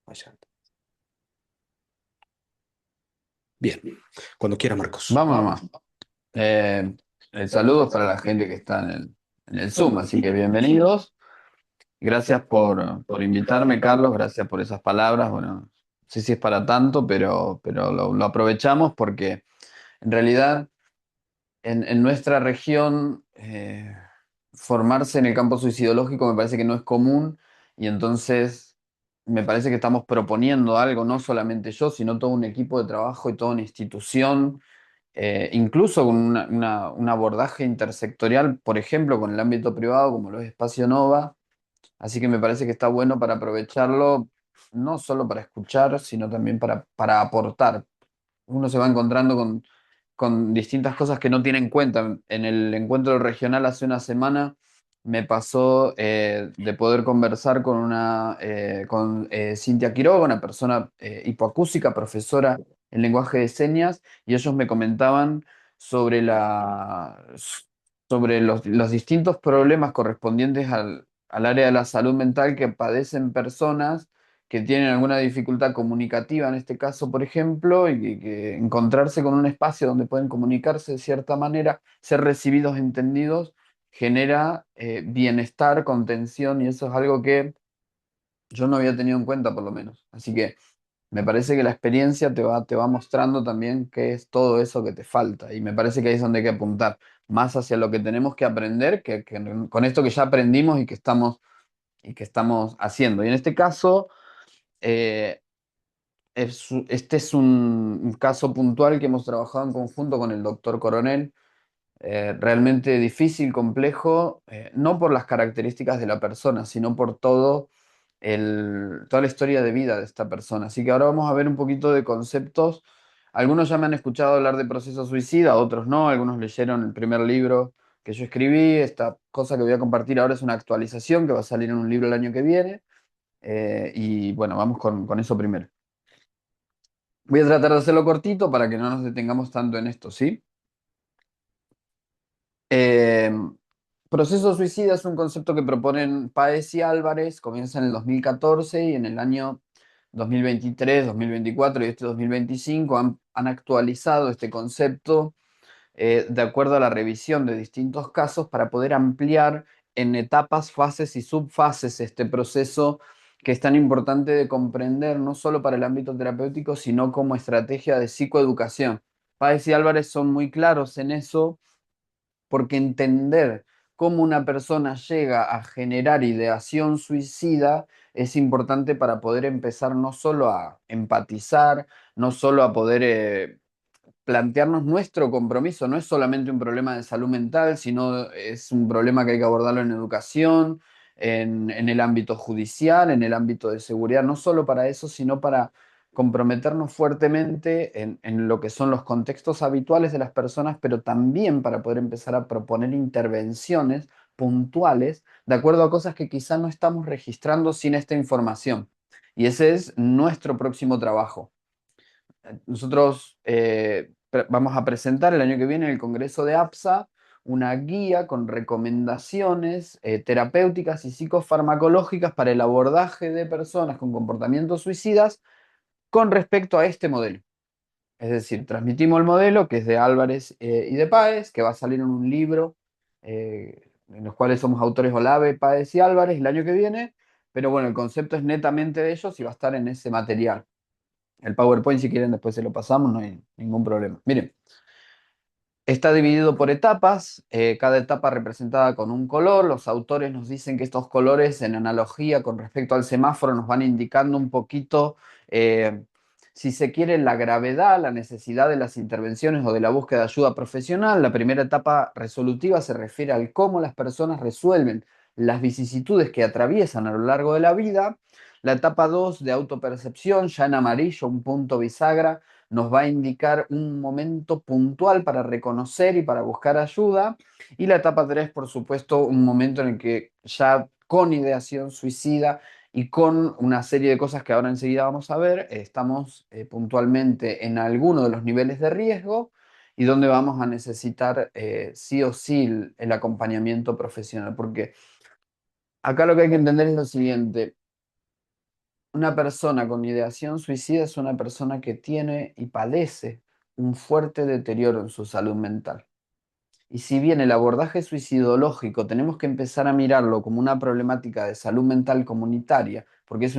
Allá. Bien, cuando quiera, Marcos. Vamos nomás. El saludo para la gente que está en el Zoom, así que bienvenidos. Gracias por invitarme, Carlos. Gracias por esas palabras. Bueno, no sé si es para tanto, pero lo aprovechamos porque en realidad en nuestra región formarse en el campo suicidológico me parece que no es común y entonces me parece que estamos proponiendo algo, no solamente yo, sino todo un equipo de trabajo y toda una institución incluso con un abordaje intersectorial, por ejemplo, con el ámbito privado, como lo es Espacio Nova. Así que me parece que está bueno para aprovecharlo, no solo para escuchar, sino también para aportar. Uno se va encontrando con distintas cosas que no tiene en cuenta. En el encuentro regional hace una semana me pasó de poder conversar con Cintia Quiroga, una persona hipoacústica, profesora en lenguaje de señas, y ellos me comentaban sobre sobre los distintos problemas correspondientes al área de la salud mental que padecen personas que tienen alguna dificultad comunicativa en este caso, por ejemplo, y que encontrarse con un espacio donde pueden comunicarse de cierta manera, ser recibidos, entendidos, genera bienestar, contención, y eso es algo que yo no había tenido en cuenta por lo menos. Así que me parece que la experiencia te va mostrando también qué es todo eso que te falta, y me parece que ahí es donde hay que apuntar, más hacia lo que tenemos que aprender, que con esto que ya aprendimos y que estamos haciendo. Y en este caso... eh, este es un caso puntual que hemos trabajado en conjunto con el doctor Coronel, realmente difícil, complejo, no por las características de la persona, sino por toda la historia de vida de esta persona. Así que ahora vamos a ver un poquito de conceptos. Algunos ya me han escuchado hablar de proceso suicida, otros no, algunos leyeron el primer libro que yo escribí. Esta cosa que voy a compartir ahora es una actualización que va a salir en un libro el año que viene. Y bueno, vamos con eso primero. Voy a tratar de hacerlo cortito para que no nos detengamos tanto en esto, ¿sí? Eh, Proceso suicida es un concepto que proponen Páez y Álvarez, comienza en el 2014 y en el año 2023, 2024 y este 2025 han actualizado este concepto de acuerdo a la revisión de distintos casos para poder ampliar en etapas, fases y subfases este proceso que es tan importante de comprender, no solo para el ámbito terapéutico, sino como estrategia de psicoeducación. Páez y Álvarez son muy claros en eso, porque entender cómo una persona llega a generar ideación suicida es importante para poder empezar no solo a empatizar, no solo a poder plantearnos nuestro compromiso. No es solamente un problema de salud mental, sino es un problema que hay que abordarlo en educación, en el ámbito judicial, en el ámbito de seguridad, no solo para eso, sino para comprometernos fuertemente en lo que son los contextos habituales de las personas, pero también para poder empezar a proponer intervenciones puntuales de acuerdo a cosas que quizá no estamos registrando sin esta información. Y ese es nuestro próximo trabajo. Nosotros vamos a presentar el año que viene en el Congreso de APSA una guía con recomendaciones terapéuticas y psicofarmacológicas para el abordaje de personas con comportamientos suicidas con respecto a este modelo. Es decir, transmitimos el modelo que es de Álvarez y de Páez, que va a salir en un libro en los cuales somos autores Olave, Páez y Álvarez el año que viene, pero bueno, el concepto es netamente de ellos y va a estar en ese material. El PowerPoint, si quieren, después se lo pasamos, no hay ningún problema. Miren, está dividido por etapas, cada etapa representada con un color. Los autores nos dicen que estos colores, en analogía con respecto al semáforo, nos van indicando un poquito, eh, si se quiere, la gravedad, la necesidad de las intervenciones o de la búsqueda de ayuda profesional. La primera etapa resolutiva se refiere al cómo las personas resuelven las vicisitudes que atraviesan a lo largo de la vida. La etapa 2 de autopercepción, ya en amarillo, un punto bisagra, nos va a indicar un momento puntual para reconocer y para buscar ayuda. Y la etapa 3, por supuesto, un momento en el que ya con ideación suicida y con una serie de cosas que ahora enseguida vamos a ver, estamos puntualmente en alguno de los niveles de riesgo y donde vamos a necesitar sí o sí el acompañamiento profesional. Porque acá lo que hay que entender es lo siguiente. una persona con ideación suicida es una persona que tiene y padece un fuerte deterioro en su salud mental. Y si bien el abordaje suicidológico tenemos que empezar a mirarlo como una problemática de salud mental comunitaria, porque es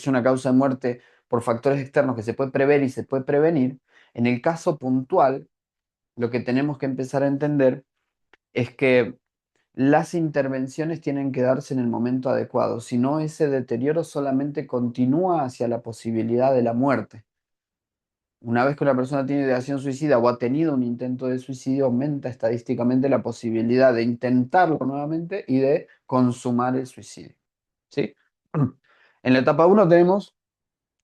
una causa de muerte por factores externos que se puede prever y se puede prevenir, en el caso puntual, lo que tenemos que empezar a entender es que las intervenciones tienen que darse en el momento adecuado, si no ese deterioro solamente continúa hacia la posibilidad de la muerte. Una vez que una persona tiene ideación suicida o ha tenido un intento de suicidio, aumenta estadísticamente la posibilidad de intentarlo nuevamente y de consumar el suicidio. ¿Sí? En la etapa uno tenemos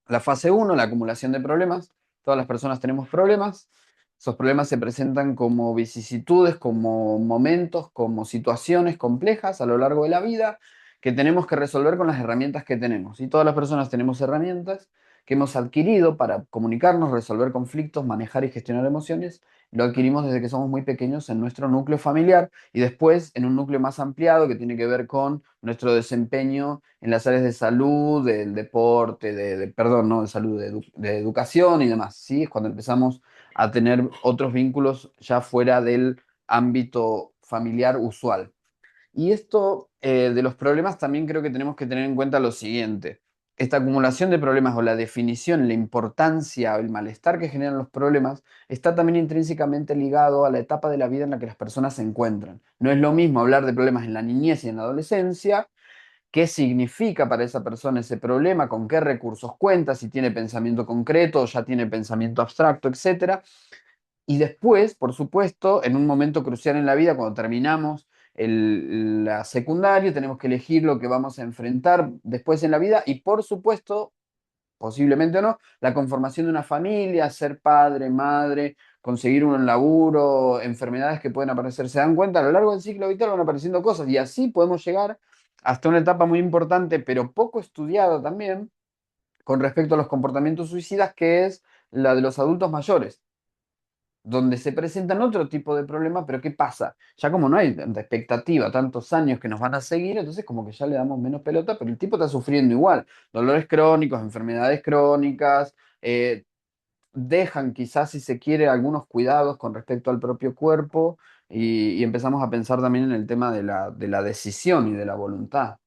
la fase uno, la acumulación de problemas. Todas las personas tenemos problemas. Esos problemas se presentan como vicisitudes, como momentos, como situaciones complejas a lo largo de la vida que tenemos que resolver con las herramientas que tenemos. Y todas las personas tenemos herramientas que hemos adquirido para comunicarnos, resolver conflictos, manejar y gestionar emociones. Lo adquirimos desde que somos muy pequeños en nuestro núcleo familiar y después en un núcleo más ampliado que tiene que ver con nuestro desempeño en las áreas de salud, del deporte, perdón, no de salud, de educación y demás. ¿Sí? Es cuando empezamos a tener otros vínculos ya fuera del ámbito familiar usual. Y esto de los problemas también creo que tenemos que tener en cuenta lo siguiente. Esta acumulación de problemas o la definición, la importancia o el malestar que generan los problemas está también intrínsecamente ligado a la etapa de la vida en la que las personas se encuentran. No es lo mismo hablar de problemas en la niñez y en la adolescencia, qué significa para esa persona ese problema, con qué recursos cuenta, si tiene pensamiento concreto o ya tiene pensamiento abstracto, etcétera. Y después, por supuesto, en un momento crucial en la vida, cuando terminamos la secundaria, tenemos que elegir lo que vamos a enfrentar después en la vida y, por supuesto, posiblemente o no, la conformación de una familia, ser padre, madre, conseguir un laburo, enfermedades que pueden aparecer. Se dan cuenta, a lo largo del ciclo vital van apareciendo cosas y así podemos llegar hasta una etapa muy importante, pero poco estudiada también, con respecto a los comportamientos suicidas, que es la de los adultos mayores donde se presentan otro tipo de problemas, pero ¿qué pasa? Ya como no hay tanta expectativa, tantos años que nos van a seguir, entonces como que ya le damos menos pelota, pero el tipo está sufriendo igual. Dolores crónicos, enfermedades crónicas, dejan quizás, si se quiere, algunos cuidados con respecto al propio cuerpo y empezamos a pensar también en el tema de la decisión y de la voluntad.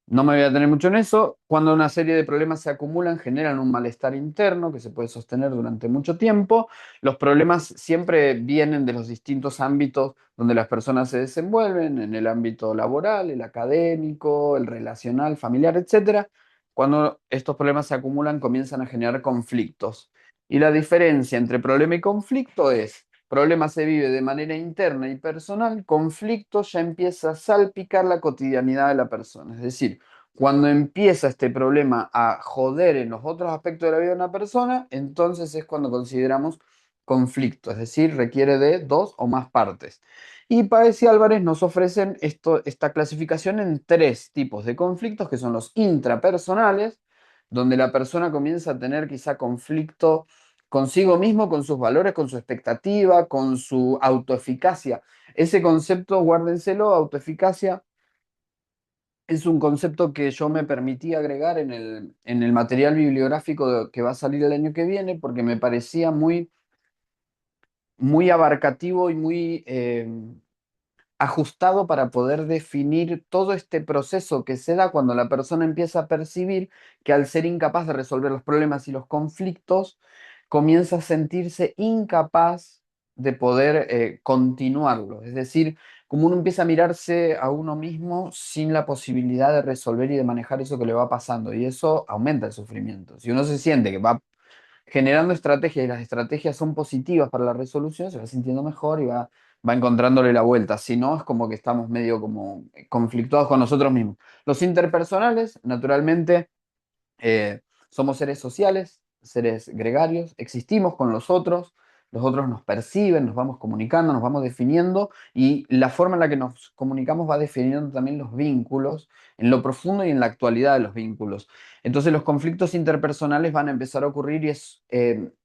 No me voy a tener mucho en eso. Cuando una serie de problemas se acumulan, generan un malestar interno que se puede sostener durante mucho tiempo. Los problemas siempre vienen de los distintos ámbitos donde las personas se desenvuelven, en el ámbito laboral, el académico, el relacional, familiar, etcétera. Cuando estos problemas se acumulan, comienzan a generar conflictos. Y la diferencia entre problema y conflicto es: problema se vive de manera interna y personal, conflicto ya empieza a salpicar la cotidianidad de la persona. Es decir, cuando empieza este problema a joder en los otros aspectos de la vida de una persona, entonces es cuando consideramos conflicto, es decir, requiere de dos o más partes. Y Páez y Álvarez nos ofrecen esta clasificación en tres tipos de conflictos, que son los intrapersonales, donde la persona comienza a tener quizá conflicto consigo mismo, con sus valores, con su expectativa, con su autoeficacia. Ese concepto, guárdenselo, autoeficacia, es un concepto que yo me permití agregar en el material bibliográfico que va a salir el año que viene, porque me parecía muy abarcativo y muy ajustado para poder definir todo este proceso que se da cuando la persona empieza a percibir que al ser incapaz de resolver los problemas y los conflictos, comienza a sentirse incapaz de poder continuarlo. Es decir, como uno empieza a mirarse a uno mismo sin la posibilidad de resolver y de manejar eso que le va pasando. Y eso aumenta el sufrimiento. Si uno se siente que va generando estrategias y las estrategias son positivas para la resolución, se va sintiendo mejor y va encontrándole la vuelta. Si no, es como que estamos medio como conflictuados con nosotros mismos. Los interpersonales, naturalmente, eh, somos seres sociales, seres gregarios, existimos con los otros nos perciben, nos vamos comunicando, nos vamos definiendo y la forma en la que nos comunicamos va definiendo también los vínculos, en lo profundo y en la actualidad de los vínculos. Entonces los conflictos interpersonales van a empezar a ocurrir y es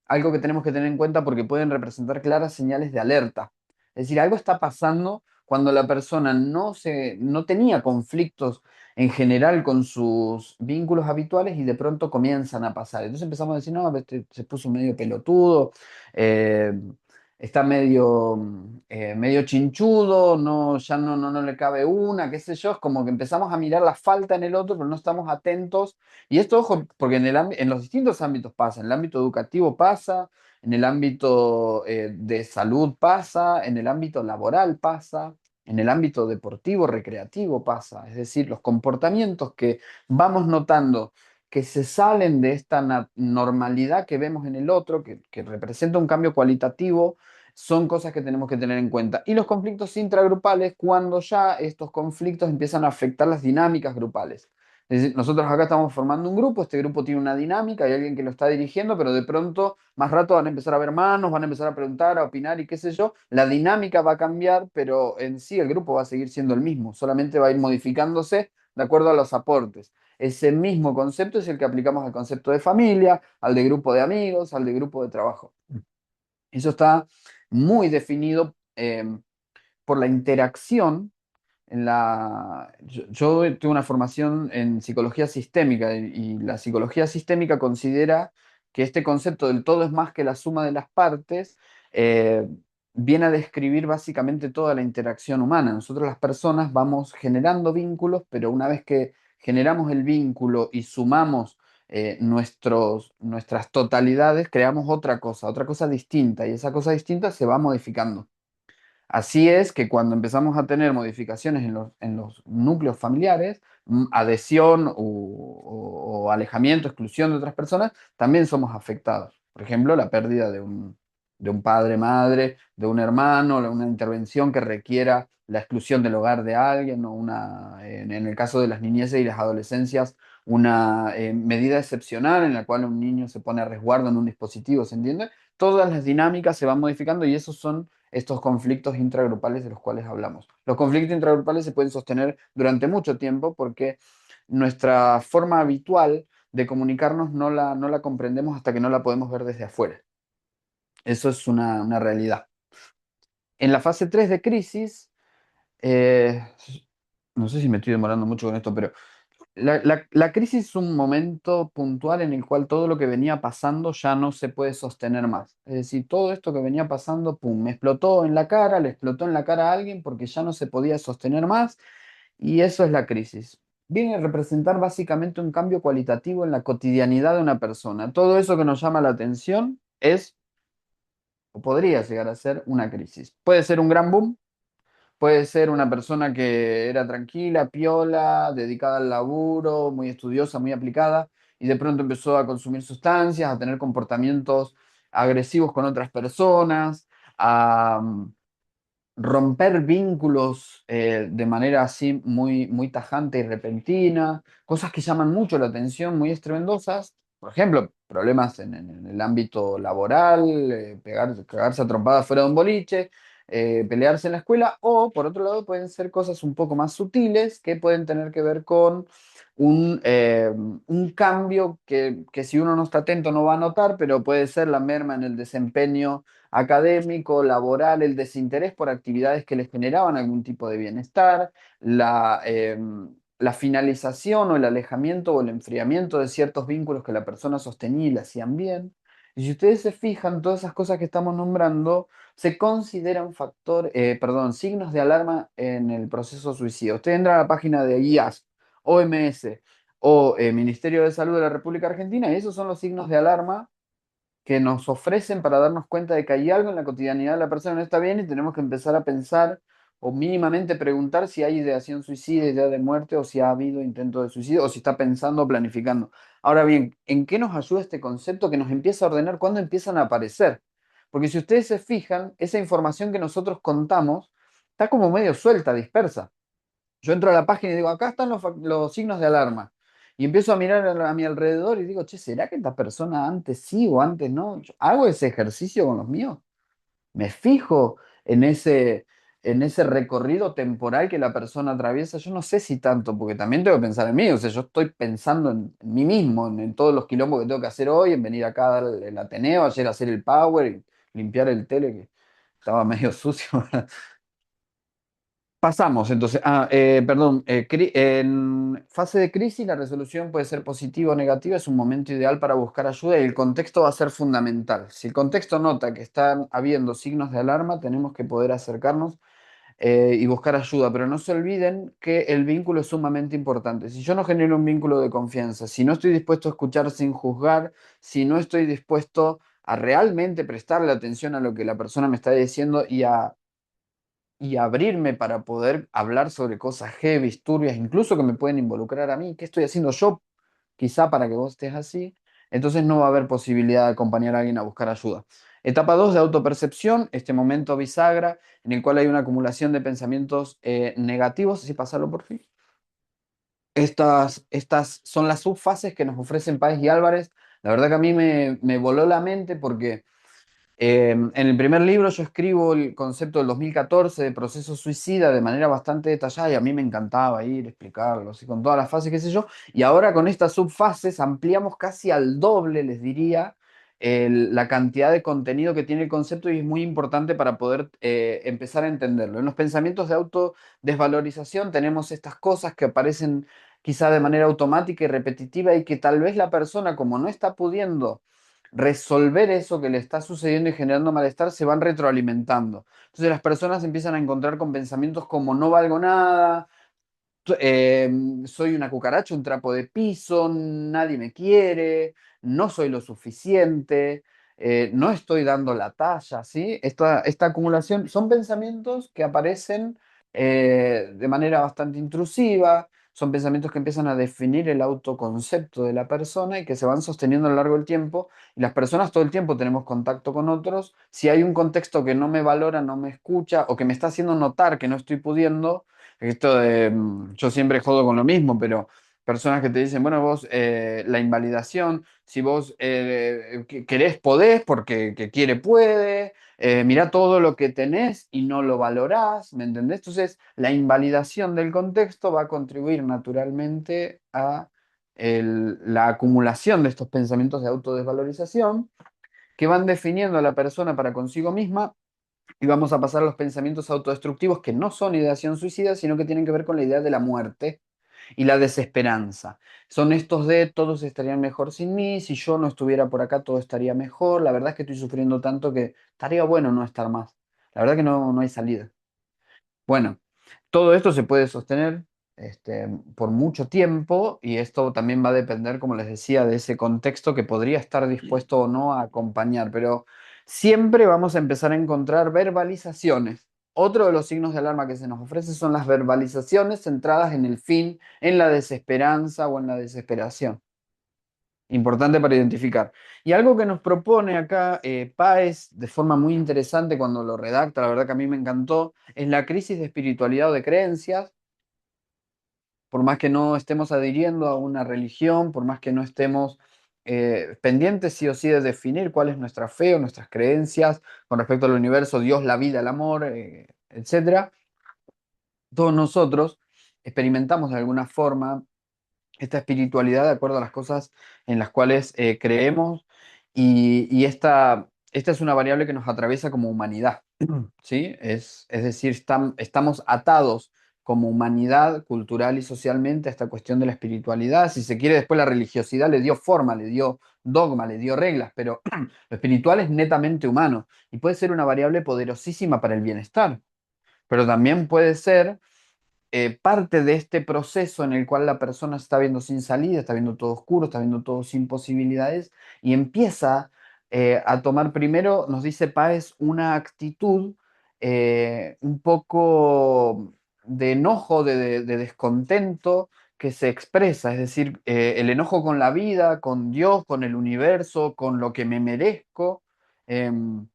algo que tenemos que tener en cuenta porque pueden representar claras señales de alerta. Es decir, algo está pasando cuando la persona no tenía conflictos en general con sus vínculos habituales y de pronto comienzan a pasar. Entonces empezamos a decir, no, este se puso medio pelotudo, eh, está medio chinchudo, no, ya no le cabe una, qué sé yo. Es como que empezamos a mirar la falta en el otro, pero no estamos atentos. Y esto, ojo, porque en los distintos ámbitos pasa, en el ámbito educativo pasa, en el ámbito de salud pasa, en el ámbito laboral pasa, en el ámbito deportivo, recreativo pasa. Es decir, los comportamientos que vamos notando que se salen de esta normalidad que vemos en el otro, que representa un cambio cualitativo, son cosas que tenemos que tener en cuenta. Y los conflictos intragrupales, cuando ya estos conflictos empiezan a afectar las dinámicas grupales. Es decir, nosotros acá estamos formando un grupo, este grupo tiene una dinámica, hay alguien que lo está dirigiendo, pero de pronto, más rato van a empezar a ver manos, van a empezar a preguntar, a opinar y qué sé yo. La dinámica va a cambiar, pero en sí el grupo va a seguir siendo el mismo, solamente va a ir modificándose de acuerdo a los aportes. Ese mismo concepto es el que aplicamos al concepto de familia, al de grupo de amigos, al de grupo de trabajo. Eso está muy definido por la interacción yo tuve una formación en psicología sistémica y la psicología sistémica considera que este concepto del todo es más que la suma de las partes, eh, viene a describir básicamente toda la interacción humana. Nosotros las personas vamos generando vínculos, pero una vez que generamos el vínculo y sumamos nuestras totalidades, creamos otra cosa distinta, y esa cosa distinta se va modificando. Así es que cuando empezamos a tener modificaciones en los núcleos familiares, adhesión o alejamiento, exclusión de otras personas, también somos afectados. Por ejemplo, la pérdida de un padre, madre, de un hermano, una intervención que requiera la exclusión del hogar de alguien, o en el caso de las niñeces y las adolescencias, una medida excepcional en la cual un niño se pone a resguardo en un dispositivo, ¿se entiende? Todas las dinámicas se van modificando y esos son estos conflictos intragrupales de los cuales hablamos. Los conflictos intragrupales se pueden sostener durante mucho tiempo porque nuestra forma habitual de comunicarnos no la comprendemos hasta que no la podemos ver desde afuera. Eso es una realidad. En la fase 3 de crisis, eh, no sé si me estoy demorando mucho con esto, pero la crisis es un momento puntual en el cual todo lo que venía pasando ya no se puede sostener más. Es decir, todo esto que venía pasando, pum, me explotó en la cara, le explotó en la cara a alguien porque ya no se podía sostener más, y eso es la crisis. Viene a representar básicamente un cambio cualitativo en la cotidianidad de una persona. Todo eso que nos llama la atención es o podría llegar a ser una crisis. Puede ser un gran boom. Puede ser una persona que era tranquila, piola, dedicada al laburo, muy estudiosa, muy aplicada, y de pronto empezó a consumir sustancias, a tener comportamientos agresivos con otras personas, a romper vínculos de manera así muy tajante y repentina, cosas que llaman mucho la atención, muy estruendosas. Por ejemplo, problemas en el ámbito laboral, cagarse a trompadas fuera de un boliche, pelearse en la escuela, o por otro lado pueden ser cosas un poco más sutiles que pueden tener que ver con un cambio que si uno no está atento no va a notar, pero puede ser la merma en el desempeño académico, laboral, el desinterés por actividades que les generaban algún tipo de bienestar, la finalización o el alejamiento o el enfriamiento de ciertos vínculos que la persona sostenía y le hacían bien. Y si ustedes se fijan, todas esas cosas que estamos nombrando se consideran signos de alarma en el proceso suicida. Ustedes entran a la página de IAS, OMS o Ministerio de Salud de la República Argentina, y esos son los signos de alarma que nos ofrecen para darnos cuenta de que hay algo en la cotidianidad de la persona que no está bien, y tenemos que empezar a pensar o mínimamente preguntar si hay ideación suicida, idea de muerte, o si ha habido intento de suicidio, o si está pensando o planificando. Ahora bien, ¿en qué nos ayuda este concepto que nos empieza a ordenar cuándo empiezan a aparecer? Porque si ustedes se fijan, esa información que nosotros contamos está como medio suelta, dispersa. Yo entro a la página y digo, acá están los signos de alarma. Y empiezo a mirar a mi alrededor y digo, che, ¿será que esta persona antes sí o antes no? Yo hago ese ejercicio con los míos. Me fijo en en ese recorrido temporal que la persona atraviesa. Yo no sé si tanto, porque también tengo que pensar en mí. O sea, yo estoy pensando en mí mismo, en todos los quilombos que tengo que hacer hoy, en venir acá a dar el Ateneo, ayer a hacer el Power, y limpiar el tele que estaba medio sucio. Pasamos, entonces, perdón, en fase de crisis la resolución puede ser positiva o negativa, es un momento ideal para buscar ayuda y el contexto va a ser fundamental. Si el contexto nota que están habiendo signos de alarma, tenemos que poder acercarnos y buscar ayuda, pero no se olviden que el vínculo es sumamente importante. Si yo no genero un vínculo de confianza, si no estoy dispuesto a escuchar sin juzgar, si no estoy dispuesto a realmente prestarle atención a lo que la persona me está diciendo y abrirme para poder hablar sobre cosas heavy, turbias, incluso que me pueden involucrar a mí. ¿Qué estoy haciendo yo quizá para que vos estés así? Entonces no va a haber posibilidad de acompañar a alguien a buscar ayuda. Etapa 2 de autopercepción, este momento bisagra en el cual hay una acumulación de pensamientos negativos, así pasarlo por fin. Estas son las subfases que nos ofrecen Páez y Álvarez. La verdad que a mí me voló la mente porque en el primer libro yo escribo el concepto del 2014 de proceso suicida de manera bastante detallada y a mí me encantaba ir, explicarlo, así con todas las fases, qué sé yo. Y ahora con estas subfases ampliamos casi al doble, les diría, la cantidad de contenido que tiene el concepto y es muy importante para poder empezar a entenderlo. En los pensamientos de autodesvalorización tenemos estas cosas que aparecen quizá de manera automática y repetitiva y que tal vez la persona, como no está pudiendo resolver eso que le está sucediendo y generando malestar, se van retroalimentando. Entonces las personas empiezan a encontrar con pensamientos como no valgo nada, eh, soy una cucaracha, un trapo de piso, nadie me quiere, no soy lo suficiente, no estoy dando la talla, ¿sí? Esta acumulación son pensamientos que aparecen de manera bastante intrusiva, son pensamientos que empiezan a definir el autoconcepto de la persona y que se van sosteniendo a lo largo del tiempo. Y las personas todo el tiempo tenemos contacto con otros. Si hay un contexto que no me valora, no me escucha o que me está haciendo notar que no estoy pudiendo, esto de, yo siempre jodo con lo mismo, pero personas que te dicen, bueno, vos, la invalidación, si vos querés, podés, porque que quiere, puede, mirá todo lo que tenés y no lo valorás, ¿me entendés? Entonces, la invalidación del contexto va a contribuir naturalmente a la acumulación de estos pensamientos de autodesvalorización que van definiendo a la persona para consigo misma y vamos a pasar a los pensamientos autodestructivos que no son ideación suicida, sino que tienen que ver con la idea de la muerte y la desesperanza. Son estos de todos estarían mejor sin mí, si yo no estuviera por acá todo estaría mejor, la verdad es que estoy sufriendo tanto que estaría bueno no estar más. La verdad que no hay salida. Bueno, todo esto se puede sostener por mucho tiempo y esto también va a depender, como les decía, de ese contexto que podría estar dispuesto o no a acompañar, pero siempre vamos a empezar a encontrar verbalizaciones. Otro de los signos de alarma que se nos ofrece son las verbalizaciones centradas en el fin, en la desesperanza o en la desesperación. Importante para identificar. Y algo que nos propone acá Páez de forma muy interesante cuando lo redacta, la verdad que a mí me encantó, es la crisis de espiritualidad o de creencias. Por más que no estemos adhiriendo a una religión, por más que no estemos pendientes sí o sí de definir cuál es nuestra fe o nuestras creencias con respecto al universo, Dios, la vida, el amor, etcétera, todos nosotros experimentamos de alguna forma esta espiritualidad de acuerdo a las cosas en las cuales creemos y esta es una variable que nos atraviesa como humanidad, ¿sí? Es decir, estamos atados como humanidad cultural y socialmente a esta cuestión de la espiritualidad. Si se quiere, después la religiosidad le dio forma, le dio dogma, le dio reglas, pero lo espiritual es netamente humano y puede ser una variable poderosísima para el bienestar, pero también puede ser parte de este proceso en el cual la persona está viendo sin salida, está viendo todo oscuro, está viendo todo sin posibilidades y empieza a tomar primero, nos dice Páez, una actitud un poco de enojo, de descontento que se expresa, es decir, el enojo con la vida, con Dios, con el universo, con lo que me merezco. em,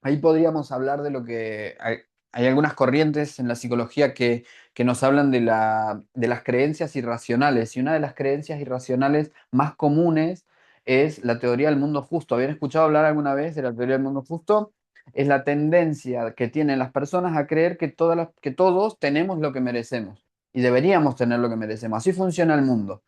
Ahí podríamos hablar de lo que hay algunas corrientes en la psicología que nos hablan de las creencias irracionales. Y una de las creencias irracionales más comunes es la teoría del mundo justo. ¿Habían escuchado hablar alguna vez de la teoría del mundo justo? Es la tendencia que tienen las personas a creer que, que todos tenemos lo que merecemos y deberíamos tener lo que merecemos. Así funciona el mundo.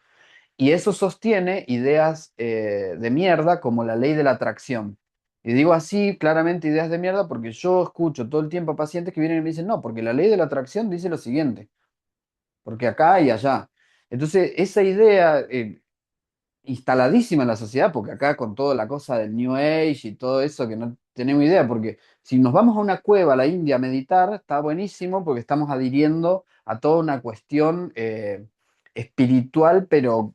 Y eso sostiene ideas de mierda como la ley de la atracción. Y digo así, claramente, ideas de mierda, porque yo escucho todo el tiempo a pacientes que vienen y me dicen, no, porque la ley de la atracción dice lo siguiente, porque acá y allá. Entonces, esa idea instaladísima en la sociedad, porque acá con toda la cosa del New Age y todo eso, que no tenemos idea, porque si nos vamos a una cueva a la India a meditar, está buenísimo porque estamos adhiriendo a toda una cuestión espiritual, pero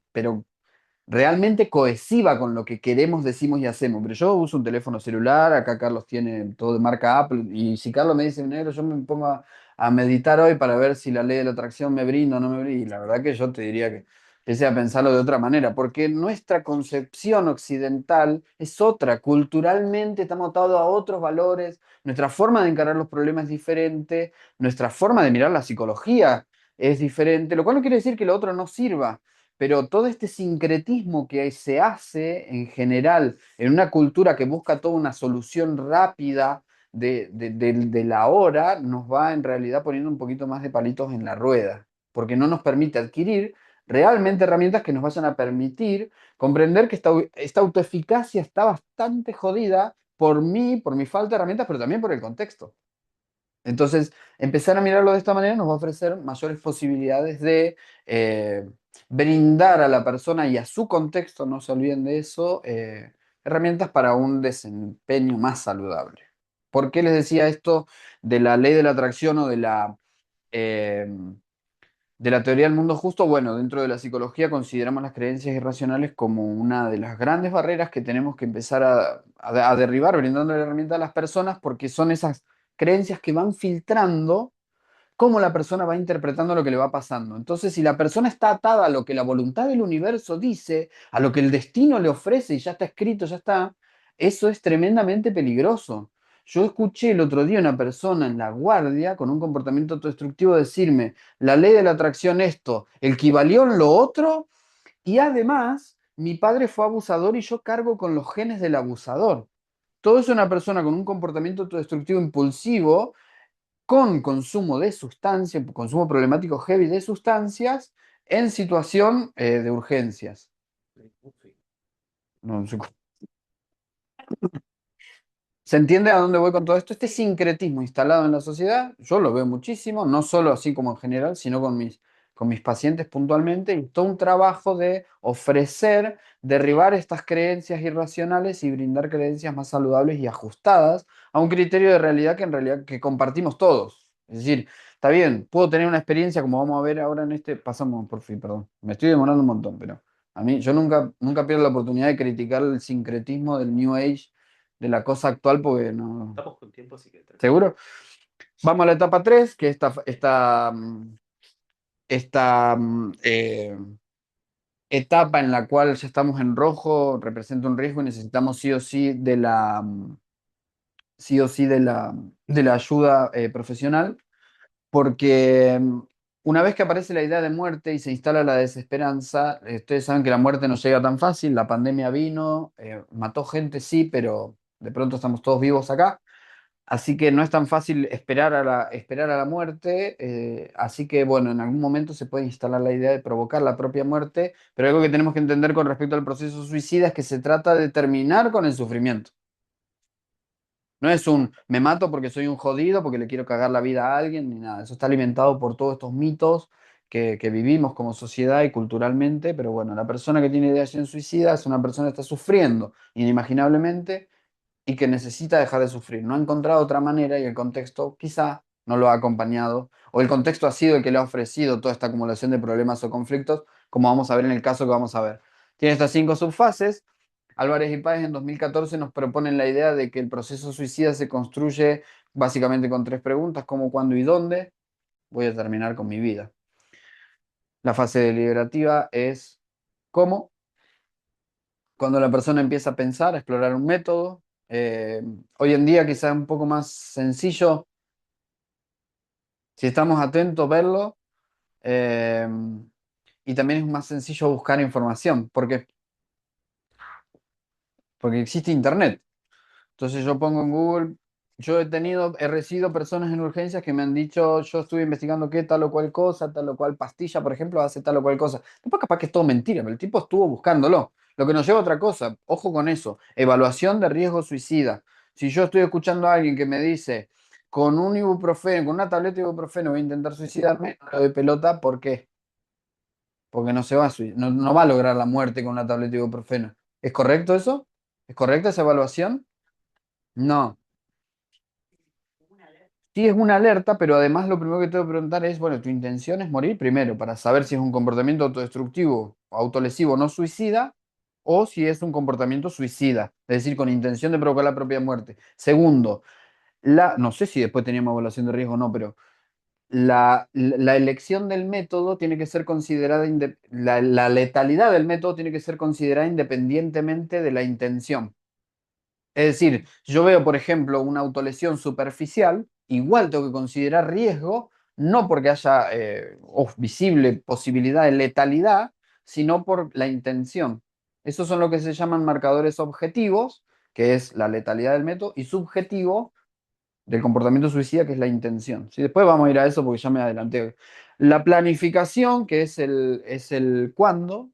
realmente cohesiva con lo que queremos, decimos y hacemos. Pero yo uso un teléfono celular, acá Carlos tiene todo de marca Apple, y si Carlos me dice, negro, yo me pongo a meditar hoy para ver si la ley de la atracción me brinda o no me brinda, y la verdad que yo te diría que empiece a pensarlo de otra manera, porque nuestra concepción occidental es otra, culturalmente estamos atados a otros valores, nuestra forma de encarar los problemas es diferente, nuestra forma de mirar la psicología es diferente, lo cual no quiere decir que lo otro no sirva, pero todo este sincretismo que se hace en general en una cultura que busca toda una solución rápida de la hora, nos va en realidad poniendo un poquito más de palitos en la rueda, porque no nos permite adquirir realmente herramientas que nos vayan a permitir comprender que esta autoeficacia está bastante jodida por mí, por mi falta de herramientas, pero también por el contexto. Entonces, empezar a mirarlo de esta manera nos va a ofrecer mayores posibilidades de brindar a la persona y a su contexto, no se olviden de eso, herramientas para un desempeño más saludable. ¿Por qué les decía esto de la ley de la atracción o eh, de la teoría del mundo justo? Bueno, dentro de la psicología consideramos las creencias irracionales como una de las grandes barreras que tenemos que empezar a derribar, brindando la herramienta a las personas, porque son esas creencias que van filtrando cómo la persona va interpretando lo que le va pasando. Entonces, si la persona está atada a lo que la voluntad del universo dice, a lo que el destino le ofrece y ya está escrito, ya está, eso es tremendamente peligroso. Yo escuché el otro día una persona en la guardia con un comportamiento autodestructivo decirme, la ley de la atracción esto, el Kybalión lo otro, y además mi padre fue abusador y yo cargo con los genes del abusador. Todo es una persona con un comportamiento autodestructivo impulsivo con consumo de sustancias, consumo problemático heavy de sustancias en situación de urgencias. No, ¿se entiende a dónde voy con todo esto? Este sincretismo instalado en la sociedad, yo lo veo muchísimo, no solo así como en general, sino con mis pacientes puntualmente, y todo un trabajo de ofrecer, derribar estas creencias irracionales y brindar creencias más saludables y ajustadas a un criterio de realidad que en realidad que compartimos todos. Es decir, está bien, puedo tener una experiencia como vamos a ver ahora en este, pasamos por fin, perdón, me estoy demorando un montón, pero a mí yo nunca pierdo la oportunidad de criticar el sincretismo del New Age de la cosa actual, porque no. Estamos con tiempo, así que tranquilo. ¿Seguro? Vamos a la etapa 3 que esta etapa en la cual ya estamos en rojo representa un riesgo y necesitamos sí o sí sí o sí de la ayuda profesional, porque una vez que aparece la idea de muerte y se instala la desesperanza, ustedes saben que la muerte no llega tan fácil, la pandemia vino, mató gente, sí, pero de pronto estamos todos vivos acá. Así que no es tan fácil esperar a la muerte, así que bueno, en algún momento se puede instalar la idea de provocar la propia muerte, pero algo que tenemos que entender con respecto al proceso suicida es que se trata de terminar con el sufrimiento. No es un me mato porque soy un jodido, porque le quiero cagar la vida a alguien, ni nada. Eso está alimentado por todos estos mitos que vivimos como sociedad y culturalmente, pero bueno, la persona que tiene ideación suicida es una persona que está sufriendo inimaginablemente y que necesita dejar de sufrir. No ha encontrado otra manera y el contexto quizá no lo ha acompañado, o el contexto ha sido el que le ha ofrecido toda esta acumulación de problemas o conflictos, como vamos a ver en el caso que vamos a ver. Tiene estas 5 subfases. Álvarez y Páez en 2014 nos proponen la idea de que el proceso suicida se construye básicamente con 3 preguntas: cómo, cuándo y dónde. Voy a terminar con mi vida. La fase deliberativa es cómo, cuando la persona empieza a pensar, a explorar un método. Hoy en día quizás es un poco más sencillo, si estamos atentos, verlo. eh, y también es más sencillo buscar información. ¿Por qué? Porque existe Internet. Entonces yo pongo en Google, he recibido personas en urgencias que me han dicho, yo estuve investigando qué tal o cual cosa, tal o cual pastilla, por ejemplo, hace tal o cual cosa. Después capaz que es todo mentira, pero el tipo estuvo buscándolo. Lo que nos lleva a otra cosa, ojo con eso, evaluación de riesgo suicida. Si yo estoy escuchando a alguien que me dice, con un ibuprofeno, con una tableta de ibuprofeno voy a intentar suicidarme, no le doy pelota, ¿por qué? Porque no se va a no va a lograr la muerte con una tableta de ibuprofeno. ¿Es correcto eso? ¿Es correcta esa evaluación? No. Sí es una alerta, pero además lo primero que tengo que preguntar es, bueno, ¿tu intención es morir primero para saber si es un comportamiento autodestructivo, autolesivo, no suicida, o si es un comportamiento suicida, es decir, con intención de provocar la propia muerte? Segundo, no sé si después teníamos evaluación de riesgo o no, pero la elección del método tiene que ser considerada, la letalidad del método tiene que ser considerada independientemente de la intención. Es decir, si yo veo, por ejemplo, una autolesión superficial, igual tengo que considerar riesgo, no porque haya visible posibilidad de letalidad, sino por la intención. Esos son lo que se llaman marcadores objetivos, que es la letalidad del método, y subjetivo, del comportamiento suicida, que es la intención. ¿Sí? Después vamos a ir a eso porque ya me adelanté. La planificación, que es el cuándo,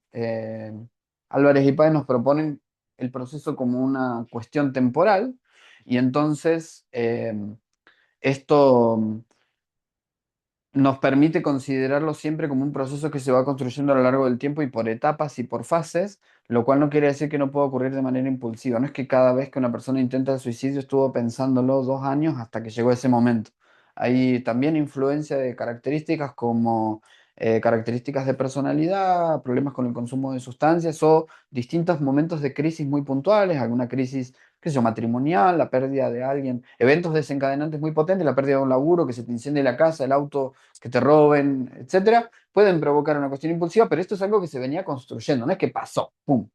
Álvarez y Páez nos proponen el proceso como una cuestión temporal y entonces esto nos permite considerarlo siempre como un proceso que se va construyendo a lo largo del tiempo y por etapas y por fases, lo cual no quiere decir que no pueda ocurrir de manera impulsiva. No es que cada vez que una persona intenta el suicidio estuvo pensándolo 2 años hasta que llegó ese momento. Hay también influencia de características como características de personalidad, problemas con el consumo de sustancias o distintos momentos de crisis muy puntuales, alguna crisis, qué sé yo, matrimonial, la pérdida de alguien, eventos desencadenantes muy potentes, la pérdida de un laburo, que se te incendie la casa, el auto, que te roben, etcétera, pueden provocar una cuestión impulsiva, pero esto es algo que se venía construyendo, no es que pasó, pum.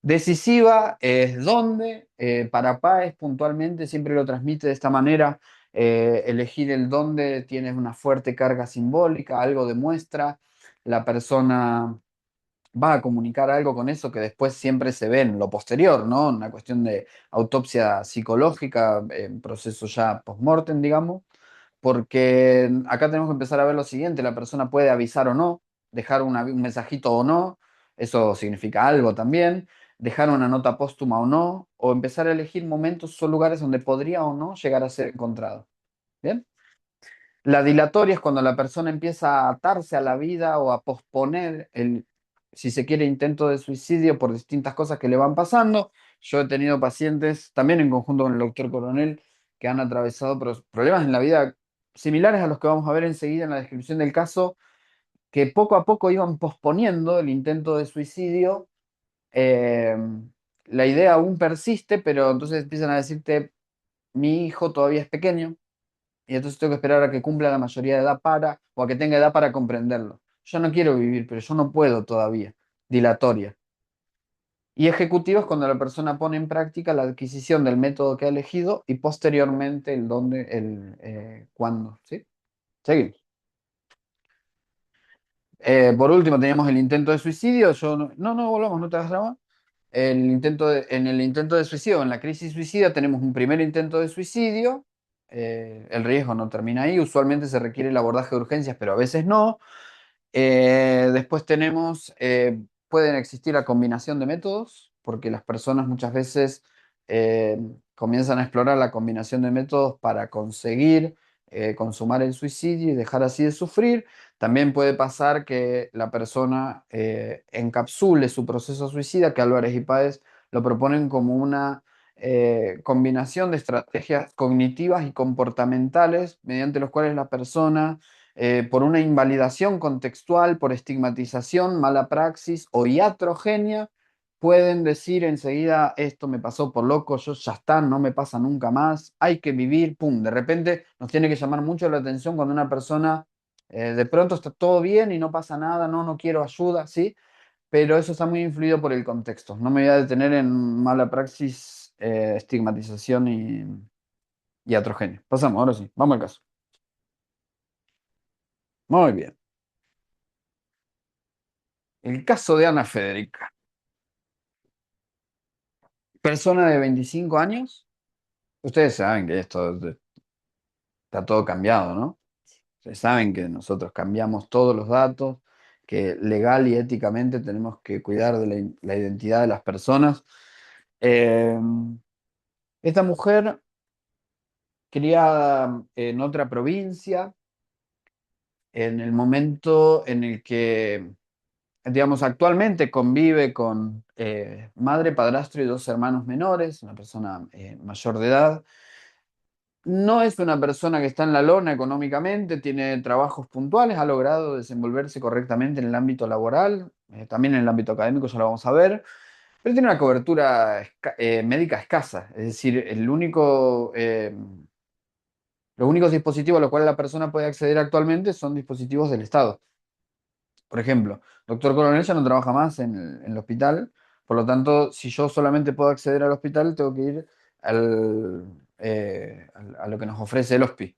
Decisiva es dónde, para Páez puntualmente siempre lo transmite de esta manera, elegir el dónde tiene una fuerte carga simbólica, algo demuestra, la persona va a comunicar algo con eso que después siempre se ve en lo posterior, ¿no? Una cuestión de autopsia psicológica, proceso ya post-mortem, digamos, porque acá tenemos que empezar a ver lo siguiente, la persona puede avisar o no, dejar un mensajito o no, eso significa algo también, dejar una nota póstuma o no, o empezar a elegir momentos o lugares donde podría o no llegar a ser encontrado. ¿Bien? La dilatoria es cuando la persona empieza a atarse a la vida o a posponer si se quiere, intento de suicidio por distintas cosas que le van pasando. Yo he tenido pacientes, también en conjunto con el doctor Coronel, que han atravesado problemas en la vida similares a los que vamos a ver enseguida en la descripción del caso, que poco a poco iban posponiendo el intento de suicidio. Eh, la idea aún persiste, pero entonces empiezan a decirte, mi hijo todavía es pequeño y entonces tengo que esperar a que cumpla la mayoría de edad o a que tenga edad para comprenderlo. Yo no quiero vivir, pero yo no puedo todavía. Dilatoria. Y ejecutiva es cuando la persona pone en práctica la adquisición del método que ha elegido y posteriormente el dónde, el cuándo. ¿Sí? Seguimos. Por último, teníamos el intento de suicidio. Yo no, volvamos, no te hagas drama. En el intento de suicidio, en la crisis suicida, tenemos un primer intento de suicidio. El riesgo no termina ahí. Usualmente se requiere el abordaje de urgencias, pero a veces no. Después tenemos, pueden existir la combinación de métodos, porque las personas muchas veces eh, comienzan a explorar la combinación de métodos para conseguir consumar el suicidio y dejar así de sufrir. También puede pasar que la persona encapsule su proceso suicida, que Álvarez y Páez lo proponen como una combinación de estrategias cognitivas y comportamentales mediante los cuales la persona por una invalidación contextual, por estigmatización, mala praxis o iatrogenia, pueden decir enseguida, esto me pasó por loco, yo ya está, no me pasa nunca más, hay que vivir, pum, de repente nos tiene que llamar mucho la atención cuando una persona de pronto está todo bien y no pasa nada, no quiero ayuda, ¿sí? Pero eso está muy influido por el contexto. No me voy a detener en mala praxis, estigmatización y iatrogenia. Pasamos, ahora sí, vamos al caso. Muy bien. El caso de Ana Federica. Persona de 25 años. Ustedes saben que está todo cambiado, ¿no? Ustedes saben que nosotros cambiamos todos los datos, que legal y éticamente tenemos que cuidar de la identidad de las personas. Eh, Esta mujer, criada en otra provincia, en el momento en el que, digamos, actualmente convive con madre, padrastro y dos hermanos menores, una persona mayor de edad. No es una persona que está en la lona económicamente, tiene trabajos puntuales, ha logrado desenvolverse correctamente en el ámbito laboral, también en el ámbito académico, ya lo vamos a ver, pero tiene una cobertura médica escasa, es decir, los únicos dispositivos a los cuales la persona puede acceder actualmente son dispositivos del Estado. Por ejemplo, doctor Coronel ya no trabaja más en el hospital, por lo tanto, si yo solamente puedo acceder al hospital, tengo que ir a lo que nos ofrece el hospital.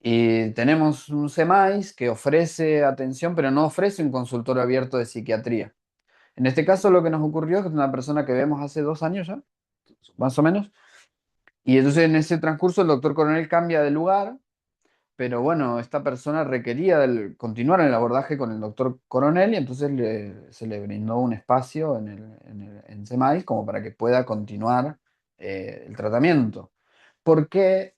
Y tenemos un CEMAIS que ofrece atención, pero no ofrece un consultorio abierto de psiquiatría. En este caso, lo que nos ocurrió es que es una persona que vemos hace 2 años ya, más o menos, y entonces en ese transcurso el doctor Coronel cambia de lugar, pero bueno, esta persona requería continuar en el abordaje con el doctor Coronel y entonces se le brindó un espacio en CEMAIS como para que pueda continuar el tratamiento. ¿Por qué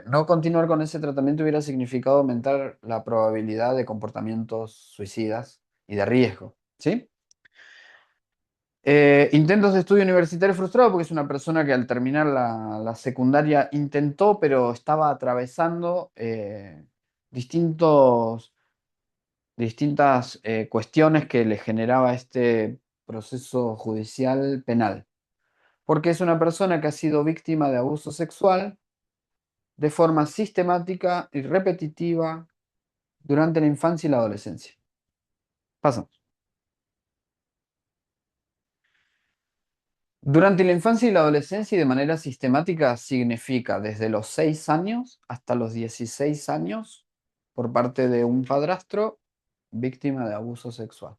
no continuar con ese tratamiento hubiera significado aumentar la probabilidad de comportamientos suicidas y de riesgo? ¿Sí? Intentos de estudio universitario frustrado porque es una persona que al terminar la secundaria intentó, pero estaba atravesando distintos, distintas cuestiones que le generaba este proceso judicial penal. Porque es una persona que ha sido víctima de abuso sexual de forma sistemática y repetitiva durante la infancia y la adolescencia. Pasamos. Durante la infancia y la adolescencia y de manera sistemática significa desde los 6 años hasta los 16 años por parte de un padrastro víctima de abuso sexual.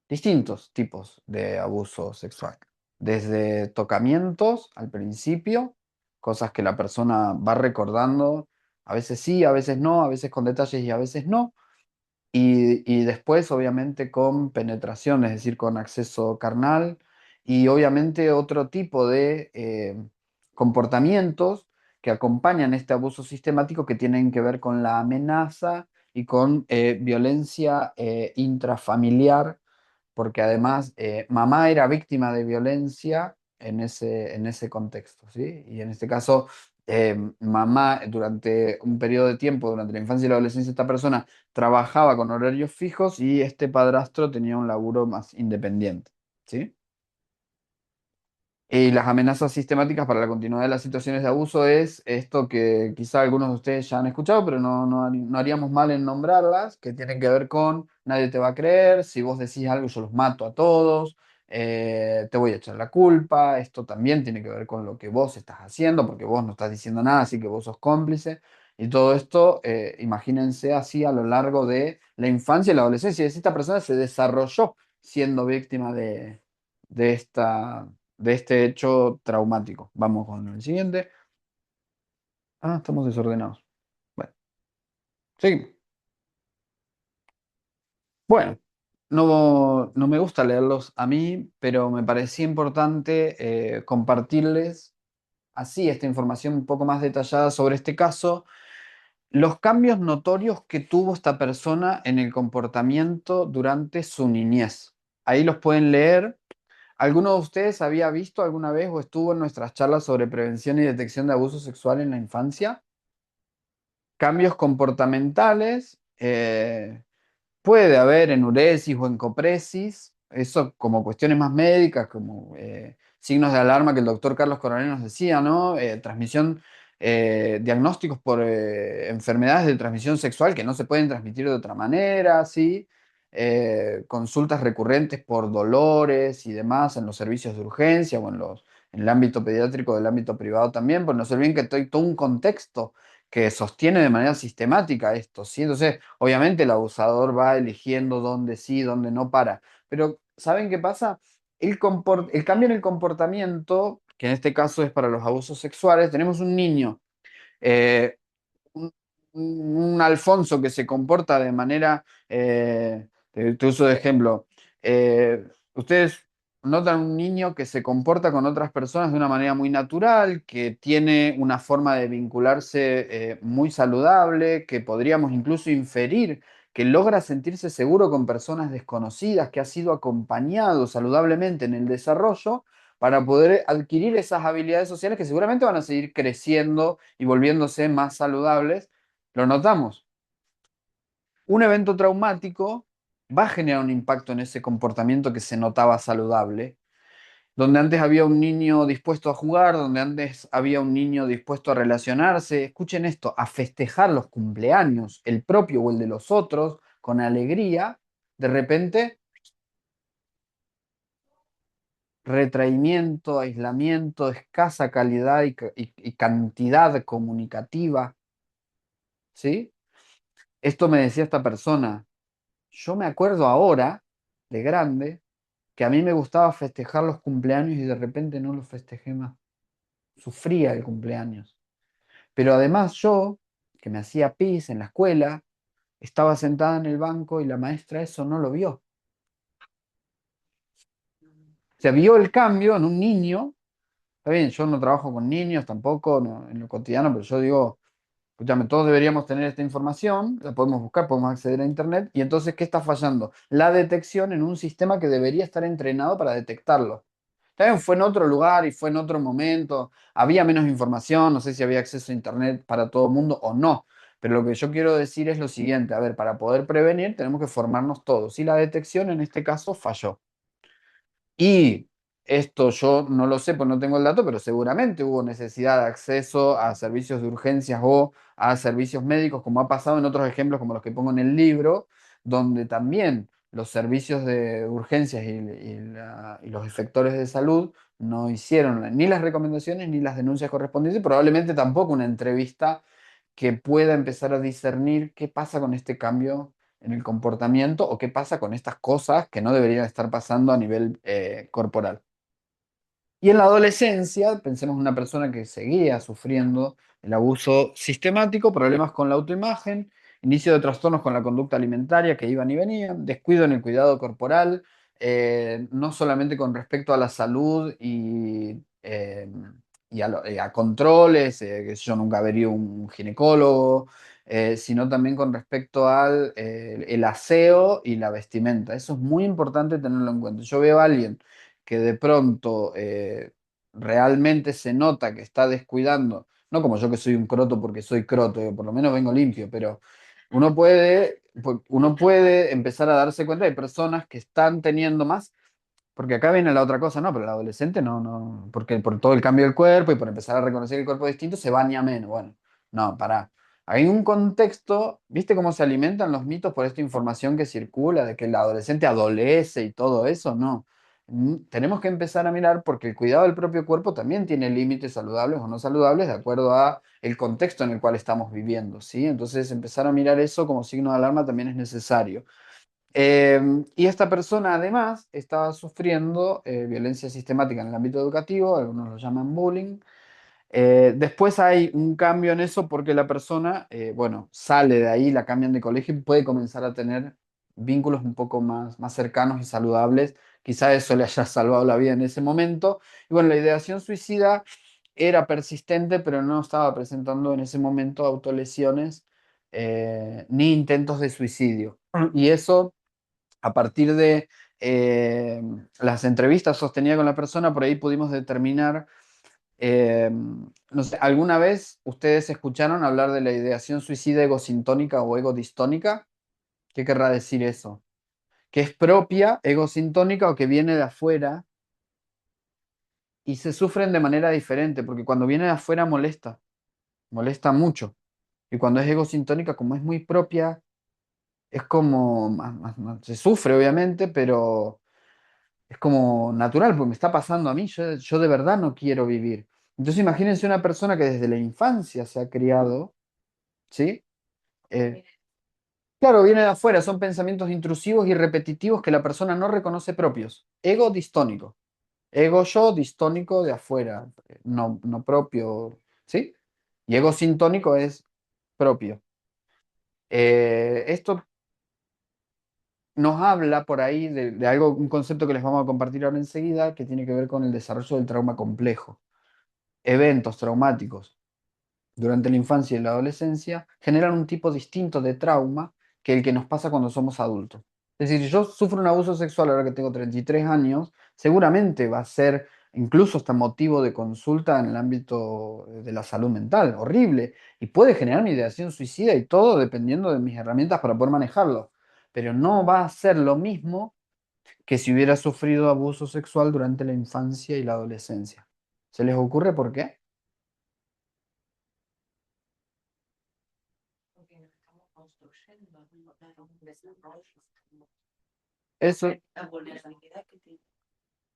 Distintos tipos de abuso sexual. Desde tocamientos al principio, cosas que la persona va recordando, a veces sí, a veces no, a veces con detalles y a veces no. Y después, obviamente, con penetración, es decir, con acceso carnal y obviamente otro tipo de comportamientos que acompañan este abuso sistemático que tienen que ver con la amenaza y con violencia intrafamiliar, porque además mamá era víctima de violencia en ese contexto, ¿sí? Y en este caso, mamá durante un periodo de tiempo, durante la infancia y la adolescencia, esta persona trabajaba con horarios fijos y este padrastro tenía un laburo más independiente, ¿sí? Y las amenazas sistemáticas para la continuidad de las situaciones de abuso es esto que quizá algunos de ustedes ya han escuchado, pero no haríamos mal en nombrarlas, que tienen que ver con nadie te va a creer, si vos decís algo yo los mato a todos, te voy a echar la culpa, esto también tiene que ver con lo que vos estás haciendo, porque vos no estás diciendo nada, así que vos sos cómplice. Y todo esto, imagínense así a lo largo de la infancia y la adolescencia. Y esta persona se desarrolló siendo víctima de esta de este hecho traumático. Vamos con el siguiente. Ah, estamos desordenados. Bueno, sí. Bueno, no me gusta leerlos a mí, pero me parecía importante compartirles así esta información un poco más detallada sobre este caso, los cambios notorios que tuvo esta persona en el comportamiento durante su niñez. Ahí los pueden leer. ¿Alguno de ustedes había visto alguna vez o estuvo en nuestras charlas sobre prevención y detección de abuso sexual en la infancia? Cambios comportamentales, puede haber enuresis o encopresis, eso como cuestiones más médicas, como signos de alarma que el doctor Carlos Coronel nos decía, ¿no? Transmisión, diagnósticos por enfermedades de transmisión sexual que no se pueden transmitir de otra manera, ¿sí? Consultas recurrentes por dolores y demás en los servicios de urgencia o en el ámbito pediátrico, del ámbito privado también, pues no se olviden que hay todo un contexto que sostiene de manera sistemática esto, ¿sí? Entonces, obviamente el abusador va eligiendo dónde sí, dónde no para. Pero, ¿saben qué pasa? El cambio en el comportamiento, que en este caso es para los abusos sexuales, tenemos un niño, eh, un, un Alfonso que se comporta de manera, te uso de ejemplo, ustedes notan un niño que se comporta con otras personas de una manera muy natural, que tiene una forma de vincularse muy saludable, que podríamos incluso inferir que logra sentirse seguro con personas desconocidas, que ha sido acompañado saludablemente en el desarrollo para poder adquirir esas habilidades sociales que seguramente van a seguir creciendo y volviéndose más saludables. Lo notamos. Un evento traumático va a generar un impacto en ese comportamiento que se notaba saludable, donde antes había un niño dispuesto a jugar, donde antes había un niño dispuesto a relacionarse. Escuchen esto, a festejar los cumpleaños, el propio o el de los otros, con alegría. De repente, retraimiento, aislamiento, escasa calidad y cantidad comunicativa, ¿sí? Esto me decía esta persona. Yo me acuerdo ahora, de grande, que a mí me gustaba festejar los cumpleaños y de repente no los festejé más. Sufría el cumpleaños. Pero además yo, que me hacía pis en la escuela, estaba sentada en el banco y la maestra eso no lo vio. Se vio el cambio en un niño. Está bien, yo no trabajo con niños tampoco en lo cotidiano, pero yo digo, escúchame, todos deberíamos tener esta información, la podemos buscar, podemos acceder a Internet. Y entonces, ¿qué está fallando? La detección en un sistema que debería estar entrenado para detectarlo. También fue en otro lugar y fue en otro momento. Había menos información, no sé si había acceso a Internet para todo el mundo o no. Pero lo que yo quiero decir es lo siguiente, a ver, para poder prevenir tenemos que formarnos todos. Y la detección en este caso falló. Y esto yo no lo sé, pues no tengo el dato, pero seguramente hubo necesidad de acceso a servicios de urgencias o a servicios médicos, como ha pasado en otros ejemplos como los que pongo en el libro, donde también los servicios de urgencias y los efectores de salud no hicieron ni las recomendaciones ni las denuncias correspondientes, y probablemente tampoco una entrevista que pueda empezar a discernir qué pasa con este cambio en el comportamiento o qué pasa con estas cosas que no deberían estar pasando a nivel corporal. Y en la adolescencia, pensemos en una persona que seguía sufriendo el abuso sistemático, problemas con la autoimagen, inicio de trastornos con la conducta alimentaria que iban y venían, descuido en el cuidado corporal, no solamente con respecto a la salud y a controles, que yo nunca vería un ginecólogo, sino también con respecto al el aseo y la vestimenta. Eso es muy importante tenerlo en cuenta. Yo veo a alguien que de pronto realmente se nota que está descuidando, no como yo que soy un croto porque soy croto, por lo menos vengo limpio, pero uno puede empezar a darse cuenta de personas que están teniendo más, porque acá viene la otra cosa, no, pero el adolescente no, porque por todo el cambio del cuerpo y por empezar a reconocer el cuerpo distinto se baña menos. Bueno, no, pará. Hay un contexto, ¿viste cómo se alimentan los mitos por esta información que circula de que el adolescente adolece y todo eso? No. Tenemos que empezar a mirar porque el cuidado del propio cuerpo también tiene límites saludables o no saludables de acuerdo a el contexto en el cual estamos viviendo, ¿sí? Entonces empezar a mirar eso como signo de alarma también es necesario. Y esta persona además estaba sufriendo violencia sistemática en el ámbito educativo, algunos lo llaman bullying. Después hay un cambio en eso porque la persona, bueno, sale de ahí, la cambian de colegio y puede comenzar a tener vínculos un poco más cercanos y saludables. Quizá eso le haya salvado la vida en ese momento. Y bueno, la ideación suicida era persistente, pero no estaba presentando en ese momento autolesiones ni intentos de suicidio. Y eso a partir de las entrevistas sostenidas con la persona, por ahí pudimos determinar, no sé, ¿alguna vez ustedes escucharon hablar de la ideación suicida egosintónica o egodistónica? ¿Qué querrá decir eso? Que es propia, egosintónica o que viene de afuera y se sufren de manera diferente, porque cuando viene de afuera molesta mucho. Y cuando es egosintónica, como es muy propia, es como, se sufre obviamente, pero es como natural, porque me está pasando a mí, yo de verdad no quiero vivir. Entonces imagínense una persona que desde la infancia se ha criado, ¿sí? Eh, claro, viene de afuera, son pensamientos intrusivos y repetitivos que la persona no reconoce propios. Ego distónico. Ego yo, distónico de afuera, no propio, ¿sí? Y ego sintónico es propio. Esto nos habla por ahí de algo, un concepto que les vamos a compartir ahora enseguida, que tiene que ver con el desarrollo del trauma complejo. Eventos traumáticos durante la infancia y la adolescencia generan un tipo distinto de trauma que el que nos pasa cuando somos adultos. Es decir, si yo sufro un abuso sexual ahora que tengo 33 años, seguramente va a ser incluso hasta motivo de consulta en el ámbito de la salud mental, horrible, y puede generar mi ideación suicida y todo dependiendo de mis herramientas para poder manejarlo. Pero no va a ser lo mismo que si hubiera sufrido abuso sexual durante la infancia y la adolescencia. ¿Se les ocurre por qué? Eso,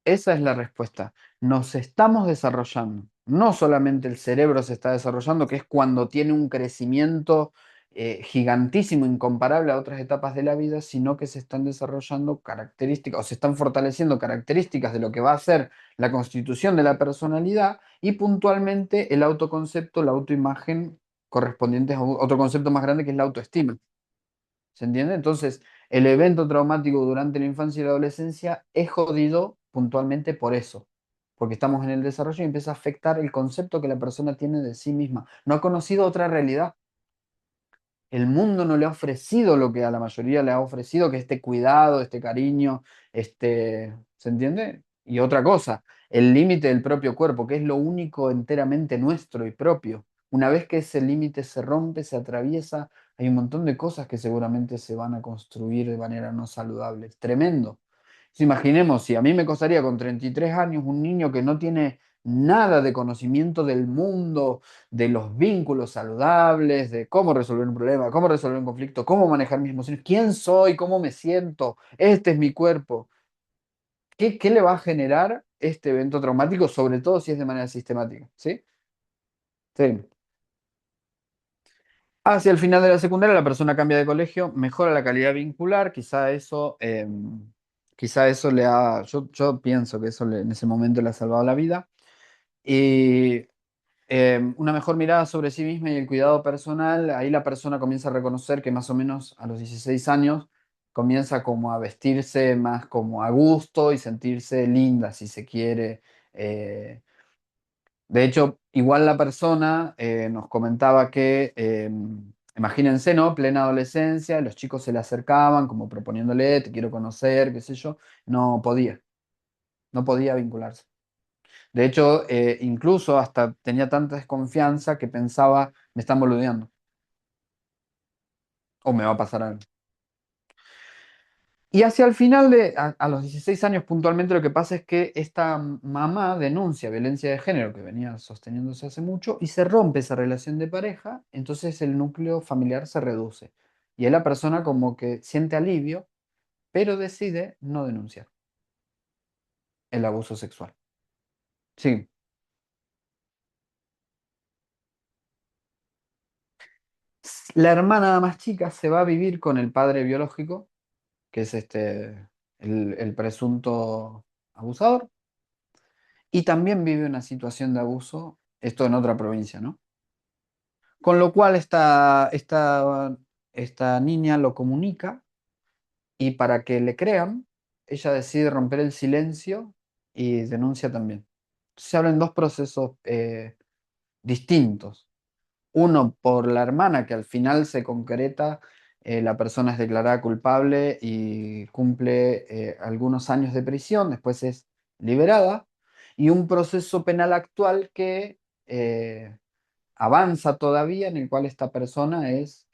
esa es la respuesta. Nos estamos desarrollando. No solamente el cerebro se está desarrollando, que es cuando tiene un crecimiento gigantísimo, incomparable a otras etapas de la vida, sino que se están desarrollando características o se están fortaleciendo características de lo que va a ser la constitución de la personalidad y puntualmente el autoconcepto, la autoimagen correspondientes a otro concepto más grande que es la autoestima. ¿Se entiende? Entonces, el evento traumático durante la infancia y la adolescencia es jodido puntualmente por eso, porque estamos en el desarrollo y empieza a afectar el concepto que la persona tiene de sí misma. No ha conocido otra realidad. El mundo no le ha ofrecido lo que a la mayoría le ha ofrecido, que este cuidado, este cariño, ¿se entiende? Y otra cosa, el límite del propio cuerpo, que es lo único enteramente nuestro y propio. Una vez que ese límite se rompe, se atraviesa, hay un montón de cosas que seguramente se van a construir de manera no saludable. Es tremendo. Imaginemos, si a mí me costaría con 33 años un niño que no tiene nada de conocimiento del mundo, de los vínculos saludables, de cómo resolver un problema, cómo resolver un conflicto, cómo manejar mis emociones, quién soy, cómo me siento, este es mi cuerpo. ¿Qué le va a generar este evento traumático, sobre todo si es de manera sistemática? ¿Sí? Sí. Hacia el final de la secundaria, la persona cambia de colegio, mejora la calidad vincular, quizá eso yo pienso que eso en ese momento le ha salvado la vida. Y una mejor mirada sobre sí misma y el cuidado personal, ahí la persona comienza a reconocer que más o menos a los 16 años comienza como a vestirse más como a gusto y sentirse linda, si se quiere. Eh, de hecho, igual la persona nos comentaba que, imagínense, ¿no? Plena adolescencia, los chicos se le acercaban como proponiéndole, te quiero conocer, qué sé yo, no podía, no podía vincularse. De hecho, incluso hasta tenía tanta desconfianza que pensaba, me están boludeando o me va a pasar algo. Y hacia el final a los 16 años puntualmente lo que pasa es que esta mamá denuncia violencia de género que venía sosteniéndose hace mucho y se rompe esa relación de pareja, entonces el núcleo familiar se reduce. Y ahí la persona como que siente alivio, pero decide no denunciar el abuso sexual. Sí, la hermana más chica se va a vivir con el padre biológico que es el presunto abusador, y también vive una situación de abuso, esto en otra provincia, ¿no? Con lo cual esta niña lo comunica y para que le crean, ella decide romper el silencio y denuncia también. Se hablan dos procesos distintos. Uno por la hermana, que al final se concreta, la persona es declarada culpable y cumple algunos años de prisión, después es liberada, y un proceso penal actual que avanza todavía, en el cual esta persona es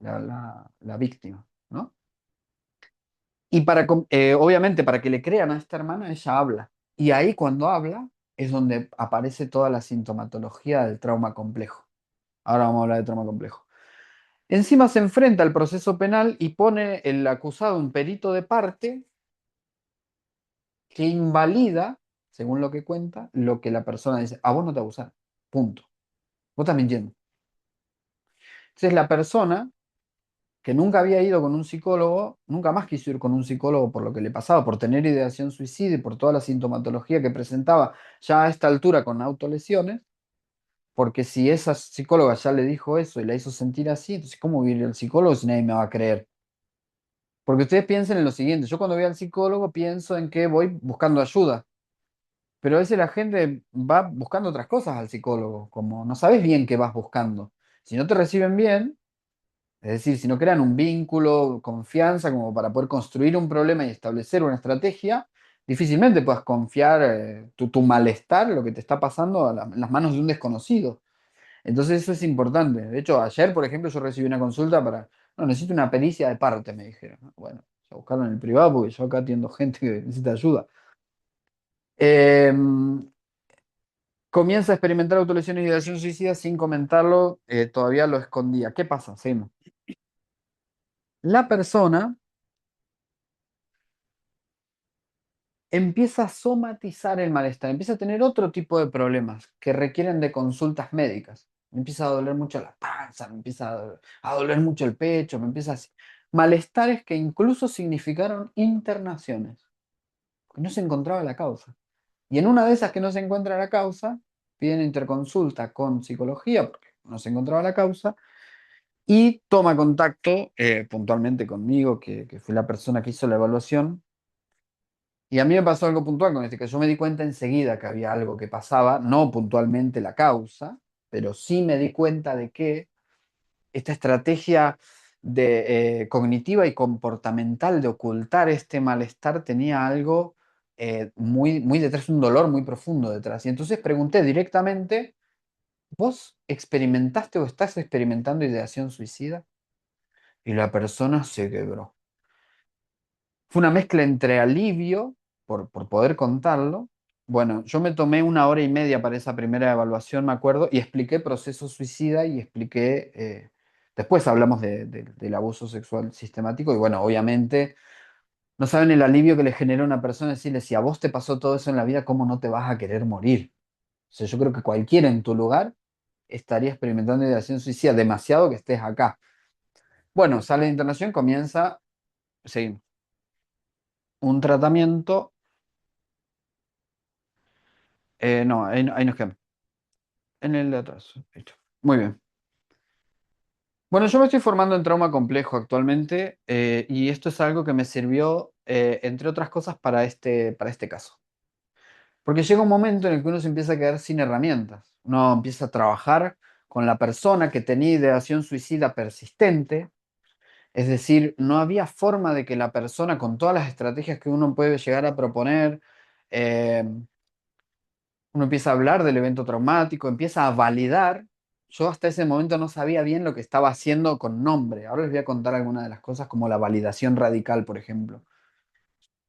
la víctima, ¿no? Y obviamente para que le crean a esta hermana, ella habla. Y ahí cuando habla es donde aparece toda la sintomatología del trauma complejo. Ahora vamos a hablar de trauma complejo. Encima se enfrenta al proceso penal y pone el acusado un perito de parte que invalida, según lo que cuenta, lo que la persona dice. A vos no te abusaron. Punto. Vos estás mintiendo. Entonces la persona que nunca había ido con un psicólogo, nunca más quiso ir con un psicólogo por lo que le pasaba, por tener ideación suicida y por toda la sintomatología que presentaba ya a esta altura con autolesiones, Porque si esa psicóloga ya le dijo eso y la hizo sentir así, entonces ¿cómo voy a ir al psicólogo si nadie me va a creer? Porque ustedes piensen en lo siguiente, yo cuando voy al psicólogo pienso en que voy buscando ayuda, pero a veces la gente va buscando otras cosas al psicólogo, como no sabes bien qué vas buscando. Si no te reciben bien, es decir, si no crean un vínculo, confianza, como para poder construir un problema y establecer una estrategia, difícilmente puedas confiar tu malestar, lo que te está pasando, en las manos de un desconocido. Entonces eso es importante. De hecho, ayer, por ejemplo, yo recibí una consulta para, no, necesito una pericia de parte, me dijeron. Bueno, a buscarlo en el privado porque yo acá atiendo gente que necesita ayuda. Eh, Comienza a experimentar autolesiones y ideación suicida sin comentarlo, todavía lo escondía. ¿Qué pasa? Seguimos. La persona empieza a somatizar el malestar, empieza a tener otro tipo de problemas que requieren de consultas médicas. Me empieza a doler mucho la panza, me empieza a doler mucho el pecho, me empieza así. Malestares que incluso significaron internaciones, porque no se encontraba la causa. Y en una de esas que no se encuentra la causa, piden interconsulta con psicología, porque no se encontraba la causa, y toma contacto puntualmente conmigo, que fui la persona que hizo la evaluación. Y a mí me pasó algo puntual con este, que yo me di cuenta enseguida que había algo que pasaba, no puntualmente la causa, pero sí me di cuenta de que esta estrategia cognitiva y comportamental de ocultar este malestar tenía algo muy, muy detrás, un dolor muy profundo detrás. Y entonces pregunté directamente, ¿vos experimentaste o estás experimentando ideación suicida? Y la persona se quebró. Fue una mezcla entre alivio por poder contarlo. Bueno, yo me tomé 1 hora y media para esa primera evaluación, me acuerdo, y expliqué proceso suicida y expliqué, después hablamos del abuso sexual sistemático y bueno, obviamente no saben el alivio que le genera a una persona decirle, si a vos te pasó todo eso en la vida, ¿cómo no te vas a querer morir? O sea, yo creo que cualquiera en tu lugar estaría experimentando ideación suicida, demasiado que estés acá. Bueno, sale de internación, comienza, sí, un tratamiento. No, ahí nos quedamos. En el de atrás. Listo. Muy bien. Bueno, yo me estoy formando en trauma complejo actualmente y esto es algo que me sirvió, entre otras cosas, para este caso. Porque llega un momento en el que uno se empieza a quedar sin herramientas. Uno empieza a trabajar con la persona que tenía ideación suicida persistente. Es decir, no había forma de que la persona, con todas las estrategias que uno puede llegar a proponer, eh, uno empieza a hablar del evento traumático, empieza a validar. Yo hasta ese momento no sabía bien lo que estaba haciendo con nombre. Ahora les voy a contar algunas de las cosas como la validación radical, por ejemplo.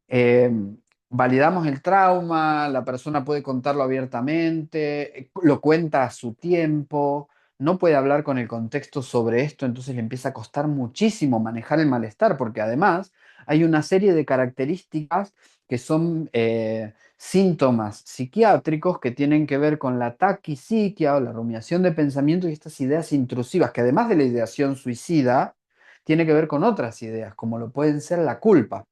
Eh, Validamos el trauma, la persona puede contarlo abiertamente, lo cuenta a su tiempo, no puede hablar con el contexto sobre esto, entonces le empieza a costar muchísimo manejar el malestar, porque además hay una serie de características que son síntomas psiquiátricos que tienen que ver con la taquipsiquia o la rumiación de pensamiento y estas ideas intrusivas, que además de la ideación suicida, tiene que ver con otras ideas, como lo pueden ser la culpa.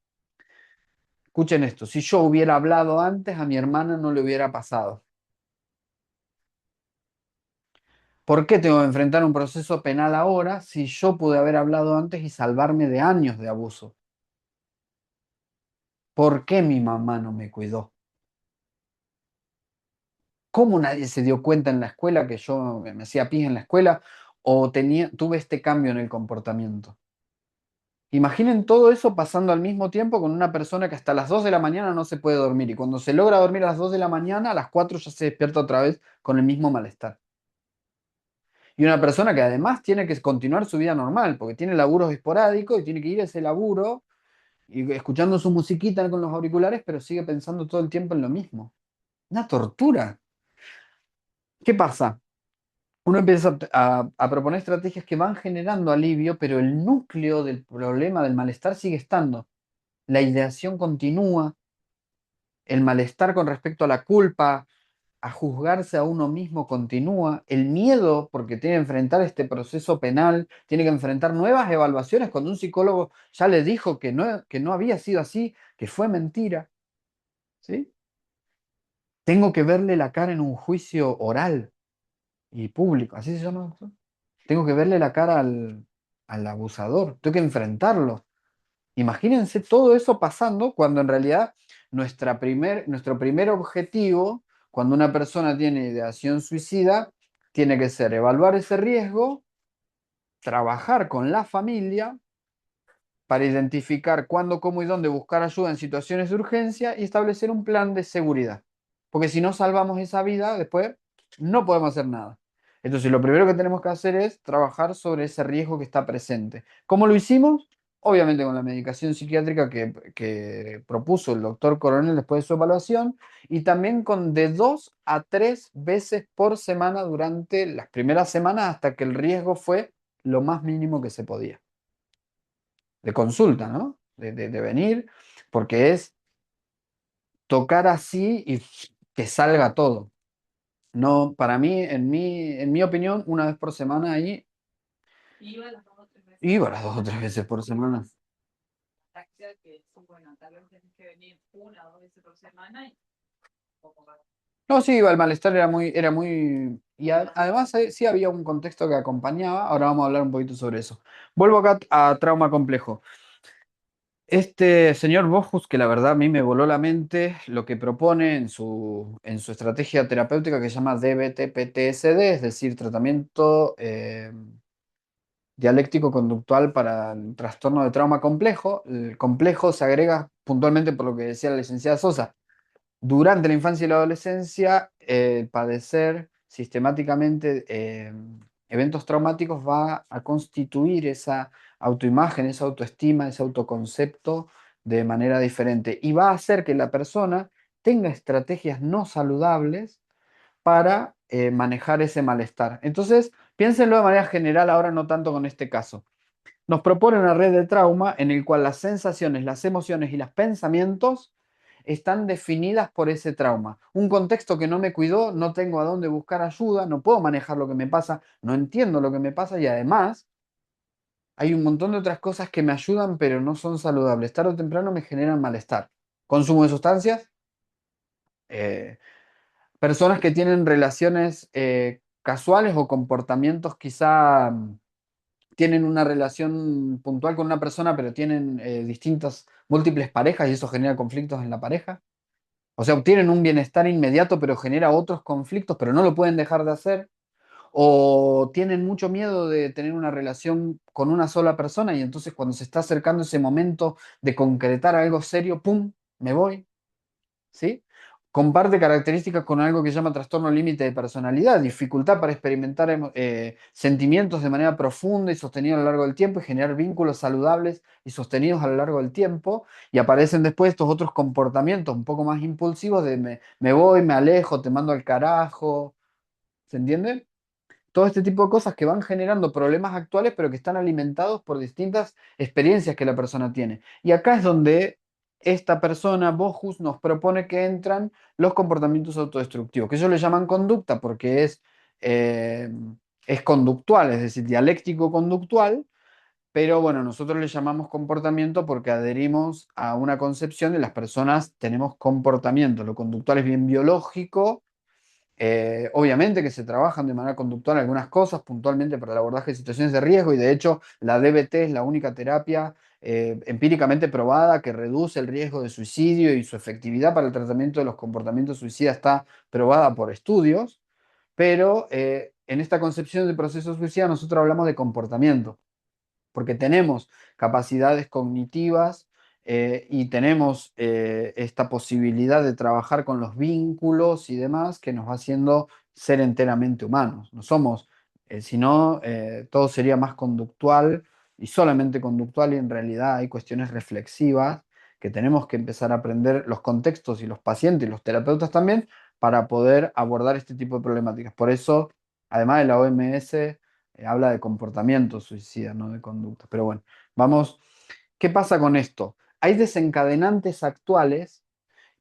Escuchen esto, si yo hubiera hablado antes, a mi hermana no le hubiera pasado. ¿Por qué tengo que enfrentar un proceso penal ahora si yo pude haber hablado antes y salvarme de años de abuso? ¿Por qué mi mamá no me cuidó? ¿Cómo nadie se dio cuenta en la escuela que yo me hacía pis en la escuela o tuve este cambio en el comportamiento? Imaginen todo eso pasando al mismo tiempo con una persona que hasta las 2 de la mañana no se puede dormir y cuando se logra dormir a las 2 de la mañana, a las 4 ya se despierta otra vez con el mismo malestar. Y una persona que además tiene que continuar su vida normal, porque tiene laburos esporádicos y tiene que ir a ese laburo y escuchando su musiquita con los auriculares, pero sigue pensando todo el tiempo en lo mismo. Una tortura. ¿Qué pasa? Uno empieza a proponer estrategias que van generando alivio, pero el núcleo del problema, del malestar, sigue estando. La ideación continúa, el malestar con respecto a la culpa, a juzgarse a uno mismo continúa, el miedo, porque tiene que enfrentar este proceso penal, tiene que enfrentar nuevas evaluaciones cuando un psicólogo ya le dijo que no había sido así, que fue mentira, ¿sí? Tengo que verle la cara en un juicio oral. y público, así se llama. Tengo que verle la cara al abusador, tengo que enfrentarlo. Imagínense todo eso pasando cuando en realidad nuestro primer objetivo, cuando una persona tiene ideación suicida, tiene que ser evaluar ese riesgo, trabajar con la familia para identificar cuándo, cómo y dónde buscar ayuda en situaciones de urgencia y establecer un plan de seguridad. Porque si no salvamos esa vida, después no podemos hacer nada. Entonces, lo primero que tenemos que hacer es trabajar sobre ese riesgo que está presente. ¿Cómo lo hicimos? Obviamente con la medicación psiquiátrica que propuso el doctor Coronel después de su evaluación y también con de 2 a 3 veces por semana durante las primeras semanas hasta que el riesgo fue lo más mínimo que se podía de consulta, ¿no? De venir, porque es tocar así y que salga todo. No, para mí, en mi opinión, 1 vez por semana ahí Iba las 2 o 3 veces iba por las 2 o 3 veces semana. por semana. Táctica que, bueno, tal vez tenés que venir 1 o 2 veces por semana y un poco más. No, sí, iba, el malestar era muy. Y además sí había un contexto que acompañaba. Ahora vamos a hablar un poquito sobre eso. Vuelvo acá a trauma complejo. Este señor Bojus, que la verdad a mí me voló la mente, lo que propone en su estrategia terapéutica que se llama DBT-PTSD, es decir, tratamiento dialéctico conductual para el trastorno de trauma complejo. El complejo se agrega puntualmente por lo que decía la licenciada Sosa. Durante la infancia y la adolescencia, padecer sistemáticamente eventos traumáticos va a constituir esa autoimagen, esa autoestima, ese autoconcepto de manera diferente y va a hacer que la persona tenga estrategias no saludables para manejar ese malestar. Entonces, piénsenlo de manera general, ahora no tanto con este caso. Nos propone una red de trauma en el cual las sensaciones, las emociones y los pensamientos están definidas por ese trauma. Un contexto que no me cuidó, no tengo a dónde buscar ayuda, no puedo manejar lo que me pasa, no entiendo lo que me pasa y además hay un montón de otras cosas que me ayudan pero no son saludables. Tarde o temprano me generan malestar. Consumo de sustancias, eh, personas que tienen relaciones casuales o comportamientos quizá tienen una relación puntual con una persona, pero tienen distintas, múltiples parejas y eso genera conflictos en la pareja. O sea, obtienen un bienestar inmediato, pero genera otros conflictos, pero no lo pueden dejar de hacer. O tienen mucho miedo de tener una relación con una sola persona y entonces cuando se está acercando ese momento de concretar algo serio, ¡pum!, me voy. ¿Sí? Comparte características con algo que se llama trastorno límite de personalidad, dificultad para experimentar sentimientos de manera profunda y sostenida a lo largo del tiempo y generar vínculos saludables y sostenidos a lo largo del tiempo. Y aparecen después estos otros comportamientos un poco más impulsivos de me voy, me alejo, te mando al carajo. ¿Se entiende? Todo este tipo de cosas que van generando problemas actuales, pero que están alimentados por distintas experiencias que la persona tiene. Y acá es donde esta persona, Bojus, nos propone que entran los comportamientos autodestructivos, que ellos le llaman conducta porque eh, es conductual, es decir, dialéctico conductual, pero bueno, nosotros le llamamos comportamiento porque adherimos a una concepción de las personas tenemos comportamiento. Lo conductual es bien biológico. Obviamente que se trabajan de manera conductual algunas cosas puntualmente para el abordaje de situaciones de riesgo y de hecho la DBT es la única terapia empíricamente probada que reduce el riesgo de suicidio y su efectividad para el tratamiento de los comportamientos suicidas está probada por estudios, pero en esta concepción de proceso suicida nosotros hablamos de comportamiento porque tenemos capacidades cognitivas y tenemos esta posibilidad de trabajar con los vínculos y demás que nos va haciendo ser enteramente humanos. No somos, si no, todo sería más conductual y solamente conductual y en realidad hay cuestiones reflexivas que tenemos que empezar a aprender los contextos y los pacientes y los terapeutas también para poder abordar este tipo de problemáticas. Por eso, además de la OMS, habla de comportamiento suicida, no de conducta. Pero bueno, vamos, ¿qué pasa con esto? Hay desencadenantes actuales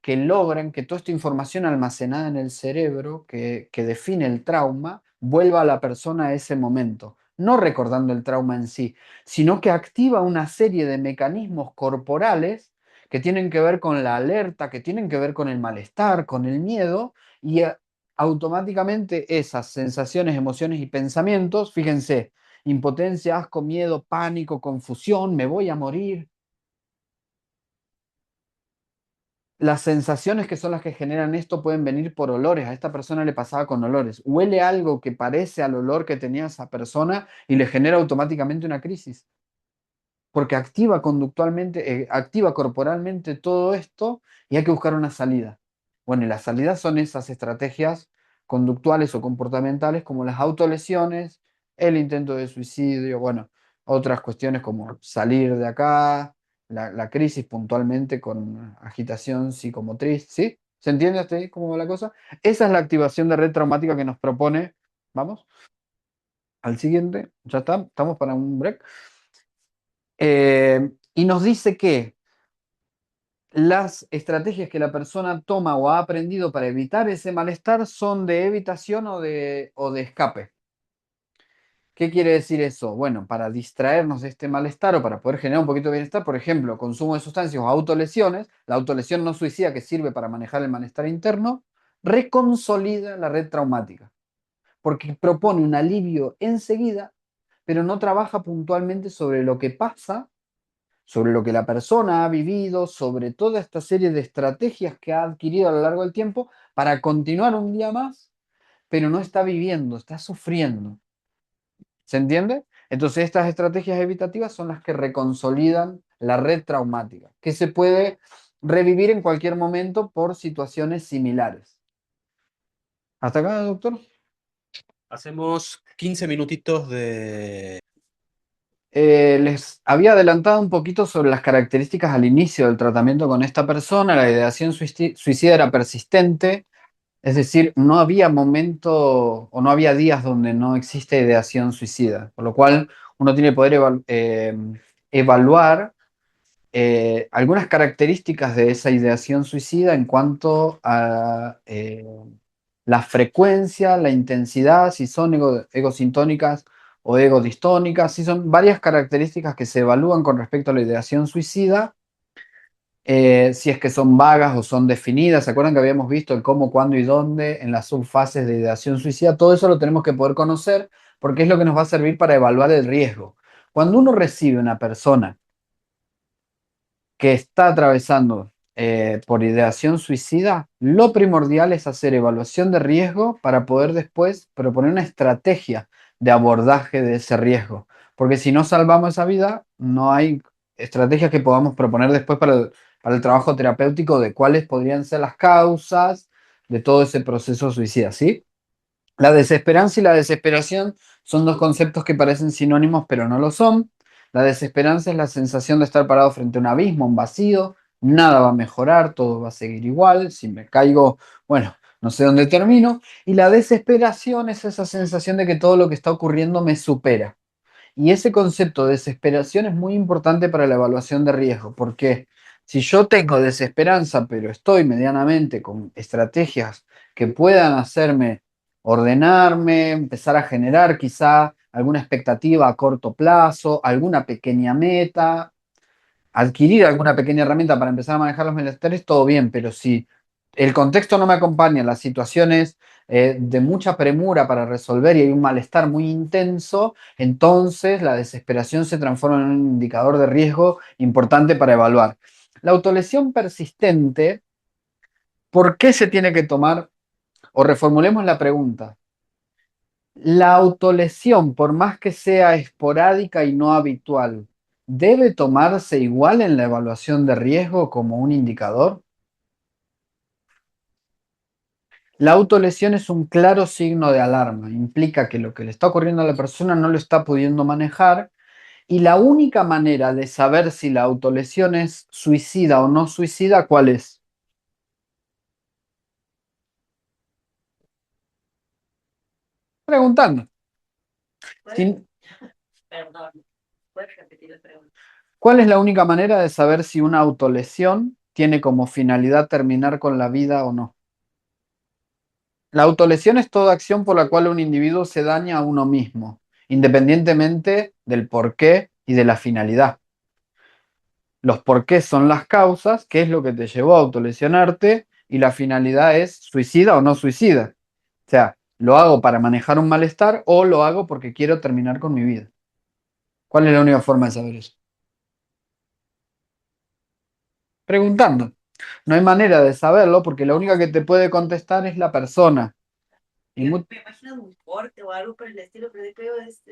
que logran que toda esta información almacenada en el cerebro, que define el trauma, vuelva a la persona a ese momento. No recordando el trauma en sí, sino que activa una serie de mecanismos corporales que tienen que ver con la alerta, que tienen que ver con el malestar, con el miedo, y automáticamente esas sensaciones, emociones y pensamientos, fíjense, impotencia, asco, miedo, pánico, confusión, me voy a morir. Las sensaciones que son las que generan esto pueden venir por olores. A esta persona le pasaba con olores. Huele algo que parece al olor que tenía esa persona y le genera automáticamente una crisis. Porque activa conductualmente, activa corporalmente todo esto y hay que buscar una salida. Bueno, y la salida son esas estrategias conductuales o comportamentales como las autolesiones, el intento de suicidio, bueno, otras cuestiones como salir de acá, la crisis puntualmente con agitación psicomotriz, ¿sí? ¿Se entiende hasta ahí cómo va la cosa? Esa es la activación de red traumática que nos propone. Vamos, al siguiente, ya está, estamos para un break. Y nos dice que las estrategias que la persona toma o ha aprendido para evitar ese malestar son de evitación o de escape. ¿Qué quiere decir eso? Bueno, para distraernos de este malestar o para poder generar un poquito de bienestar, por ejemplo, consumo de sustancias o autolesiones, la autolesión no suicida que sirve para manejar el malestar interno, reconsolida la red traumática, porque propone un alivio enseguida, pero no trabaja puntualmente sobre lo que pasa, sobre lo que la persona ha vivido, sobre toda esta serie de estrategias que ha adquirido a lo largo del tiempo para continuar un día más, pero no está viviendo, está sufriendo. ¿Se entiende? Entonces estas estrategias evitativas son las que reconsolidan la red traumática, que se puede revivir en cualquier momento por situaciones similares. ¿Hasta acá, doctor? Hacemos 15 minutitos de... Les había adelantado un poquito sobre las características al inicio del tratamiento con esta persona. La ideación suicida era persistente, es decir, no había momento o no había días donde no existe ideación suicida, por lo cual uno tiene que poder evaluar algunas características de esa ideación suicida en cuanto a la frecuencia, la intensidad, si son egosintónicas o egodistónicas, si son varias características que se evalúan con respecto a la ideación suicida, si es que son vagas o son definidas. ¿Se acuerdan que habíamos visto el cómo, cuándo y dónde en las subfases de ideación suicida? Todo eso lo tenemos que poder conocer porque es lo que nos va a servir para evaluar el riesgo. Cuando uno recibe una persona que está atravesando por ideación suicida, lo primordial es hacer evaluación de riesgo para poder después proponer una estrategia de abordaje de ese riesgo. Porque si no salvamos esa vida, no hay estrategias que podamos proponer después para el trabajo terapéutico de cuáles podrían ser las causas de todo ese proceso suicida, ¿sí? La desesperanza y la desesperación son dos conceptos que parecen sinónimos, pero no lo son. La desesperanza es la sensación de estar parado frente a un abismo, un vacío, nada va a mejorar, todo va a seguir igual, si me caigo, bueno, no sé dónde termino. Y la desesperación es esa sensación de que todo lo que está ocurriendo me supera. Y ese concepto de desesperación es muy importante para la evaluación de riesgo, porque si yo tengo desesperanza, pero estoy medianamente con estrategias que puedan hacerme ordenarme, empezar a generar quizá alguna expectativa a corto plazo, alguna pequeña meta, adquirir alguna pequeña herramienta para empezar a manejar los malestares, todo bien, pero si el contexto no me acompaña, las situaciones de mucha premura para resolver y hay un malestar muy intenso, entonces la desesperación se transforma en un indicador de riesgo importante para evaluar. La autolesión persistente, ¿por qué se tiene que tomar? O reformulemos la pregunta. La autolesión, por más que sea esporádica y no habitual, ¿debe tomarse igual en la evaluación de riesgo como un indicador? La autolesión es un claro signo de alarma, implica que lo que le está ocurriendo a la persona no lo está pudiendo manejar y la única manera de saber si la autolesión es suicida o no suicida, ¿cuál es? Preguntando. Si- Perdón, ¿puedes repetir la pregunta? ¿Cuál es la única manera de saber si una autolesión tiene como finalidad terminar con la vida o no? La autolesión es toda acción por la cual un individuo se daña a uno mismo, independientemente del porqué y de la finalidad. Los porqués son las causas, qué es lo que te llevó a autolesionarte, y la finalidad es suicida o no suicida. sea, ¿lo hago para manejar un malestar o lo hago porque quiero terminar con mi vida? ¿Cuál es la única forma de saber eso? Preguntando. No hay manera de saberlo porque la única que te puede contestar es la persona. Y Yo mu- me imagino de un corte o algo por el estilo, pero después es,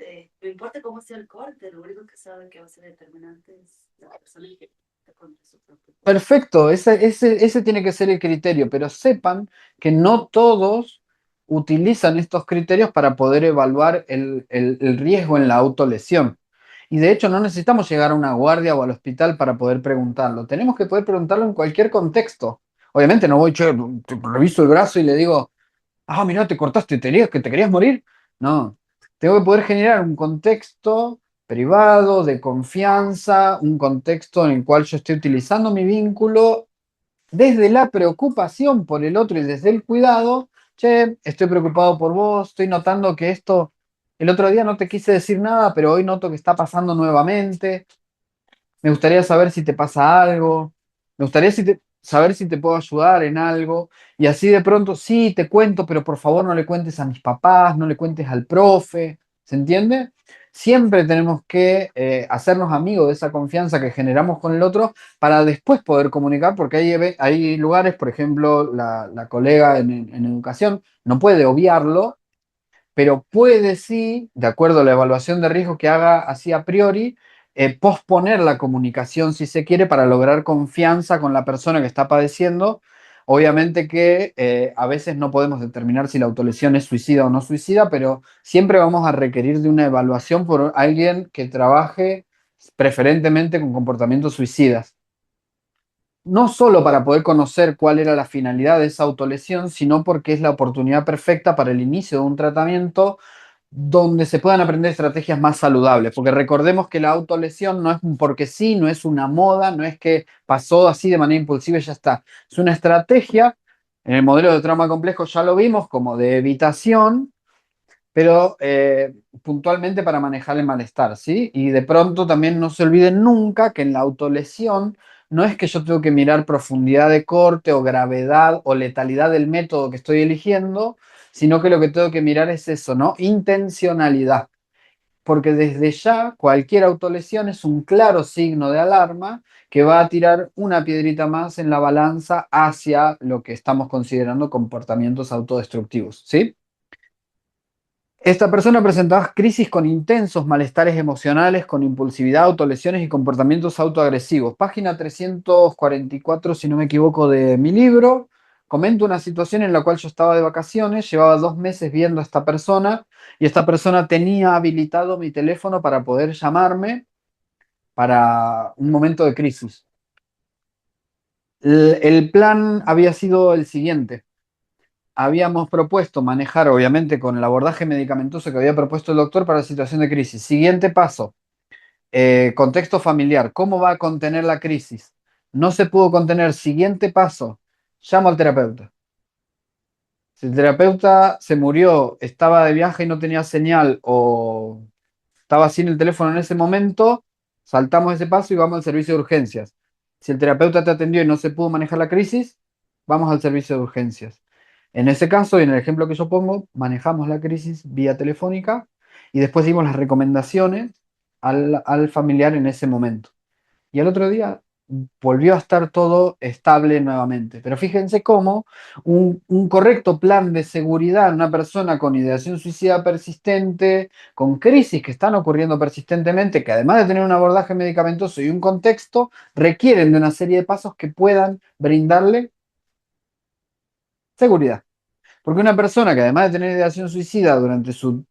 no importa cómo sea el corte, lo único que sabe que va a ser determinante es la persona que está contra su propio cuerpo. Perfecto, ese tiene que ser el criterio, pero sepan que no todos utilizan estos criterios para poder evaluar el riesgo en la autolesión. Y de hecho no necesitamos llegar a una guardia o al hospital para poder preguntarlo. Tenemos que poder preguntarlo en cualquier contexto. Obviamente no voy, che, reviso el brazo y le digo, ah, mira, te cortaste, que te querías morir. No, tengo que poder generar un contexto privado, de confianza, un contexto en el cual yo esté utilizando mi vínculo desde la preocupación por el otro y desde el cuidado. Che, estoy preocupado por vos, estoy notando que esto, el otro día no te quise decir nada, pero hoy noto que está pasando nuevamente. Me gustaría saber si te pasa algo. Me gustaría saber si te puedo ayudar en algo. Y así de pronto, sí, te cuento, pero por favor no le cuentes a mis papás, no le cuentes al profe. ¿Se entiende? Siempre tenemos que hacernos amigos de esa confianza que generamos con el otro para después poder comunicar, porque hay lugares, por ejemplo, la colega en educación no puede obviarlo, pero puede sí, de acuerdo a la evaluación de riesgo que haga así a priori, posponer la comunicación si se quiere para lograr confianza con la persona que está padeciendo. Obviamente que a veces no podemos determinar si la autolesión es suicida o no suicida, pero siempre vamos a requerir de una evaluación por alguien que trabaje preferentemente con comportamientos suicidas, no solo para poder conocer cuál era la finalidad de esa autolesión, sino porque es la oportunidad perfecta para el inicio de un tratamiento donde se puedan aprender estrategias más saludables, porque recordemos que la autolesión no es un porque sí, no es una moda, no es que pasó así de manera impulsiva y ya está. Es una estrategia, en el modelo de trauma complejo ya lo vimos, como de evitación, pero puntualmente para manejar el malestar, ¿sí? Y de pronto también no se olviden nunca que en la autolesión no es que yo tengo que mirar profundidad de corte o gravedad o letalidad del método que estoy eligiendo, sino que lo que tengo que mirar es eso, ¿no? Intencionalidad. Porque desde ya cualquier autolesión es un claro signo de alarma que va a tirar una piedrita más en la balanza hacia lo que estamos considerando comportamientos autodestructivos, ¿sí? Esta persona presentaba crisis con intensos malestares emocionales, con impulsividad, autolesiones y comportamientos autoagresivos. Página 344, si no me equivoco, de mi libro. Comento una situación en la cual yo estaba de vacaciones, llevaba 2 meses viendo a esta persona y esta persona tenía habilitado mi teléfono para poder llamarme para un momento de crisis. El plan había sido el siguiente: habíamos propuesto manejar, obviamente, con el abordaje medicamentoso que había propuesto el doctor para la situación de crisis. Siguiente paso, contexto familiar. ¿Cómo va a contener la crisis? No se pudo contener. Siguiente paso, llamo al terapeuta. Si el terapeuta se murió, estaba de viaje y no tenía señal o estaba sin el teléfono en ese momento, saltamos ese paso y vamos al servicio de urgencias. Si el terapeuta te atendió y no se pudo manejar la crisis, vamos al servicio de urgencias. En ese caso, y en el ejemplo que yo pongo, manejamos la crisis vía telefónica y después dimos las recomendaciones al familiar en ese momento. Y al otro día volvió a estar todo estable nuevamente. Pero fíjense cómo un correcto plan de seguridad en una persona con ideación suicida persistente, con crisis que están ocurriendo persistentemente, que además de tener un abordaje medicamentoso y un contexto, requieren de una serie de pasos que puedan brindarle seguridad. Porque una persona que además de tener ideación suicida durante su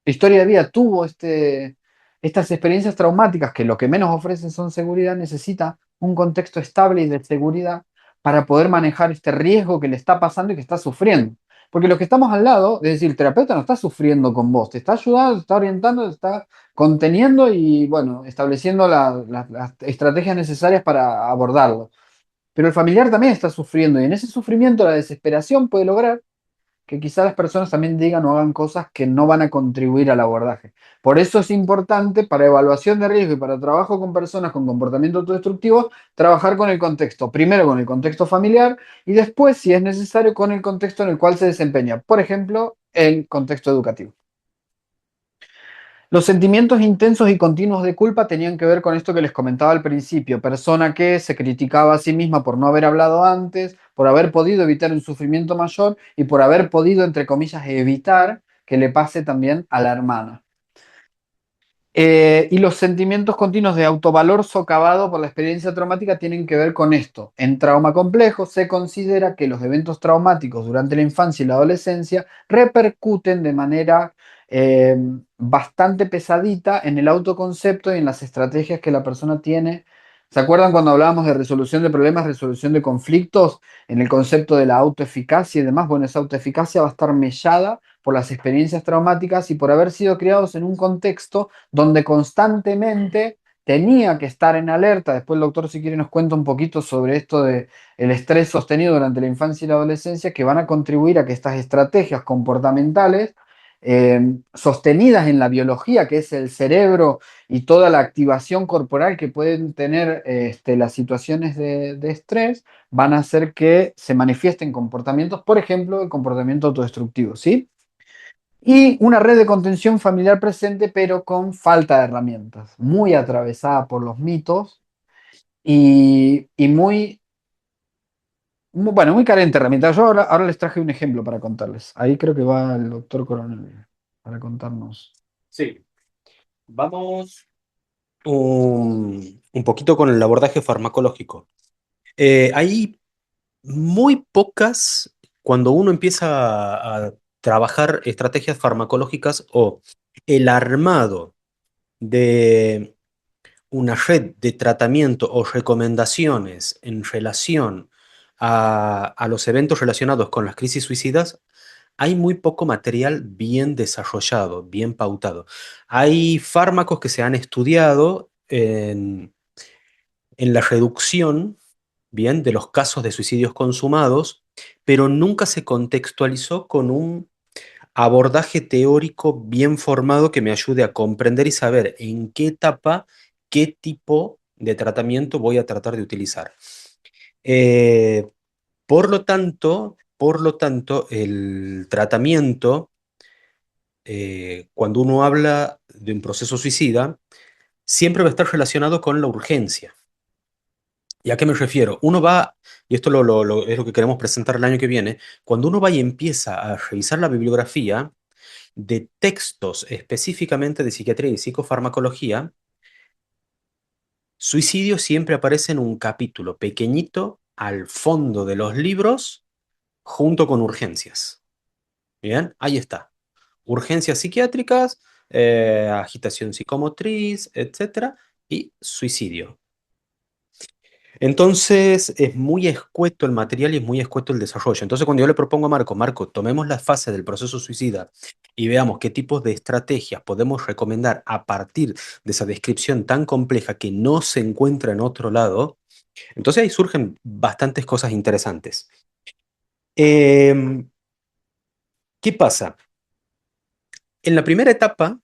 historia de vida tuvo estas experiencias traumáticas que lo que menos ofrecen son seguridad, necesita un contexto estable y de seguridad para poder manejar este riesgo que le está pasando y que está sufriendo. Porque los que estamos al lado, es decir, el terapeuta no está sufriendo con vos, te está ayudando, te está orientando, te está conteniendo y, bueno, estableciendo las estrategias necesarias para abordarlo. Pero el familiar también está sufriendo y en ese sufrimiento la desesperación puede lograr que quizá las personas también digan o hagan cosas que no van a contribuir al abordaje. Por eso es importante para evaluación de riesgo y para trabajo con personas con comportamiento autodestructivo, trabajar con el contexto. Primero con el contexto familiar y después, si es necesario, con el contexto en el cual se desempeña. Por ejemplo, el contexto educativo. Los sentimientos intensos y continuos de culpa tenían que ver con esto que les comentaba al principio, persona que se criticaba a sí misma por no haber hablado antes, por haber podido evitar un sufrimiento mayor y por haber podido, entre comillas, evitar que le pase también a la hermana. Y los sentimientos continuos de autovalor socavado por la experiencia traumática tienen que ver con esto. En trauma complejo se considera que los eventos traumáticos durante la infancia y la adolescencia repercuten de manera eh, bastante pesadita en el autoconcepto y en las estrategias que la persona tiene. ¿Se acuerdan cuando hablábamos de resolución de problemas, resolución de conflictos, en el concepto de la autoeficacia y demás? Bueno, esa autoeficacia va a estar mellada por las experiencias traumáticas y por haber sido criados en un contexto donde constantemente tenía que estar en alerta. Después el doctor, si quiere, nos cuenta un poquito sobre esto de el estrés sostenido durante la infancia y la adolescencia, que van a contribuir a que estas estrategias comportamentales sostenidas en la biología, que es el cerebro y toda la activación corporal que pueden tener las situaciones de estrés, van a hacer que se manifiesten comportamientos, por ejemplo, el comportamiento autodestructivo, ¿sí? Y una red de contención familiar presente, pero con falta de herramientas, muy atravesada por los mitos y bueno, muy carente de herramientas. Yo ahora les traje un ejemplo para contarles. Ahí creo que va el doctor Coronel para contarnos. Sí, vamos un poquito con el abordaje farmacológico. Hay muy pocas, cuando uno empieza a trabajar estrategias farmacológicas o el armado de una red de tratamiento o recomendaciones en relación a los eventos relacionados con las crisis suicidas, hay muy poco material bien desarrollado, bien pautado. Hay fármacos que se han estudiado en la reducción, bien, de los casos de suicidios consumados, pero nunca se contextualizó con un abordaje teórico bien formado que me ayude a comprender y saber en qué etapa, qué tipo de tratamiento voy a tratar de utilizar. Eh, por lo tanto, el tratamiento, cuando uno habla de un proceso suicida, siempre va a estar relacionado con la urgencia. ¿Y a qué me refiero? Uno va, y esto es lo que queremos presentar el año que viene, cuando uno va y empieza a revisar la bibliografía de textos específicamente de psiquiatría y psicofarmacología, suicidio siempre aparece en un capítulo pequeñito al fondo de los libros junto con urgencias. Bien, ahí está. Urgencias psiquiátricas, agitación psicomotriz, etcétera, y suicidio. Entonces es muy escueto el material y es muy escueto el desarrollo. Entonces cuando yo le propongo a Marco, tomemos la fase del proceso suicida y veamos qué tipos de estrategias podemos recomendar a partir de esa descripción tan compleja que no se encuentra en otro lado, entonces ahí surgen bastantes cosas interesantes. Em, ¿Qué pasa? En la primera etapa,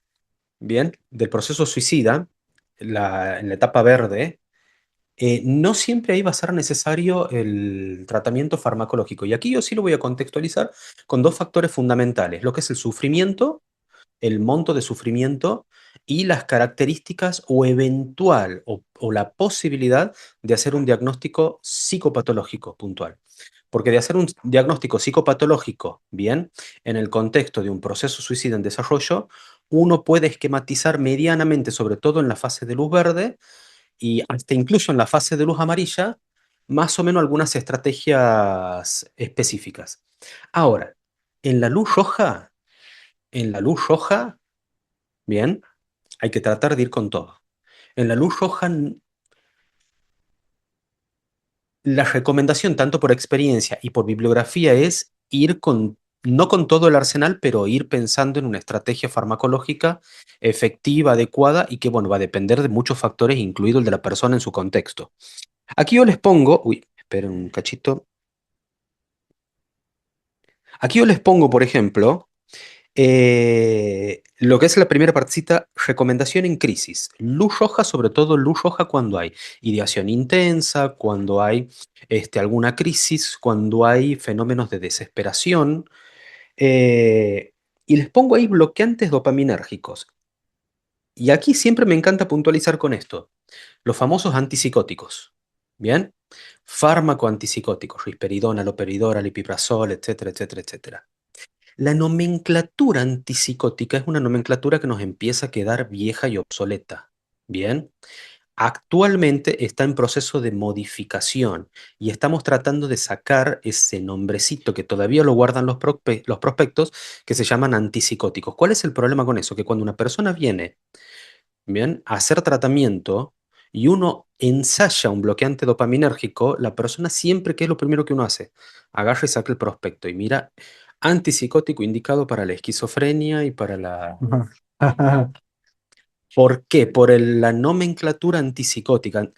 bien, del proceso suicida, en la etapa verde, no siempre ahí va a ser necesario el tratamiento farmacológico. Y aquí yo sí lo voy a contextualizar con dos factores fundamentales, lo que es el sufrimiento, el monto de sufrimiento y las características o eventual o la posibilidad de hacer un diagnóstico psicopatológico puntual. Porque de hacer un diagnóstico psicopatológico, bien, en el contexto de un proceso suicida en desarrollo, uno puede esquematizar medianamente, sobre todo en la fase de luz verde, y hasta incluso en la fase de luz amarilla, más o menos algunas estrategias específicas. Ahora, en la luz roja, en la luz roja, bien, hay que tratar de ir con todo. En la luz roja, la recomendación, tanto por experiencia y por bibliografía, es ir con, no con todo el arsenal, pero ir pensando en una estrategia farmacológica efectiva, adecuada y que, bueno, va a depender de muchos factores, incluido el de la persona en su contexto. Aquí yo les pongo, uy, esperen un cachito. Aquí yo les pongo, por ejemplo, lo que es la primera partecita, recomendación en crisis. Luz roja, sobre todo luz roja cuando hay ideación intensa, cuando hay alguna crisis, cuando hay fenómenos de desesperación. Y les pongo ahí bloqueantes dopaminérgicos. Y aquí siempre me encanta puntualizar con esto. Los famosos antipsicóticos. ¿Bien? Fármaco antipsicótico, risperidona, loperidol, alipiprazol, etcétera, etcétera, etcétera. La nomenclatura antipsicótica es una nomenclatura que nos empieza a quedar vieja y obsoleta. Bien, actualmente está en proceso de modificación y estamos tratando de sacar ese nombrecito que todavía lo guardan los prospectos que se llaman antipsicóticos. ¿Cuál es el problema con eso? Que cuando una persona viene, bien, a hacer tratamiento y uno ensaya un bloqueante dopaminérgico, la persona siempre, ¿qué es lo primero que uno hace? Agarra y saca el prospecto y mira, antipsicótico indicado para la esquizofrenia y para la... ¿Por qué? La nomenclatura antipsicótica.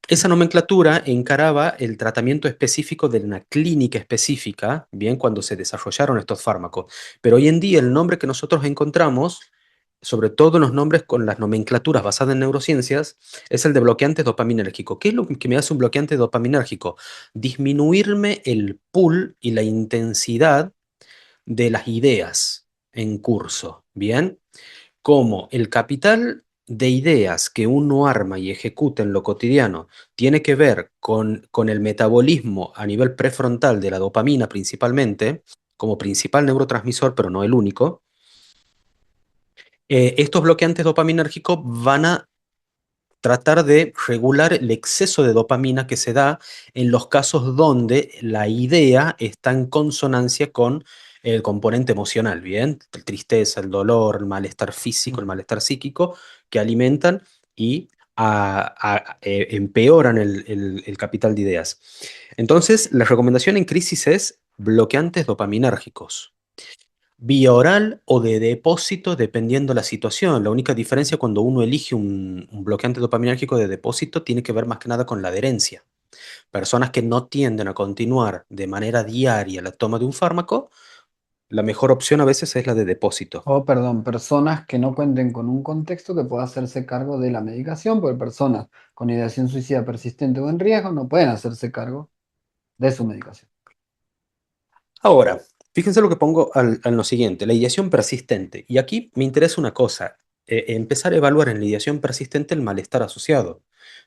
Esa nomenclatura encaraba el tratamiento específico de una clínica específica, bien, cuando se desarrollaron estos fármacos. Pero hoy en día el nombre que nosotros encontramos, sobre todo los nombres con las nomenclaturas basadas en neurociencias, es el de bloqueante dopaminérgico. ¿Qué es lo que me hace un bloqueante dopaminérgico? Disminuirme el pool y la intensidad de las ideas en curso, ¿bien? Como el capital de ideas que uno arma y ejecuta en lo cotidiano tiene que ver con el metabolismo a nivel prefrontal de la dopamina principalmente, como principal neurotransmisor, pero no el único, estos bloqueantes dopaminérgicos van a tratar de regular el exceso de dopamina que se da en los casos donde la idea está en consonancia con el componente emocional, ¿bien? La tristeza, el dolor, el malestar físico, el malestar psíquico, que alimentan y empeoran el capital de ideas. Entonces, la recomendación en crisis es bloqueantes dopaminérgicos. Vía oral o de depósito, dependiendo la situación. La única diferencia cuando uno elige un bloqueante dopaminérgico de depósito tiene que ver más que nada con la adherencia. Personas que no tienden a continuar de manera diaria la toma de un fármaco, la mejor opción a veces es la de depósito. O, perdón, personas que no cuenten con un contexto que pueda hacerse cargo de la medicación, porque personas con ideación suicida persistente o en riesgo no pueden hacerse cargo de su medicación. Ahora, fíjense lo que pongo en lo siguiente, la ideación persistente. Y aquí me interesa una cosa, empezar a evaluar en la ideación persistente el malestar asociado.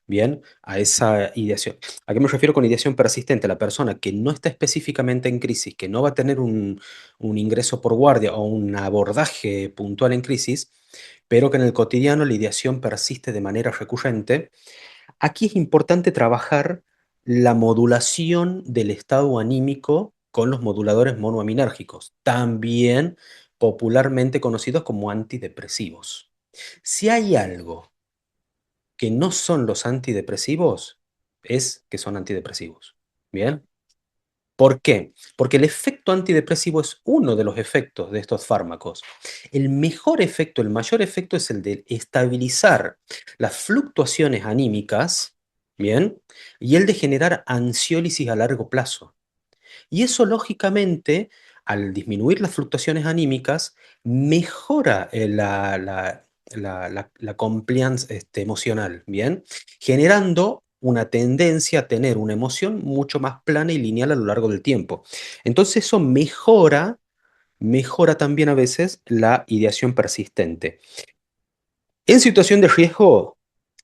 Bien, a esa ideación. ¿A qué me refiero con ideación persistente? La persona que no está específicamente en crisis, que no va a tener un ingreso por guardia o un abordaje puntual en crisis, pero que en el cotidiano la ideación persiste de manera recurrente. Aquí es importante trabajar la modulación del estado anímico con los moduladores monoaminérgicos, también popularmente conocidos como antidepresivos. Si hay algo que no son los antidepresivos, es que son antidepresivos. ¿Bien? ¿Por qué? Porque el efecto antidepresivo es uno de los efectos de estos fármacos. El mejor efecto, el mayor efecto es el de estabilizar las fluctuaciones anímicas, ¿bien? Y el de generar ansiólisis a largo plazo. Y eso, lógicamente, al disminuir las fluctuaciones anímicas, mejora la compliance emocional, ¿bien? Generando una tendencia a tener una emoción mucho más plana y lineal a lo largo del tiempo. Entonces eso mejora también a veces la ideación persistente. En situación de riesgo,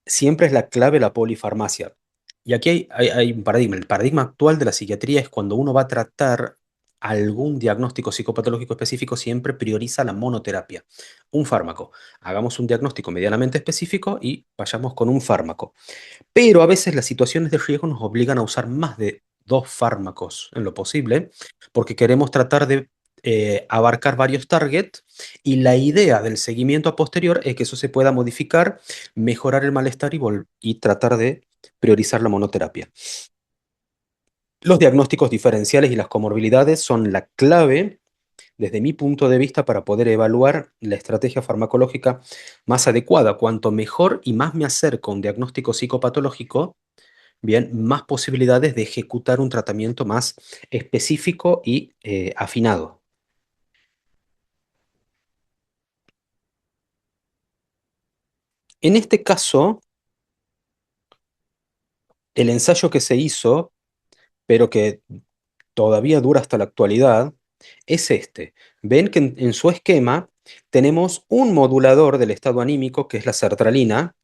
siempre es la clave la polifarmacia. Y aquí hay un paradigma. El paradigma actual de la psiquiatría es cuando uno va a tratar algún diagnóstico psicopatológico específico, siempre prioriza la monoterapia. Un fármaco. Hagamos un diagnóstico medianamente específico y vayamos con un fármaco. Pero a veces las situaciones de riesgo nos obligan a usar más de dos fármacos en lo posible, porque queremos tratar de abarcar varios targets y la idea del seguimiento a posterior es que eso se pueda modificar, mejorar el malestar y tratar de priorizar la monoterapia. Los diagnósticos diferenciales y las comorbilidades son la clave, desde mi punto de vista, para poder evaluar la estrategia farmacológica más adecuada. Cuanto mejor y más me acerco a un diagnóstico psicopatológico, bien, más posibilidades de ejecutar un tratamiento más específico y afinado. En este caso, el ensayo que se hizo, pero que todavía dura hasta la actualidad, es este. Ven que en su esquema tenemos un modulador del estado anímico, que es la sertralina,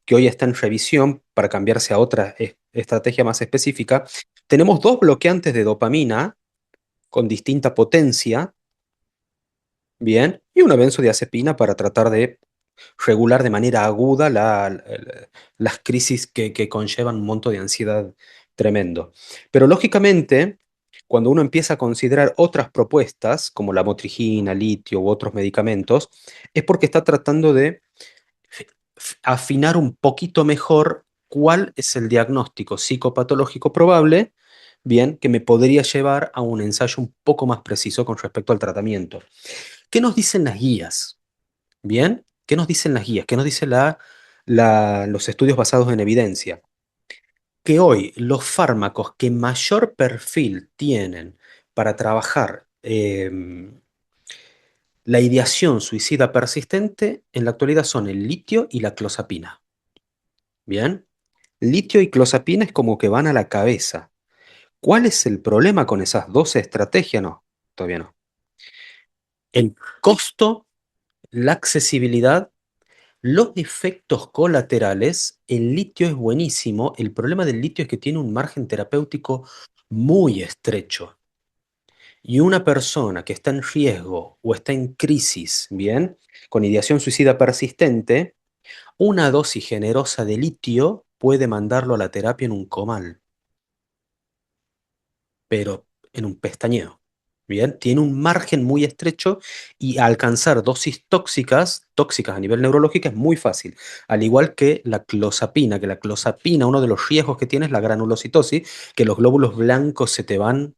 que hoy está en revisión para cambiarse a otra estrategia más específica. Tenemos dos bloqueantes de dopamina con distinta potencia, bien, y una benzodiazepina para tratar de regular de manera aguda las crisis que conllevan un monto de ansiedad tremendo. Pero lógicamente, cuando uno empieza a considerar otras propuestas, como la motrigina, litio u otros medicamentos, es porque está tratando de afinar un poquito mejor cuál es el diagnóstico psicopatológico probable, bien, que me podría llevar a un ensayo un poco más preciso con respecto al tratamiento. ¿Qué nos dicen las guías? Bien, ¿qué nos dicen las guías? ¿Qué nos dicen los estudios basados en evidencia? Que hoy los fármacos que mayor perfil tienen para trabajar la ideación suicida persistente en la actualidad son el litio y la clozapina. Bien, litio y clozapina es como que van a la cabeza. ¿Cuál es el problema con esas dos estrategias? No, todavía no. El costo, la accesibilidad. Los efectos colaterales, el litio es buenísimo. El problema del litio es que tiene un margen terapéutico muy estrecho. Y una persona que está en riesgo o está en crisis, bien, con ideación suicida persistente, una dosis generosa de litio puede mandarlo a la terapia en un comal, pero en un pestañeo. Bien, tiene un margen muy estrecho y alcanzar dosis tóxicas a nivel neurológico es muy fácil. Al igual que la clozapina, uno de los riesgos que tiene es la granulocitosis, que los glóbulos blancos se te van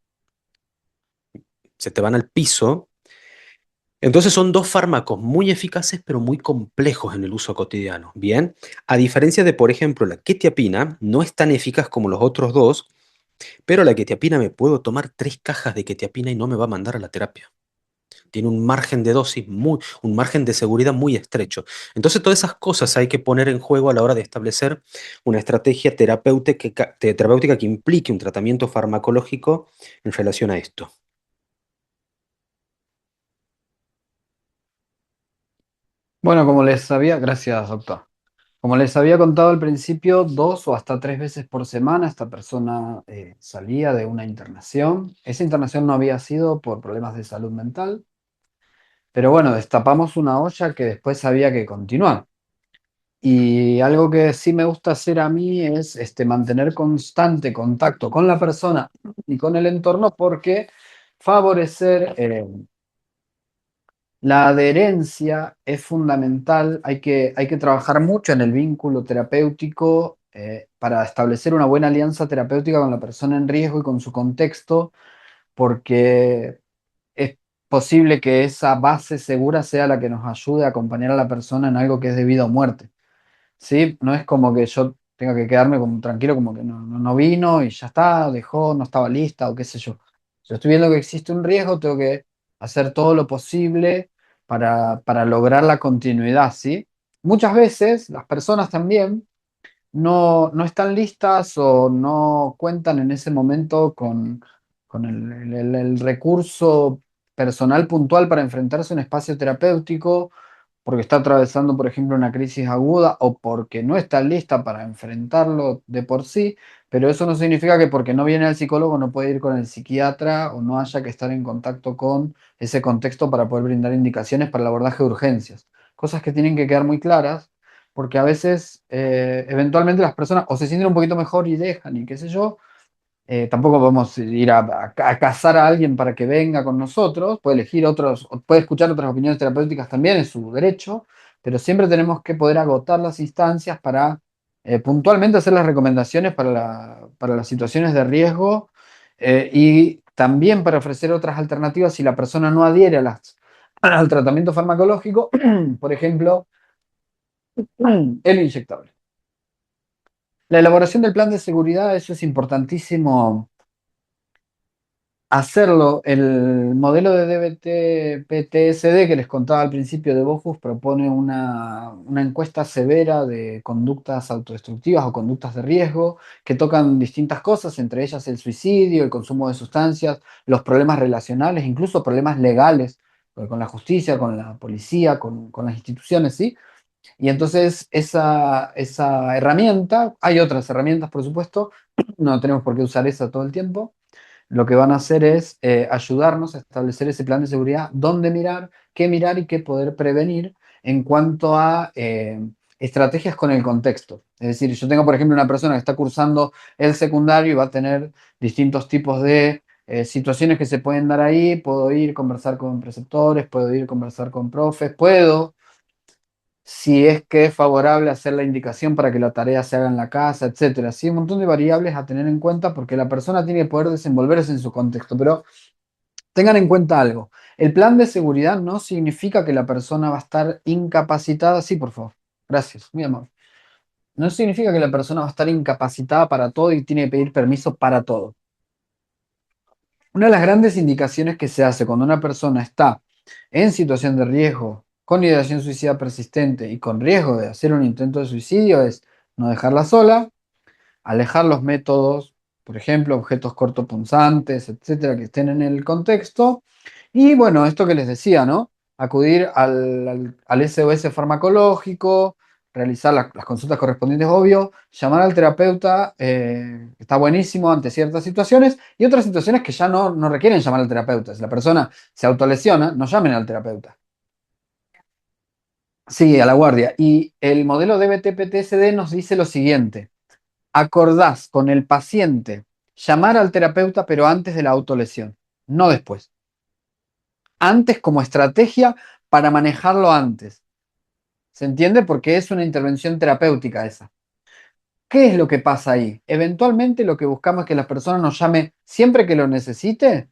al piso. Entonces son dos fármacos muy eficaces pero muy complejos en el uso cotidiano. Bien, a diferencia de, por ejemplo, la quetiapina, no es tan eficaz como los otros dos, pero la quetiapina me puedo tomar 3 cajas de quetiapina y no me va a mandar a la terapia. Tiene un margen de dosis un margen de seguridad muy estrecho. Entonces, todas esas cosas hay que poner en juego a la hora de establecer una estrategia terapéutica que implique un tratamiento farmacológico en relación a esto. Bueno, gracias, doctor. Como les había contado al principio, 2 o hasta 3 veces por semana esta persona salía de una internación. Esa internación no había sido por problemas de salud mental, pero bueno, destapamos una olla que después había que continuar. Y algo que sí me gusta hacer a mí es mantener constante contacto con la persona y con el entorno porque favorecer la adherencia es fundamental. Hay que trabajar mucho en el vínculo terapéutico para establecer una buena alianza terapéutica con la persona en riesgo y con su contexto, porque es posible que esa base segura sea la que nos ayude a acompañar a la persona en algo que es de vida o muerte. ¿Sí? No es como que yo tenga que quedarme como tranquilo, como que no vino y ya está, dejó, no estaba lista o qué sé yo. Yo estoy viendo que existe un riesgo, tengo que hacer todo lo posible para lograr la continuidad, ¿sí? Muchas veces las personas también no están listas o no cuentan en ese momento con el recurso personal puntual para enfrentarse a un espacio terapéutico porque está atravesando, por ejemplo, una crisis aguda o porque no está lista para enfrentarlo de por sí, pero eso no significa que porque no viene al psicólogo no puede ir con el psiquiatra o no haya que estar en contacto con ese contexto para poder brindar indicaciones para el abordaje de urgencias. Cosas que tienen que quedar muy claras, porque a veces, eventualmente las personas o se sienten un poquito mejor y dejan y qué sé yo, tampoco podemos ir a cazar a alguien para que venga con nosotros, puede elegir otros, o puede escuchar otras opiniones terapéuticas también, es su derecho, pero siempre tenemos que poder agotar las instancias para puntualmente hacer las recomendaciones para las situaciones de riesgo y también para ofrecer otras alternativas si la persona no adhiere al tratamiento farmacológico, por ejemplo, el inyectable. La elaboración del plan de seguridad, eso es importantísimo hacerlo. El modelo de DBT-PTSD que les contaba al principio de Bojus propone una encuesta severa de conductas autodestructivas o conductas de riesgo que tocan distintas cosas, entre ellas el suicidio, el consumo de sustancias, los problemas relacionales, incluso problemas legales con la justicia, con la policía, con las instituciones, ¿sí? Y entonces esa herramienta, hay otras herramientas, por supuesto, no tenemos por qué usar esa todo el tiempo. Lo que van a hacer es ayudarnos a establecer ese plan de seguridad, dónde mirar y qué poder prevenir en cuanto a estrategias con el contexto. Es decir, yo tengo, por ejemplo, una persona que está cursando el secundario y va a tener distintos tipos de situaciones que se pueden dar ahí. Puedo ir a conversar con preceptores, puedo ir a conversar con profes, puedo, si es que es favorable, hacer la indicación para que la tarea se haga en la casa, etcétera. Sí, un montón de variables a tener en cuenta porque la persona tiene que poder desenvolverse en su contexto. Pero tengan en cuenta algo. El plan de seguridad no significa que la persona va a estar incapacitada. Sí, por favor. Gracias, muy amable. No significa que la persona va a estar incapacitada para todo y tiene que pedir permiso para todo. Una de las grandes indicaciones que se hace cuando una persona está en situación de riesgo, con ideación suicida persistente y con riesgo de hacer un intento de suicidio es no dejarla sola, alejar los métodos, por ejemplo, objetos cortopunzantes, etcétera, que estén en el contexto. Y bueno, esto que les decía, ¿no? Acudir al SOS farmacológico, realizar las consultas correspondientes, obvio, llamar al terapeuta, está buenísimo ante ciertas situaciones, y otras situaciones que ya no requieren llamar al terapeuta. Si la persona se autolesiona, no llamen al terapeuta. Sí, a la guardia. Y el modelo DBT-PTSD nos dice lo siguiente: acordás con el paciente llamar al terapeuta, pero antes de la autolesión, no después. Antes como estrategia para manejarlo antes. ¿Se entiende? Porque es una intervención terapéutica esa. ¿Qué es lo que pasa ahí? Eventualmente lo que buscamos es que la persona nos llame siempre que lo necesite,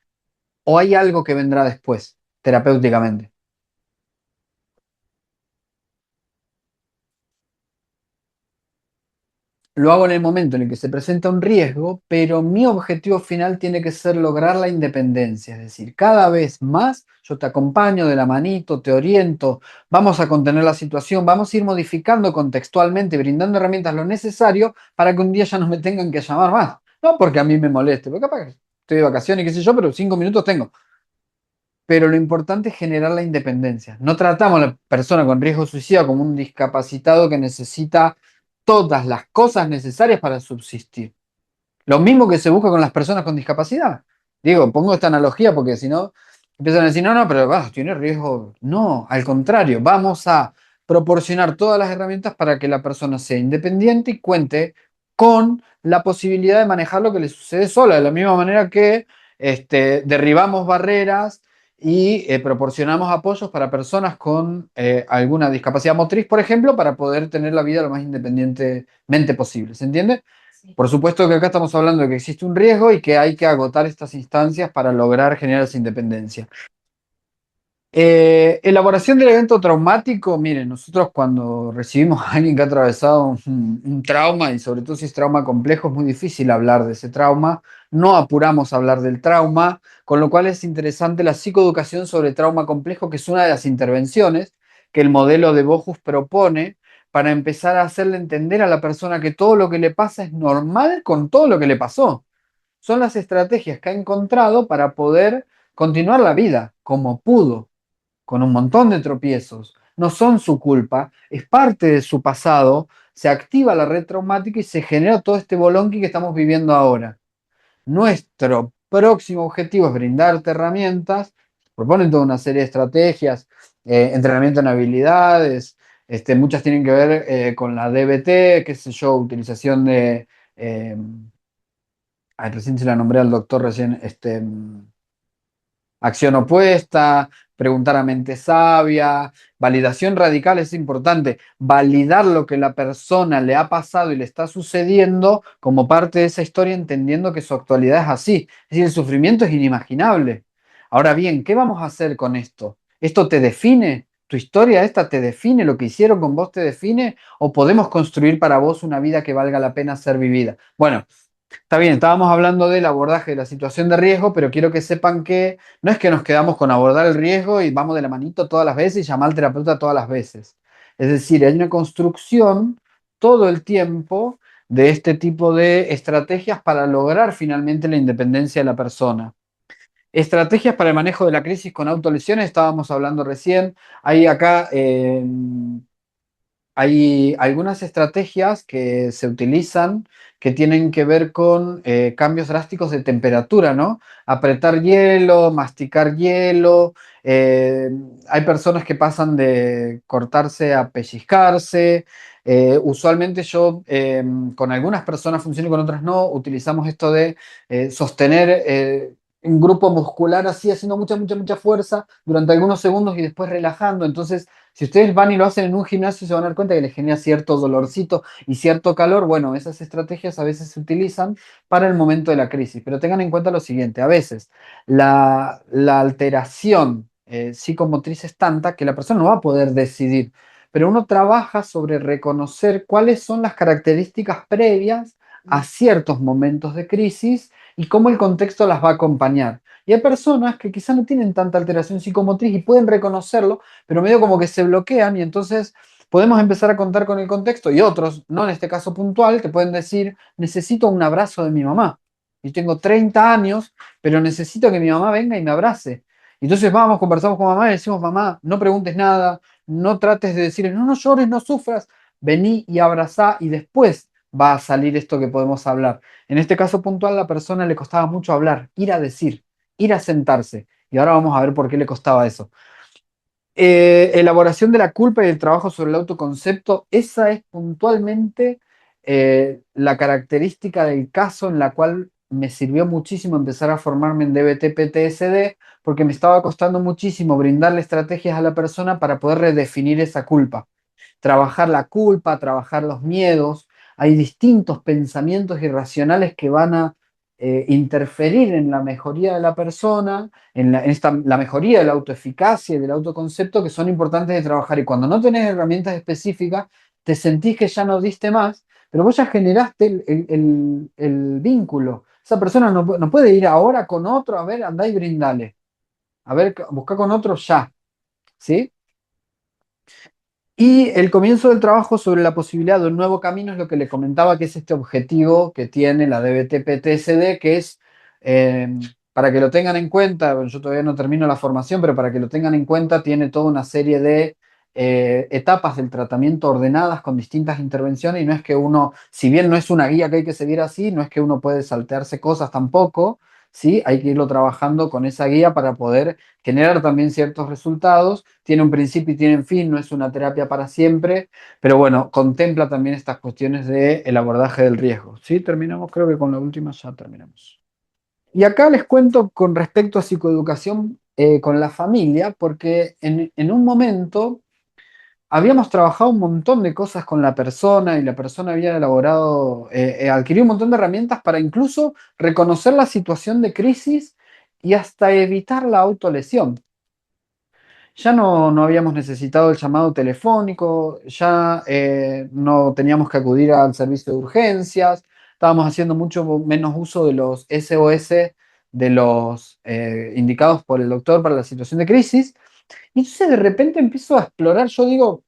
o hay algo que vendrá después, terapéuticamente. Lo hago en el momento en el que se presenta un riesgo, pero mi objetivo final tiene que ser lograr la independencia. Es decir, cada vez más yo te acompaño de la manito, te oriento, vamos a contener la situación, vamos a ir modificando contextualmente, brindando herramientas lo necesario para que un día ya no me tengan que llamar más. No porque a mí me moleste, porque capaz que estoy de vacaciones y qué sé yo, pero 5 minutos tengo. Pero lo importante es generar la independencia. No tratamos a la persona con riesgo suicida como un discapacitado que necesita todas las cosas necesarias para subsistir. Lo mismo que se busca con las personas con discapacidad. Digo, pongo esta analogía porque si no, empiezan a decir, no, pero tiene riesgo. No, al contrario, vamos a proporcionar todas las herramientas para que la persona sea independiente y cuente con la posibilidad de manejar lo que le sucede sola, de la misma manera que derribamos barreras y proporcionamos apoyos para personas con alguna discapacidad motriz, por ejemplo, para poder tener la vida lo más independientemente posible. ¿Se entiende? Sí. Por supuesto que acá estamos hablando de que existe un riesgo y que hay que agotar estas instancias para lograr generar esa independencia. Elaboración del evento traumático. Miren, nosotros cuando recibimos a alguien que ha atravesado un trauma, y sobre todo si es trauma complejo, es muy difícil hablar de ese trauma. No apuramos a hablar del trauma, con lo cual es interesante la psicoeducación sobre trauma complejo, que es una de las intervenciones que el modelo de Bojus propone para empezar a hacerle entender a la persona que todo lo que le pasa es normal con todo lo que le pasó. Son las estrategias que ha encontrado para poder continuar la vida como pudo, con un montón de tropiezos. No son su culpa, es parte de su pasado, se activa la red traumática y se genera todo este bolonqui que estamos viviendo ahora. Nuestro próximo objetivo es brindarte herramientas, proponen toda una serie de estrategias, entrenamiento en habilidades, muchas tienen que ver con la DBT, qué sé yo, utilización de, recién se la nombré al doctor recién, acción opuesta, preguntar a mente sabia, validación radical es importante, validar lo que la persona le ha pasado y le está sucediendo como parte de esa historia, entendiendo que su actualidad es así. Es decir, el sufrimiento es inimaginable. Ahora bien, ¿qué vamos a hacer con esto? ¿Esto te define? tu historia esta te define, lo que hicieron con vos te define, o podemos construir para vos una vida que valga la pena ser vivida. Bueno, está bien, estábamos hablando del abordaje de la situación de riesgo, pero quiero que sepan que no es que nos quedamos con abordar el riesgo y vamos de la manito todas las veces y llamar al terapeuta todas las veces. Es decir, hay una construcción todo el tiempo de este tipo de estrategias para lograr finalmente la independencia de la persona. Estrategias para el manejo de la crisis con autolesiones, estábamos hablando recién. Hay acá hay algunas estrategias que se utilizan que tienen que ver con cambios drásticos de temperatura, ¿no? Apretar hielo, masticar hielo. eh, Hay personas que pasan de cortarse a pellizcarse. Usualmente yo, con algunas personas funciona y con otras no, utilizamos esto de sostener un grupo muscular así, haciendo mucha, mucha, mucha fuerza durante algunos segundos y después relajando. Entonces, si ustedes van y lo hacen en un gimnasio, se van a dar cuenta que les genera cierto dolorcito y cierto calor. Bueno, esas estrategias a veces se utilizan para el momento de la crisis, pero tengan en cuenta lo siguiente, a veces la alteración psicomotriz es tanta que la persona no va a poder decidir, pero uno trabaja sobre reconocer cuáles son las características previas a ciertos momentos de crisis y cómo el contexto las va a acompañar. Y hay personas que quizá no tienen tanta alteración psicomotriz y pueden reconocerlo, pero medio como que se bloquean y entonces podemos empezar a contar con el contexto y otros, no en este caso puntual, te pueden decir, necesito un abrazo de mi mamá. Y tengo 30 años, pero necesito que mi mamá venga y me abrace. Y entonces vamos, conversamos con mamá y decimos, mamá, no preguntes nada, no trates de decirle, no, no llores, no sufras, vení y abrazá y después va a salir esto que podemos hablar. En este caso puntual, la persona le costaba mucho hablar, ir a decir, ir a sentarse. Y ahora vamos a ver por qué le costaba eso. Elaboración de la culpa y el trabajo sobre el autoconcepto, esa es puntualmente la característica del caso en la cual me sirvió muchísimo empezar a formarme en DBT-PTSD, porque me estaba costando muchísimo brindarle estrategias a la persona para poder redefinir esa culpa. Trabajar la culpa, trabajar los miedos. Hay distintos pensamientos irracionales que van a interferir en la mejoría de la persona, la mejoría de la autoeficacia y del autoconcepto que son importantes de trabajar. Y cuando no tenés herramientas específicas, te sentís que ya no diste más, pero vos ya generaste el vínculo. Esa persona no puede ir ahora con otro, a ver, andá y brindale. A ver, busca con otro ya. ¿Sí? Y el comienzo del trabajo sobre la posibilidad de un nuevo camino es lo que le comentaba, que es este objetivo que tiene la DBT-PTSD, que es, eh, para que lo tengan en cuenta, bueno, yo todavía no termino la formación, pero para que lo tengan en cuenta, tiene toda una serie de etapas del tratamiento ordenadas con distintas intervenciones y no es que uno, si bien no es una guía que hay que seguir así, no es que uno puede saltearse cosas tampoco, ¿sí? Hay que irlo trabajando con esa guía para poder generar también ciertos resultados. Tiene un principio y tiene un fin, no es una terapia para siempre, pero bueno, contempla también estas cuestiones del abordaje del riesgo. ¿Sí? Terminamos, creo que con la última ya terminamos. Y acá les cuento con respecto a psicoeducación con la familia, porque en un momento habíamos trabajado un montón de cosas con la persona y la persona había elaborado, adquirido un montón de herramientas para incluso reconocer la situación de crisis y hasta evitar la autolesión. Ya no habíamos necesitado el llamado telefónico, ya no teníamos que acudir al servicio de urgencias, estábamos haciendo mucho menos uso de los SOS, de los indicados por el doctor para la situación de crisis. Y entonces de repente empiezo a explorar, yo digo,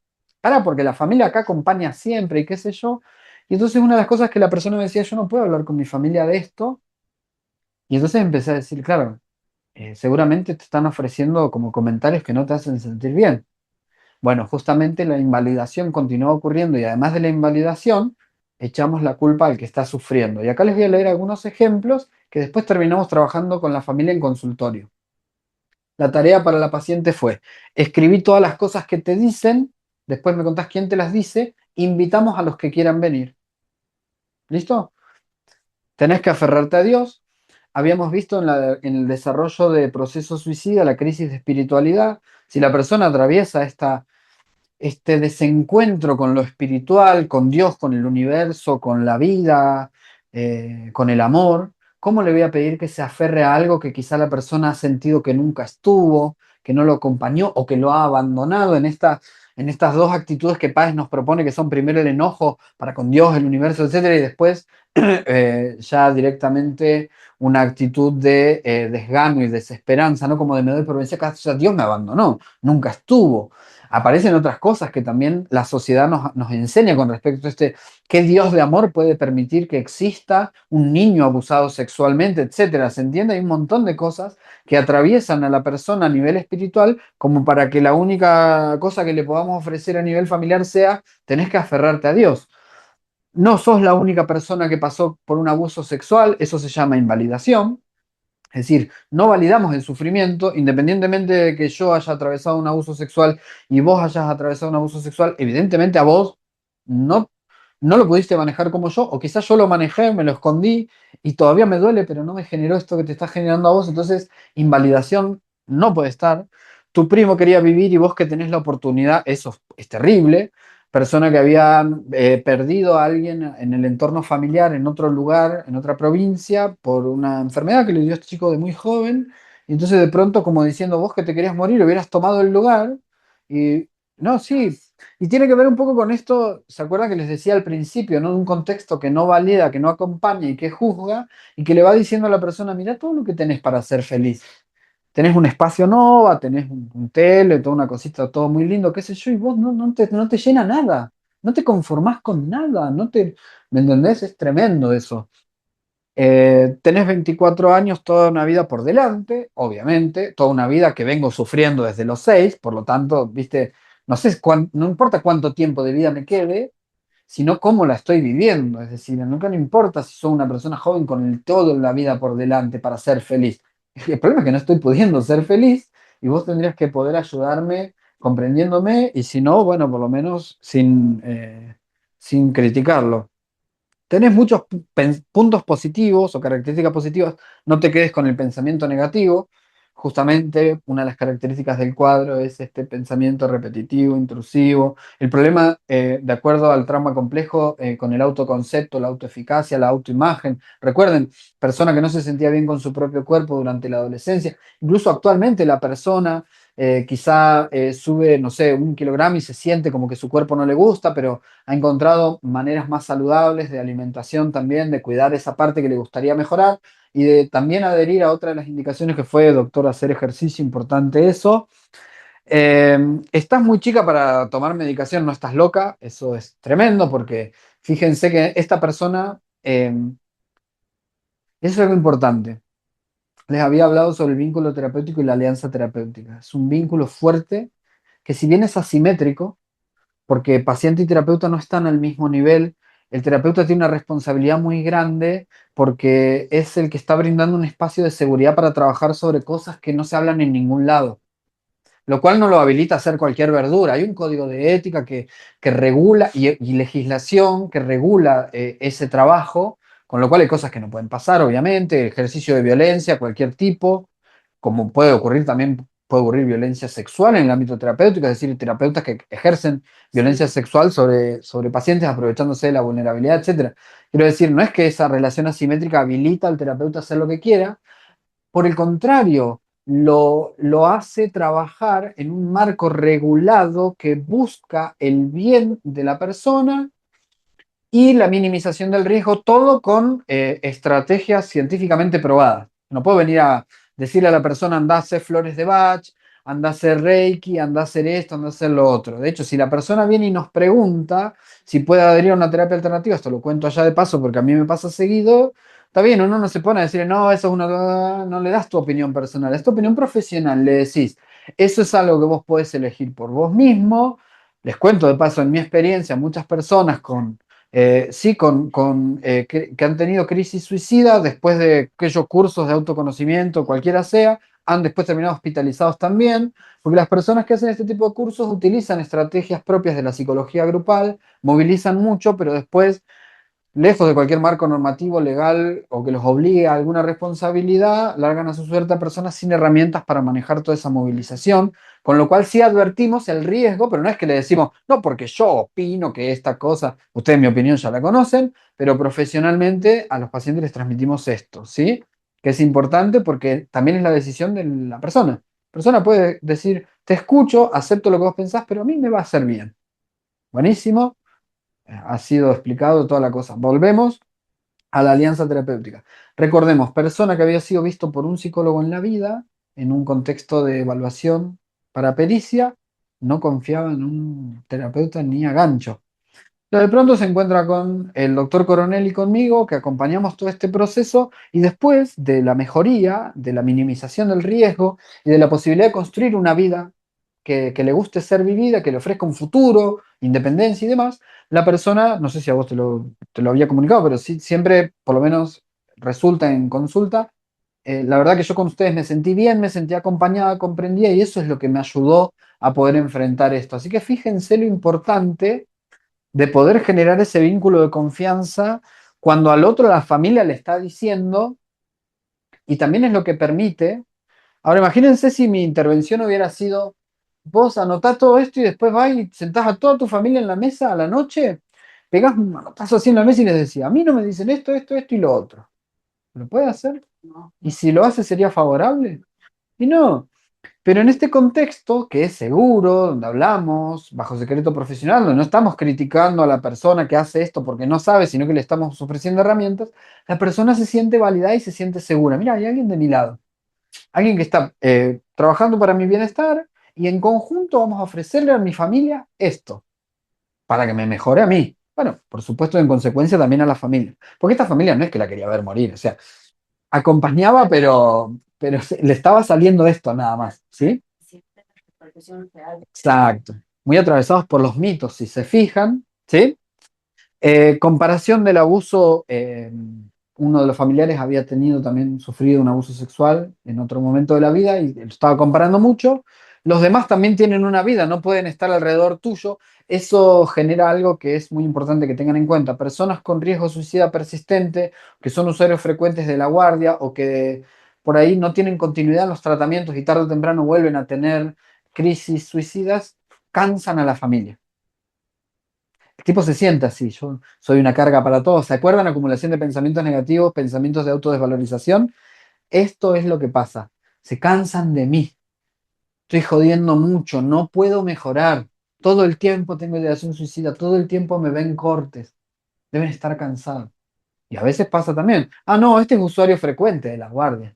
porque la familia acá acompaña siempre y qué sé yo. Y entonces una de las cosas que la persona me decía, yo no puedo hablar con mi familia de esto. Y entonces empecé a decir, claro, seguramente te están ofreciendo como comentarios que no te hacen sentir bien. Bueno, justamente la invalidación continúa ocurriendo y además de la invalidación, echamos la culpa al que está sufriendo. Y acá les voy a leer algunos ejemplos que después terminamos trabajando con la familia en consultorio. La tarea para la paciente fue, escribí todas las cosas que te dicen, después me contás quién te las dice, invitamos a los que quieran venir. ¿Listo? Tenés que aferrarte a Dios. Habíamos visto en el desarrollo de proceso suicida la crisis de espiritualidad. Si la persona atraviesa este desencuentro con lo espiritual, con Dios, con el universo, con la vida, con el amor, ¿cómo le voy a pedir que se aferre a algo que quizá la persona ha sentido que nunca estuvo, que no lo acompañó o que lo ha abandonado en estas dos actitudes que Páez nos propone, que son primero el enojo para con Dios, el universo, etcétera, y después ya directamente una actitud de desgano y desesperanza, ¿no? Como de me doy por vencida, o sea, Dios me abandonó, nunca estuvo. Aparecen otras cosas que también la sociedad nos enseña con respecto a ¿qué Dios de amor puede permitir que exista un niño abusado sexualmente, etcétera? ¿Se entiende? Hay un montón de cosas que atraviesan a la persona a nivel espiritual como para que la única cosa que le podamos ofrecer a nivel familiar sea tenés que aferrarte a Dios. No sos la única persona que pasó por un abuso sexual, eso se llama invalidación. Es decir, no validamos el sufrimiento, independientemente de que yo haya atravesado un abuso sexual y vos hayas atravesado un abuso sexual, evidentemente a vos no, no lo pudiste manejar como yo, o quizás yo lo manejé, me lo escondí y todavía me duele, pero no me generó esto que te está generando a vos, entonces invalidación no puede estar. Tu primo quería vivir y vos que tenés la oportunidad, eso es terrible. Persona que había perdido a alguien en el entorno familiar, en otro lugar, en otra provincia, por una enfermedad que le dio a este chico de muy joven. Y entonces de pronto, como diciendo, vos que te querías morir, hubieras tomado el lugar. Y no, sí. Y tiene que ver un poco con esto, ¿se acuerdan que les decía al principio, ¿no? Un contexto que no valida, que no acompaña y que juzga, y que le va diciendo a la persona, mira todo lo que tenés para ser feliz. Tenés un espacio Nova, tenés un tele, toda una cosita, todo muy lindo, qué sé yo, y vos no te llena nada, no te conformás con nada, ¿me entendés? Es tremendo eso. Tenés 24 años, toda una vida por delante, obviamente, toda una vida que vengo sufriendo desde los 6, por lo tanto, viste, no sé, no importa cuánto tiempo de vida me quede, sino cómo la estoy viviendo. Es decir, nunca no importa si soy una persona joven con toda la vida por delante para ser feliz. El problema es que no estoy pudiendo ser feliz y vos tendrías que poder ayudarme comprendiéndome y si no, bueno, por lo menos sin criticarlo. Tenés muchos puntos positivos o características positivas, no te quedes con el pensamiento negativo. Justamente una de las características del cuadro es este pensamiento repetitivo, intrusivo. El problema, de acuerdo al trauma complejo, con el autoconcepto, la autoeficacia, la autoimagen. Recuerden, persona que no se sentía bien con su propio cuerpo durante la adolescencia. Incluso actualmente la persona quizá sube, no sé, 1 kilogramo y se siente como que su cuerpo no le gusta, pero ha encontrado maneras más saludables de alimentación también, de cuidar esa parte que le gustaría mejorar y de también adherir a otra de las indicaciones que fue, doctor, hacer ejercicio, importante eso. Estás muy chica para tomar medicación, no estás loca, eso es tremendo porque fíjense que esta persona, eso es algo importante. Les había hablado sobre el vínculo terapéutico y la alianza terapéutica. Es un vínculo fuerte que si bien es asimétrico, porque paciente y terapeuta no están al mismo nivel. El terapeuta tiene una responsabilidad muy grande porque es el que está brindando un espacio de seguridad para trabajar sobre cosas que no se hablan en ningún lado, lo cual no lo habilita a hacer cualquier verdura. Hay un código de ética que regula y legislación que regula ese trabajo, con lo cual hay cosas que no pueden pasar, obviamente, ejercicio de violencia, cualquier tipo, como puede ocurrir también, puede ocurrir violencia sexual en el ámbito terapéutico, es decir, terapeutas que ejercen violencia sexual sobre pacientes aprovechándose de la vulnerabilidad, etcétera. Quiero decir, no es que esa relación asimétrica habilita al terapeuta a hacer lo que quiera, por el contrario, lo hace trabajar en un marco regulado que busca el bien de la persona y la minimización del riesgo, todo con estrategias científicamente probadas. No puedo venir a decirle a la persona, anda a hacer flores de Bach, anda a hacer Reiki, anda a hacer esto, anda a hacer lo otro. De hecho, si la persona viene y nos pregunta si puede adherir a una terapia alternativa, esto lo cuento allá de paso porque a mí me pasa seguido, está bien, uno no se pone a decirle, no, eso es una... No le das tu opinión personal, es tu opinión profesional, le decís, eso es algo que vos podés elegir por vos mismo. Les cuento de paso, en mi experiencia, muchas personas sí, que han tenido crisis suicida después de aquellos cursos de autoconocimiento, cualquiera sea, han después terminado hospitalizados también, porque las personas que hacen este tipo de cursos utilizan estrategias propias de la psicología grupal, movilizan mucho, pero después lejos de cualquier marco normativo legal o que los obligue a alguna responsabilidad, largan a su suerte a personas sin herramientas para manejar toda esa movilización, con lo cual sí advertimos el riesgo, pero no es que le decimos, no, porque yo opino que esta cosa, ustedes mi opinión ya la conocen, pero profesionalmente a los pacientes les transmitimos esto, ¿sí? Que es importante porque también es la decisión de la persona. persona puede decir, te escucho, acepto lo que vos pensás, pero a mí me va a hacer bien. Buenísimo, ha sido explicado toda la cosa. Volvemos a la alianza terapéutica. Recordemos, persona que había sido visto por un psicólogo en la vida, en un contexto de evaluación para pericia, no confiaba en un terapeuta ni a gancho. Pero de pronto se encuentra con el doctor Coronel y conmigo, que acompañamos todo este proceso, y después de la mejoría, de la minimización del riesgo y de la posibilidad de construir una vida que le guste ser vivida, que le ofrezca un futuro, independencia y demás, la persona, no sé si a vos te lo había comunicado, pero sí, siempre, por lo menos, resulta en consulta. La verdad que yo con ustedes me sentí bien, me sentí acompañada, comprendida, y eso es lo que me ayudó a poder enfrentar esto. Así que fíjense lo importante de poder generar ese vínculo de confianza cuando al otro la familia le está diciendo, y también es lo que permite. Ahora imagínense si mi intervención hubiera sido, vos anotás todo esto y después vas y sentás a toda tu familia en la mesa a la noche, pegás un manotazo así en la mesa y les decís, a mí no me dicen esto y lo otro. ¿Lo puede hacer? No. ¿Y si lo hace sería favorable? Y no. Pero en este contexto, que es seguro, donde hablamos, bajo secreto profesional, donde no estamos criticando a la persona que hace esto porque no sabe, sino que le estamos ofreciendo herramientas, la persona se siente validada y se siente segura. Mira, hay alguien de mi lado, alguien que está trabajando para mi bienestar y en conjunto vamos a ofrecerle a mi familia esto, para que me mejore a mí. Bueno, por supuesto, en consecuencia también a la familia. Porque esta familia no es que la quería ver morir, o sea, acompañaba, pero le estaba saliendo esto nada más, ¿sí? Siempre la repercusión real. Exacto. Muy atravesados por los mitos, si se fijan, ¿sí? Comparación del abuso, uno de los familiares había tenido también, sufrido un abuso sexual en otro momento de la vida y lo estaba comparando mucho. Los demás también tienen una vida, no pueden estar alrededor tuyo. Eso genera algo que es muy importante que tengan en cuenta. Personas con riesgo suicida persistente, que son usuarios frecuentes de la guardia o que por ahí no tienen continuidad en los tratamientos y tarde o temprano vuelven a tener crisis suicidas, cansan a la familia. El tipo se siente así, yo soy una carga para todos. ¿Se acuerdan? Acumulación de pensamientos negativos, pensamientos de autodesvalorización. Esto es lo que pasa. Se cansan de mí. Estoy jodiendo mucho, no puedo mejorar. Todo el tiempo tengo ideación suicida, todo el tiempo me ven cortes. Deben estar cansados. Y a veces pasa también. Ah, no, este es usuario frecuente de la guardia.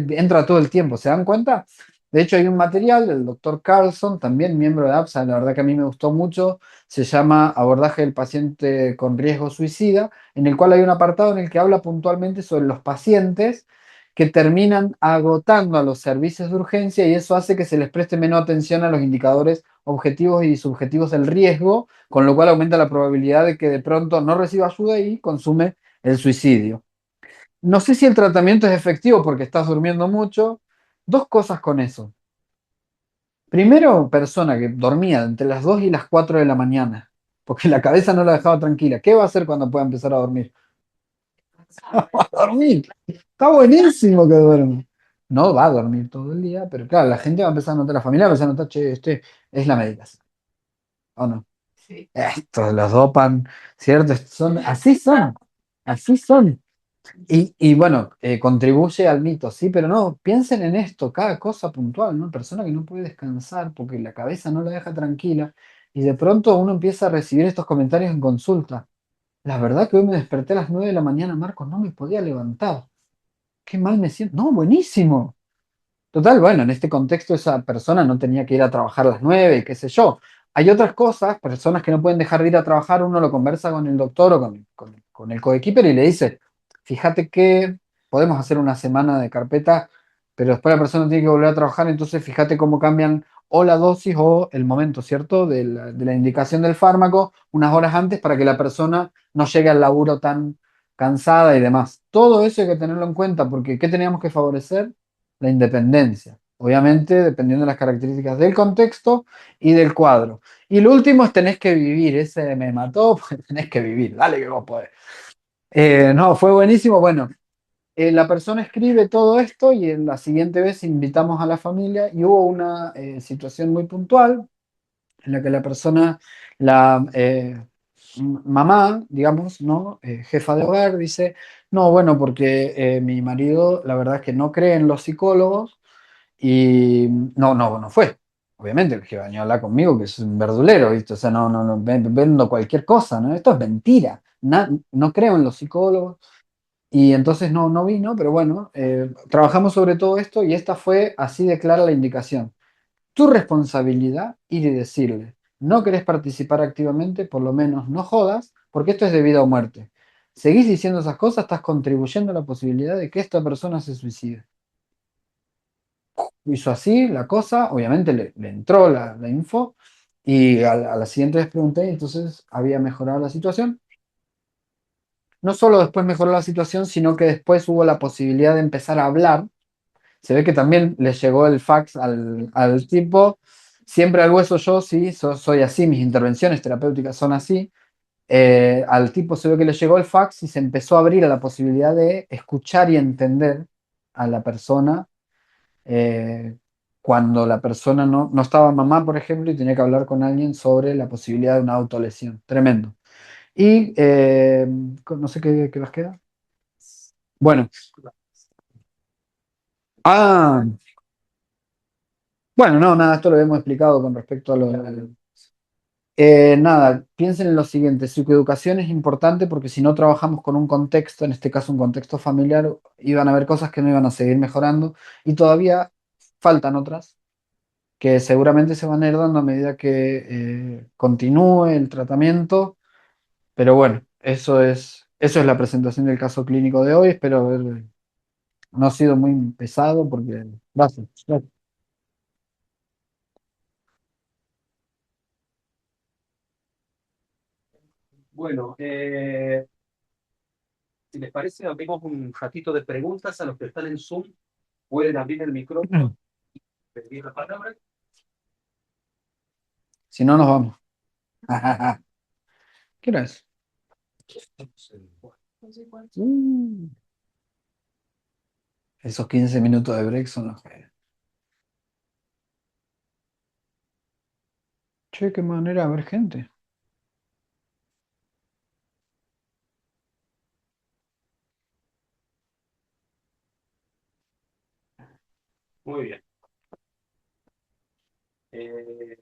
Entra todo el tiempo, ¿se dan cuenta? De hecho, hay un material del doctor Carlson, también miembro de APSA, la verdad que a mí me gustó mucho, se llama Abordaje del paciente con riesgo suicida, en el cual hay un apartado en el que habla puntualmente sobre los pacientes que terminan agotando a los servicios de urgencia y eso hace que se les preste menos atención a los indicadores objetivos y subjetivos del riesgo, con lo cual aumenta la probabilidad de que de pronto no reciba ayuda y consume el suicidio. No sé si el tratamiento es efectivo porque estás durmiendo mucho. Dos cosas con eso. Primero, persona que dormía entre las 2 y las 4 de la mañana, porque la cabeza no la dejaba tranquila. ¿Qué va a hacer cuando pueda empezar a dormir? Va a dormir. Está buenísimo que duerma. No va a dormir todo el día, pero claro, la gente va a empezar a notar, la familia va a empezar a notar, che, este es la medicación. ¿O no? Sí. Estos los dopan, ¿cierto? Así son, así son. Y bueno, contribuye al mito, sí, pero no, piensen en esto, cada cosa puntual, ¿no? Persona que no puede descansar porque la cabeza no la deja tranquila y de pronto uno empieza a recibir estos comentarios en consulta. La verdad que hoy me desperté a las 9 de la mañana, Marcos, no me podía levantar. Qué mal me siento. No, buenísimo. Total, bueno, en este contexto esa persona no tenía que ir a trabajar a las 9, qué sé yo. Hay otras cosas, personas que no pueden dejar de ir a trabajar, uno lo conversa con el doctor o con el coequiper y le dice, fíjate que podemos hacer una semana de carpeta, pero después la persona tiene que volver a trabajar, entonces fíjate cómo cambian o la dosis o el momento, ¿cierto? De la indicación del fármaco unas horas antes para que la persona no llegue al laburo tan cansada y demás. Todo eso hay que tenerlo en cuenta porque ¿qué teníamos que favorecer? La independencia. Obviamente, dependiendo de las características del contexto y del cuadro. Y lo último es tenés que vivir. Ese me mató, porque tenés que vivir. Dale que vos podés. No, fue buenísimo. Bueno, la persona escribe todo esto y en la siguiente vez invitamos a la familia y hubo una situación muy puntual en la que la persona, la mamá, digamos, ¿no? Jefa de hogar, dice, no, bueno, porque mi marido la verdad es que no cree en los psicólogos Y no fue. Obviamente, el que venía a hablar conmigo, que es un verdulero, ¿viste? O sea, no, vendo cualquier cosa, ¿no? Esto es mentira. No creo en los psicólogos. Y entonces no vino, pero bueno, trabajamos sobre todo esto y esta fue así de clara la indicación. Tu responsabilidad ir y decirle, no querés participar activamente, por lo menos no jodas, porque esto es de vida o muerte. Seguís diciendo esas cosas, estás contribuyendo a la posibilidad de que esta persona se suicide. Hizo así la cosa, obviamente le entró la info y a la siguiente vez pregunté, entonces había mejorado la situación. No solo después mejoró la situación, sino que después hubo la posibilidad de empezar a hablar. Se ve que también le llegó el fax al tipo. Siempre al hueso yo, sí, soy así, mis intervenciones terapéuticas son así. Al tipo se ve que le llegó el fax y se empezó a abrir a la posibilidad de escuchar y entender a la persona cuando la persona no estaba mamá, por ejemplo, y tenía que hablar con alguien sobre la posibilidad de una autolesión. Tremendo. Y no sé qué más queda. Bueno, ah, bueno, no, nada, esto lo hemos explicado con respecto a lo de... nada, piensen en lo siguiente, psicoeducación es importante porque si no trabajamos con un contexto, en este caso un contexto familiar, iban a haber cosas que no iban a seguir mejorando y todavía faltan otras que seguramente se van a ir dando a medida que continúe el tratamiento, pero bueno, eso es la presentación del caso clínico de hoy, espero haber no sido muy pesado porque... Gracias. Gracias. Bueno, si les parece, abrimos un ratito de preguntas a los que están en Zoom. Pueden abrir el micrófono y pedir la palabra. Si no, nos vamos. ¿Qué hora es? Mm. Esos 15 minutos de break son los que... Che, qué manera de ver gente. Muy bien. Eh,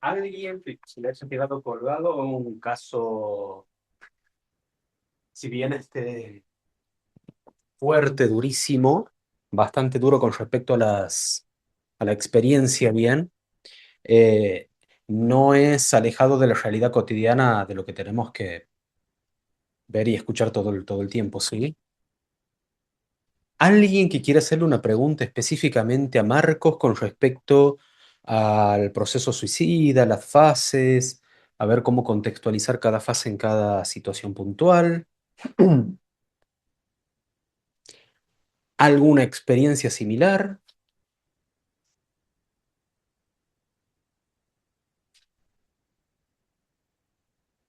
¿Alguien que se le haya quedado colgado en un caso, si bien fuerte, durísimo, bastante duro con respecto a a la experiencia, bien, eh, no es alejado de la realidad cotidiana de lo que tenemos que ver y escuchar todo el tiempo, ¿sí? ¿Alguien que quiera hacerle una pregunta específicamente a Marcos con respecto al proceso suicida, las fases, a ver cómo contextualizar cada fase en cada situación puntual? ¿Alguna experiencia similar?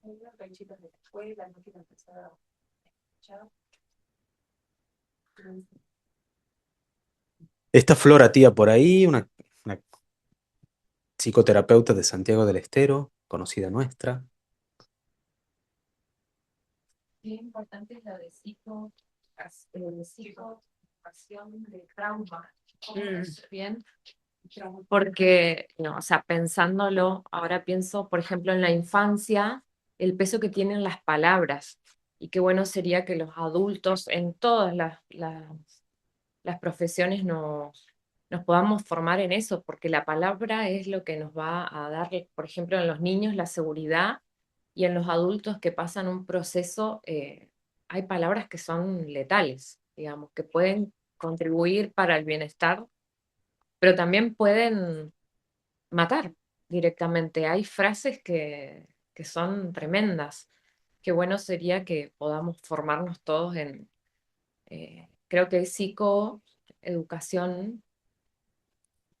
Hay unos chicos de la escuela, no quiero empezar a escuchar. ¿Está Flora Tía por ahí? Una psicoterapeuta de Santiago del Estero, conocida nuestra. Qué importante es lo de psicoeducación de trauma. Bien. Porque, no, o sea, pensándolo, ahora pienso, por ejemplo, en la infancia, el peso que tienen las palabras y qué bueno sería que los adultos en todas las profesiones nos podamos formar en eso, porque la palabra es lo que nos va a dar, por ejemplo, en los niños la seguridad y en los adultos que pasan un proceso, hay palabras que son letales, digamos, que pueden contribuir para el bienestar, pero también pueden matar directamente. Hay frases que son tremendas. Qué bueno sería que podamos formarnos todos en, creo que psicoeducación,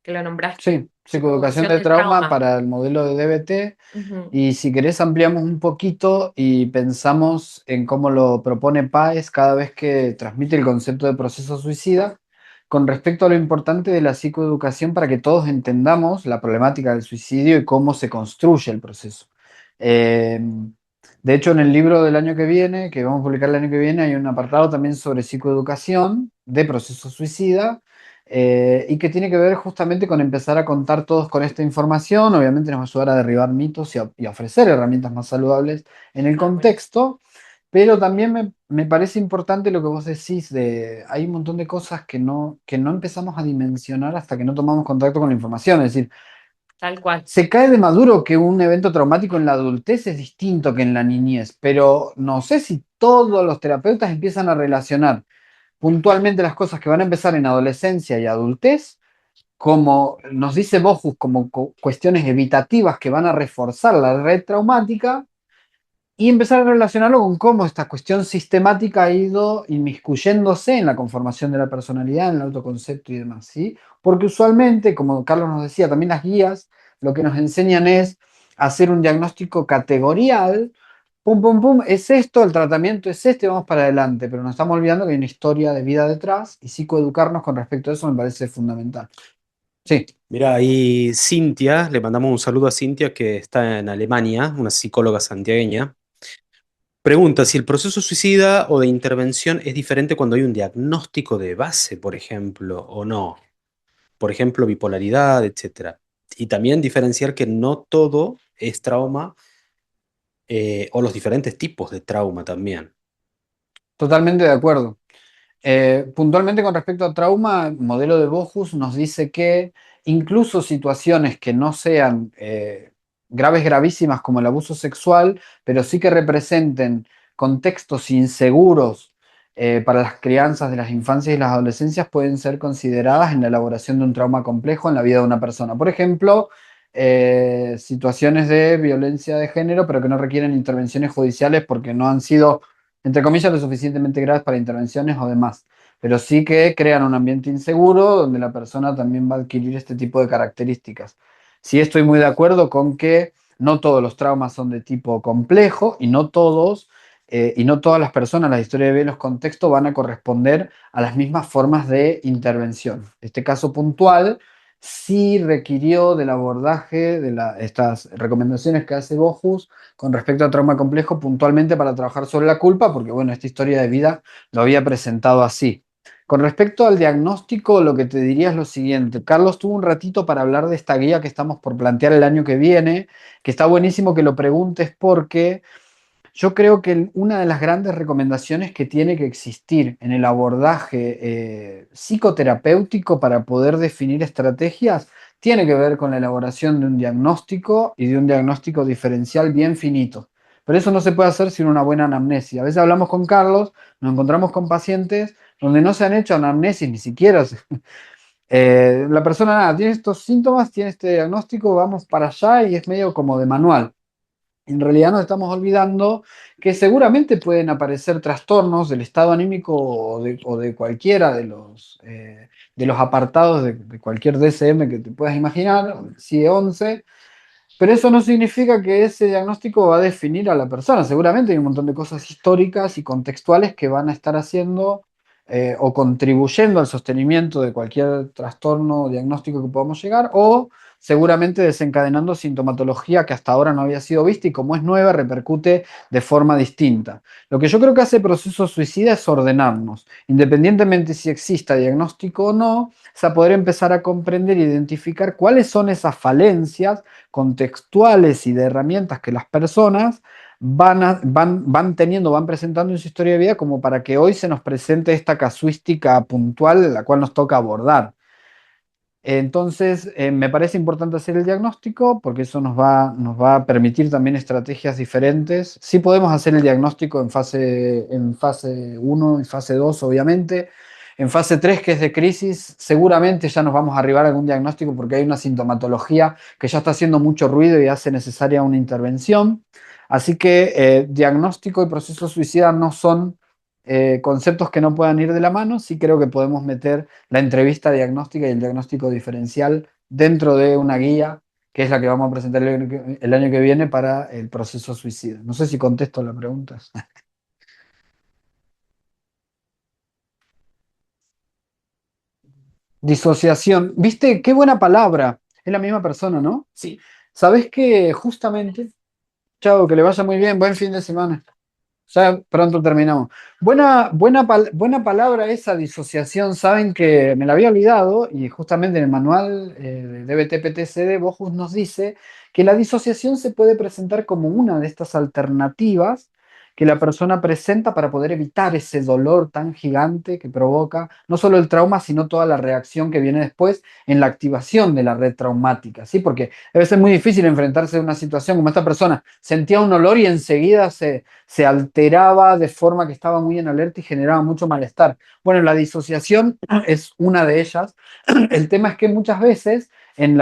que lo nombraste, Sí, psicoeducación psicoeducación de del trauma trauma. para el modelo de DBT. Ujú. Y si querés ampliamos un poquito y pensamos en cómo lo propone Páez cada vez que transmite el concepto de proceso suicida, con respecto a lo importante de la psicoeducación para que todos entendamos la problemática del suicidio y cómo se construye el proceso. Eh, De hecho, en el libro del año que viene, que vamos a publicar el año que viene, hay un apartado también sobre psicoeducación de proceso suicida, y que tiene que ver justamente con empezar a contar todos con esta información. Obviamente nos va a ayudar a derribar mitos y a ofrecer herramientas más saludables en el contexto, pero también me parece importante lo que vos decís de, hay un montón de cosas que no empezamos a dimensionar hasta que no tomamos contacto con la información. Es decir, Tal cual. se cae de maduro que un evento traumático en la adultez es distinto que en la niñez, pero no sé si todos los terapeutas empiezan a relacionar puntualmente las cosas que van a empezar en adolescencia y adultez, como nos dice Bohus, como cuestiones evitativas que van a reforzar la red traumática, y empezar a relacionarlo con cómo esta cuestión sistemática ha ido inmiscuyéndose en la conformación de la personalidad, en el autoconcepto y demás, ¿sí? Porque usualmente, como Carlos nos decía, también las guías lo que nos enseñan es hacer un diagnóstico categorial, pum, pum, pum, es esto, el tratamiento es este, vamos para adelante, pero nos estamos olvidando que hay una historia de vida detrás y psicoeducarnos con respecto a eso me parece fundamental. Sí. Mira, ahí Cintia, le mandamos un saludo a Cintia que está en Alemania, una psicóloga santiagueña. Pregunta si el proceso suicida o de intervención es diferente cuando hay un diagnóstico de base, por ejemplo, o no. Por ejemplo, bipolaridad, etcétera. Y también diferenciar que no todo es trauma, o los diferentes tipos de trauma también. Totalmente de acuerdo. Puntualmente con respecto a trauma, el modelo de Bohus nos dice que incluso situaciones que no sean graves, gravísimas como el abuso sexual, pero sí que representen contextos inseguros para las crianzas de las infancias y las adolescencias, pueden ser consideradas en la elaboración de un trauma complejo en la vida de una persona. Por ejemplo, situaciones de violencia de género, pero que no requieren intervenciones judiciales porque no han sido, entre comillas, lo suficientemente graves para intervenciones o demás, pero sí que crean un ambiente inseguro donde la persona también va a adquirir este tipo de características. Sí estoy muy de acuerdo con que no todos los traumas son de tipo complejo y no todos, y no todas las personas, la historia de vida y los contextos van a corresponder a las mismas formas de intervención. Este caso puntual sí requirió del abordaje de estas recomendaciones que hace Bohus con respecto a trauma complejo puntualmente para trabajar sobre la culpa, porque bueno, esta historia de vida lo había presentado así. Con respecto al diagnóstico, lo que te diría es lo siguiente. Carlos tuvo un ratito para hablar de esta guía que estamos por plantear el año que viene, que está buenísimo que lo preguntes porque yo creo que una de las grandes recomendaciones que tiene que existir en el abordaje psicoterapéutico para poder definir estrategias tiene que ver con la elaboración de un diagnóstico y de un diagnóstico diferencial bien finito. Pero eso no se puede hacer sin una buena anamnesis. A veces hablamos con Carlos, nos encontramos con pacientes donde no se han hecho anamnesis ni siquiera. La persona, nada, tiene estos síntomas, tiene este diagnóstico, vamos para allá y es medio como de manual. En realidad nos estamos olvidando que seguramente pueden aparecer trastornos del estado anímico o de cualquiera de los apartados de cualquier DSM que te puedas imaginar, o el CIE-11, pero eso no significa que ese diagnóstico va a definir a la persona. Seguramente hay un montón de cosas históricas y contextuales que van a estar haciendo o contribuyendo al sostenimiento de cualquier trastorno o diagnóstico que podamos llegar, o seguramente desencadenando sintomatología que hasta ahora no había sido vista y como es nueva repercute de forma distinta. Lo que yo creo que hace proceso suicida es ordenarnos, independientemente si exista diagnóstico o no, es a poder empezar a comprender e identificar cuáles son esas falencias contextuales y de herramientas que las personas van teniendo, van presentando en su historia de vida como para que hoy se nos presente esta casuística puntual la cual nos toca abordar. Entonces, me parece importante hacer el diagnóstico porque eso nos va a permitir también estrategias diferentes. Sí podemos hacer el diagnóstico en fase 1 y fase 2, obviamente. En fase 3, que es de crisis, seguramente ya nos vamos a arribar a algún diagnóstico porque hay una sintomatología que ya está haciendo mucho ruido y hace necesaria una intervención. Así que diagnóstico y proceso suicida no son conceptos que no puedan ir de la mano. Sí creo que podemos meter la entrevista diagnóstica y el diagnóstico diferencial dentro de una guía, que es la que vamos a presentar el año que viene para el proceso suicida. No sé si contesto la pregunta. Disociación. ¿Viste? Qué buena palabra. Es la misma persona, ¿no? Sí. ¿Sabés que justamente Chao, que le vaya muy bien. Buen fin de semana. Ya pronto terminamos. Buena palabra esa disociación. Saben que me la había olvidado y justamente en el manual de DBT-PTCD, Bogus nos dice que la disociación se puede presentar como una de estas alternativas que la persona presenta para poder evitar ese dolor tan gigante que provoca no solo el trauma, sino toda la reacción que viene después en la activación de la red traumática, ¿sí? Porque debe ser muy difícil enfrentarse a una situación como esta persona. Sentía un olor y enseguida se alteraba de forma que estaba muy en alerta y generaba mucho malestar. Bueno, la disociación es una de ellas. El tema es que muchas veces en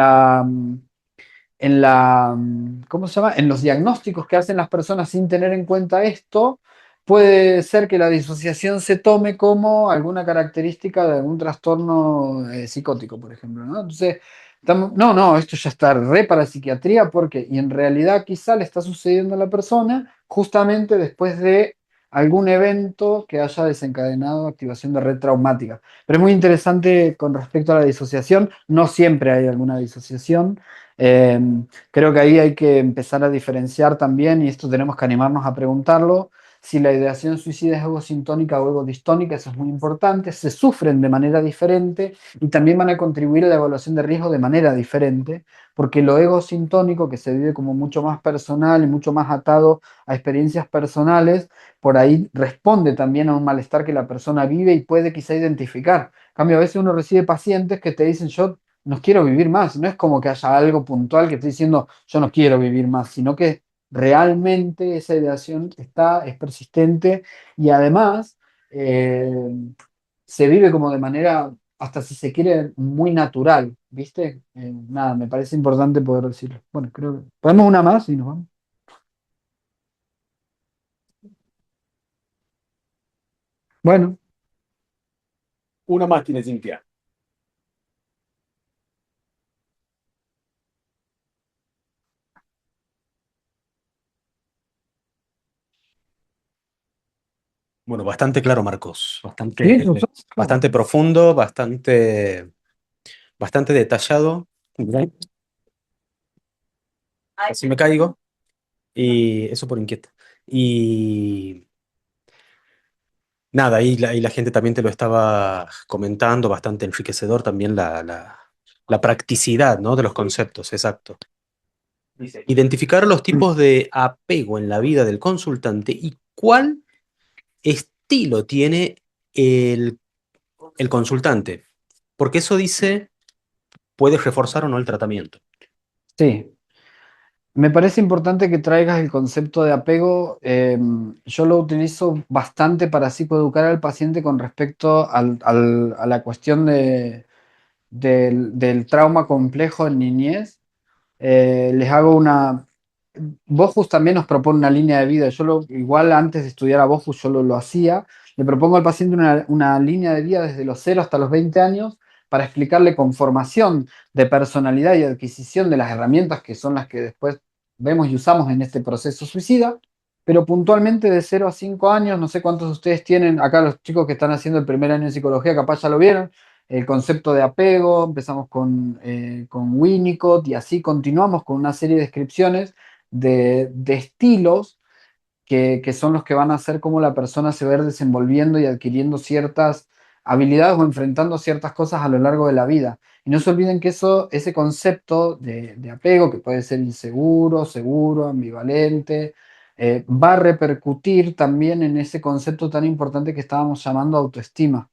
¿cómo se llama? En los diagnósticos que hacen las personas sin tener en cuenta esto, puede ser que la disociación se tome como alguna característica de algún trastorno psicótico, por ejemplo, ¿no? Entonces, no, no, esto ya está re para psiquiatría porque, y en realidad quizá le está sucediendo a la persona justamente después de algún evento que haya desencadenado activación de red traumática. Pero es muy interesante con respecto a la disociación, no siempre hay alguna disociación. Eh, Creo que ahí hay que empezar a diferenciar también, y esto tenemos que animarnos a preguntarlo, si la ideación suicida es egosintónica o egodistónica, eso es muy importante, se sufren de manera diferente y también van a contribuir a la evaluación de riesgo de manera diferente, porque lo egosintónico, que se vive como mucho más personal y mucho más atado a experiencias personales, por ahí responde también a un malestar que la persona vive y puede quizá identificar. En cambio, a veces uno recibe pacientes que te dicen, yo no quiero vivir más. No es como que haya algo puntual que esté diciendo yo no quiero vivir más, sino que realmente esa ideación es persistente y además eh, se vive como de manera, hasta si se quiere, muy natural, ¿viste? Nada, me parece importante poder decirlo. Bueno, creo que podemos una más y nos vamos. Bueno, Una más tiene Cintia. Bueno, bastante claro, Marcos. sí, eso claro. Bastante profundo, bastante detallado. Así me caigo. Y eso por inquieto. Y nada, ahí la gente también te lo estaba comentando, bastante enriquecedor también la practicidad, ¿no? De los conceptos, exacto. Dice, identificar los tipos de apego en la vida del consultante y cuál estilo tiene el, el consultante. Porque eso dice, puede reforzar o no el tratamiento. Sí. Me parece importante que traigas el concepto de apego. Yo lo utilizo bastante para psicoeducar al paciente con respecto a la cuestión del trauma complejo en niñez. Les hago una... Bogus también nos propone una línea de vida. Igual antes de estudiar a Bogus yo lo hacía. Le propongo al paciente una línea de vida desde los 0 hasta los 20 años para explicarle con formación de personalidad y adquisición de las herramientas que son las que después vemos y usamos en este proceso suicida, pero puntualmente de 0 a 5 años. No sé cuántos de ustedes tienen, acá los chicos que están haciendo el primer año de psicología capaz ya lo vieron, el concepto de apego. Empezamos con Winnicott y así continuamos con una serie de descripciones de estilos que son los que van a hacer cómo la persona se va a ir desenvolviendo y adquiriendo ciertas habilidades o enfrentando ciertas cosas a lo largo de la vida. Y no se olviden que ese concepto de apego, que puede ser inseguro, seguro, ambivalente, va a repercutir también en ese concepto tan importante que estábamos llamando autoestima,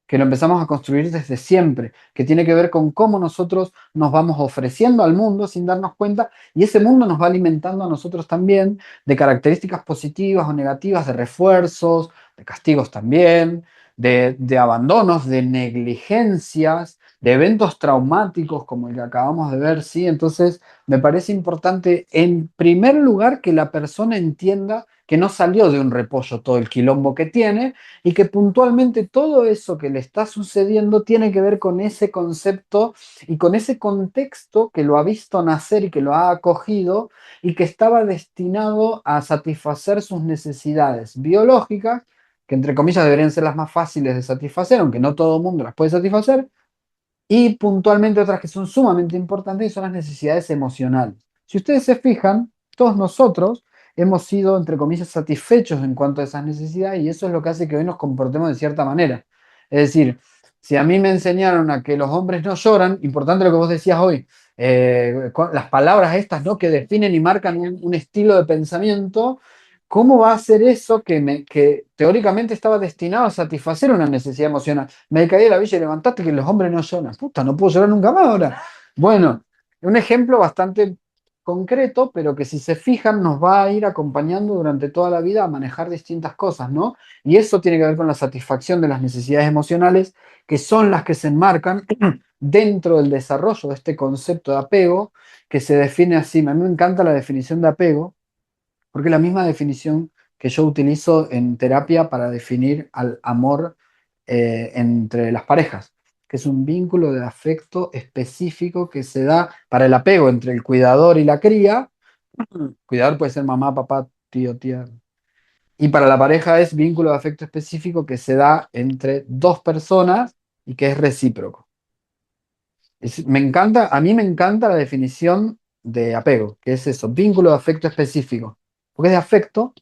que lo empezamos a construir desde siempre, que tiene que ver con cómo nosotros nos vamos ofreciendo al mundo sin darnos cuenta, y ese mundo nos va alimentando a nosotros también de características positivas o negativas, de refuerzos, de castigos también, de abandonos, de negligencias, de eventos traumáticos como el que acabamos de ver, ¿sí? Entonces, me parece importante, en primer lugar, que la persona entienda que no salió de un repollo todo el quilombo que tiene, y que puntualmente todo eso que le está sucediendo tiene que ver con ese concepto y con ese contexto que lo ha visto nacer y que lo ha acogido y que estaba destinado a satisfacer sus necesidades biológicas, que entre comillas deberían ser las más fáciles de satisfacer, aunque no todo el mundo las puede satisfacer, y puntualmente otras que son sumamente importantes y son las necesidades emocionales. Si ustedes se fijan, todos nosotros hemos sido, entre comillas, satisfechos en cuanto a esas necesidades y eso es lo que hace que hoy nos comportemos de cierta manera. Es decir, si a mí me enseñaron a que los hombres no lloran, importante lo que vos decías hoy, las palabras estas, ¿no? Que definen y marcan un estilo de pensamiento, ¿cómo va a ser eso que teóricamente estaba destinado a satisfacer una necesidad emocional? Me caí de la villa y levantaste que los hombres no lloran. Puta, no puedo llorar nunca más ahora. Bueno, un ejemplo bastante concreto, pero que si se fijan nos va a ir acompañando durante toda la vida a manejar distintas cosas, ¿no? Y eso tiene que ver con la satisfacción de las necesidades emocionales, que son las que se enmarcan dentro del desarrollo de este concepto de apego, que se define así. A mí me encanta la definición de apego, porque es la misma definición que yo utilizo en terapia para definir al amor entre las parejas, que es un vínculo de afecto específico que se da para el apego entre el cuidador y la cría. Cuidador puede ser mamá, papá, tío, tía. Y para la pareja es vínculo de afecto específico que se da entre dos personas y que es recíproco. Me encanta, a mí me encanta la definición de apego, que es eso, vínculo de afecto específico. Porque es de afecto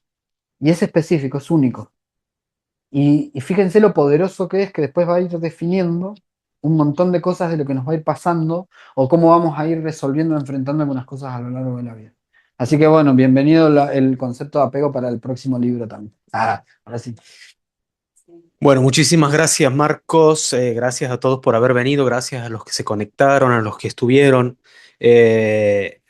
y es específico, es único. Y fíjense lo poderoso que es que después va a ir definiendo un montón de cosas de lo que nos va a ir pasando o cómo vamos a ir resolviendo, enfrentando algunas cosas a lo largo de la vida. Así que bueno, bienvenido el concepto de apego para el próximo libro también. Ahora sí. Bueno, muchísimas gracias, Marcos. Gracias a todos por haber venido. Gracias a los que se conectaron, a los que estuvieron. Eh,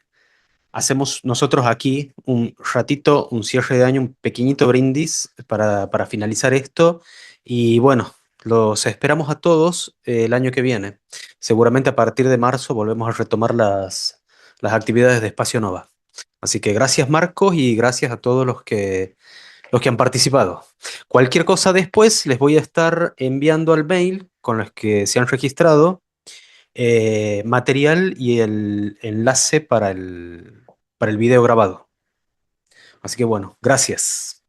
Hacemos nosotros aquí un ratito, un cierre de año, un pequeñito brindis para finalizar esto. Y bueno, los esperamos a todos el año que viene. Seguramente a partir de marzo volvemos a retomar las actividades de Espacio Nova. Así que gracias, Marcos, y gracias a todos los que han participado. Cualquier cosa después les voy a estar enviando al mail con los que se han registrado material y el enlace para el video grabado. Así que bueno, gracias.